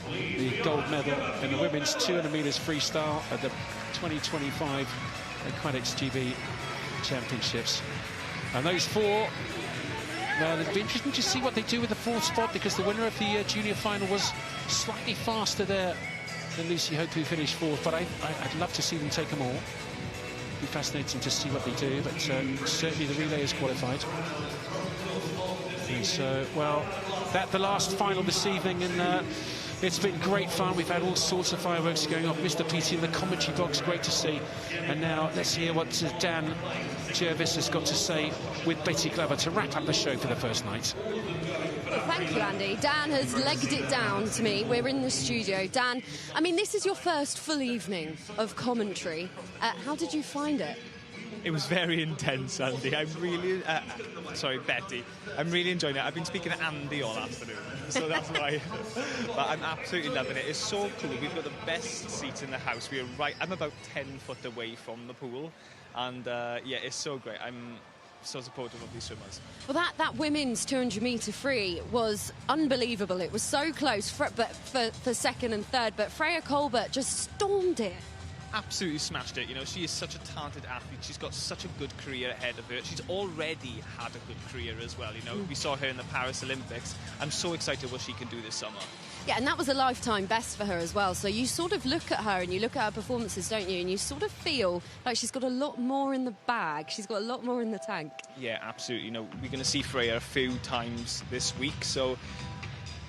the gold medal in the women's 200 metres freestyle at the 2025 Aquatics GB Championships. And those 4, well, it'll be interesting to see what they do with the 4th spot, because the winner of the junior final was slightly faster there than Lucy Hope, who finished 4th, but I'd love to see them take them all. It'll be fascinating to see what they do, but certainly the relay is qualified. And so, well, that's the last final this evening, and it's been great fun. We've had all sorts of fireworks going off. Mr. Peaty in the commentary box, great to see. And now let's hear what Dan Jervis has got to say with Betty Glover to wrap up the show for the first night. Well, thank you, Andy. Dan has legged it down to me. We're in the studio. Dan, I mean, this is your first full evening of commentary. How did you find it? It was very intense, Andy. I'm really... sorry, Betty. I'm really enjoying it. I've been speaking to Andy all afternoon, so that's why. But I'm absolutely loving it. It's so cool. We've got the best seats in the house. We are right... I'm about 10 foot away from the pool. And, yeah, it's so great. I'm so supportive of these swimmers. Well, that women's 200 metre free was unbelievable. It was so close for second and third, but Freya Colbert just stormed it. Absolutely smashed it. You know, she is such a talented athlete. She's got such a good career ahead of her. She's already had a good career as well. You know, we saw her in the Paris Olympics. I'm so excited what she can do this summer. Yeah, and that was a lifetime best for her as well. So you sort of look at her and you look at her performances, don't you? And you sort of feel like she's got a lot more in the bag. She's got a lot more in the tank. Yeah, absolutely. You know, we're going to see Freya a few times this week. So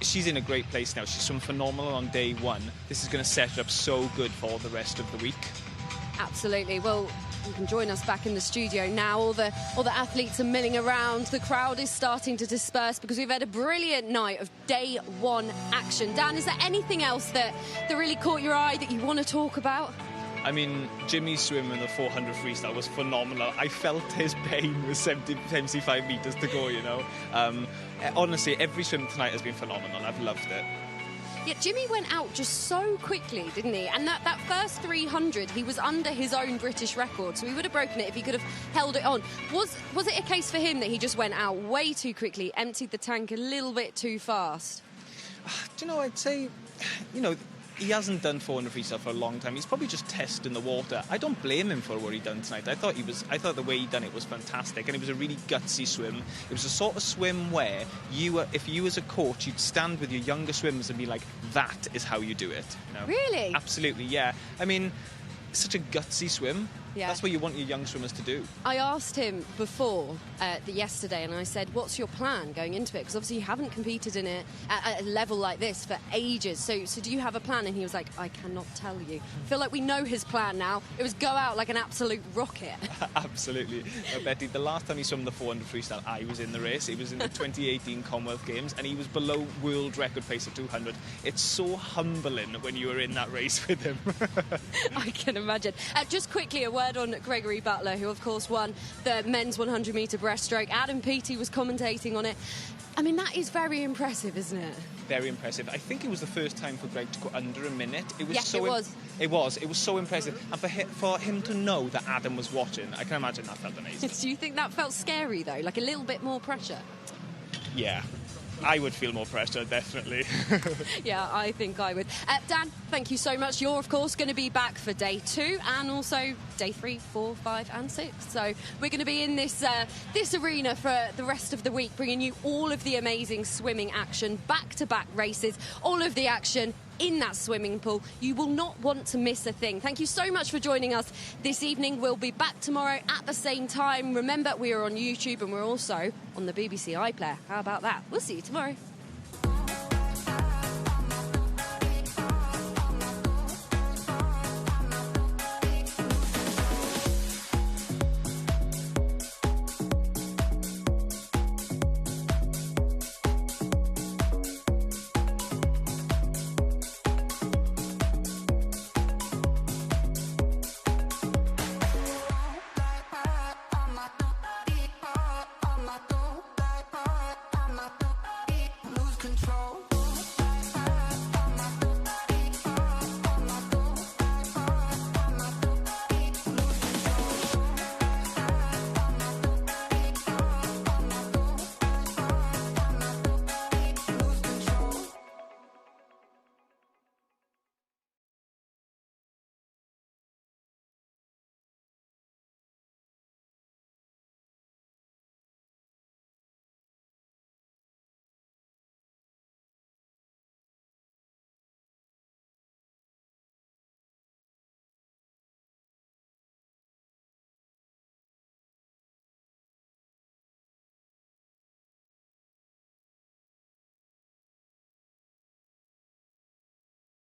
she's in a great place now. She's swum phenomenal on day 1. This is going to set her up so good for the rest of the week. Absolutely. Well, you can join us back in the studio now. All the athletes are milling around. The crowd is starting to disperse because we've had a brilliant night of day 1 action. Dan, is there anything else that really caught your eye that you want to talk about? I mean, Jimmy's swim in the 400 freestyle was phenomenal. I felt his pain with 75 metres to go, you know. Honestly, every swim tonight has been phenomenal. I've loved it. Yeah, Jimmy went out just so quickly, didn't he? And that first 300, he was under his own British record, so he would have broken it if he could have held it on. Was it a case for him that he just went out way too quickly, emptied the tank a little bit too fast? Do you know, I'd say, you know, he hasn't done 400 freestyle for a long time. He's probably just testing the water. I don't blame him for what he done tonight. I thought the way he done it was fantastic, and it was a really gutsy swim. It was a sort of swim where if you as a coach, you'd stand with your younger swimmers and be like, that is how you do it. You know? Really? Absolutely, yeah. I mean, such a gutsy swim. Yeah. That's what you want your young swimmers to do. I asked him before yesterday, and I said, what's your plan going into it? Because obviously you haven't competed in it at a level like this for ages. So do you have a plan? And he was like, I cannot tell you. I feel like we know his plan now. It was go out like an absolute rocket. Absolutely. Betty, the last time he swam the 400 freestyle, I was in the race. It was in the 2018 Commonwealth Games, and he was below world record pace at 200. It's so humbling when you were in that race with him. I can imagine. Just quickly, a word on Gregory Butler, who of course won the men's 100 metre breaststroke. Adam Peaty was commentating on it. I mean, that is very impressive, isn't it? Very impressive. I think it was the first time for Greg to go under a minute. It was yes, so it was. It was so impressive. And for him to know that Adam was watching, I can imagine that felt amazing. Do you think that felt scary, though? Like a little bit more pressure? Yeah. I would feel more pressure, definitely. Yeah, I think I would. Dan, thank you so much. You're, of course, going to be back for day 2 and also day 3, 4, 5 and 6. So we're going to be in this arena for the rest of the week, bringing you all of the amazing swimming action, back-to-back races, all of the action in that swimming pool. You will not want to miss a thing. Thank you so much for joining us this evening. We'll be back tomorrow at the same time. Remember, we are on YouTube and we're also on the BBC iPlayer. How about that? We'll see you tomorrow.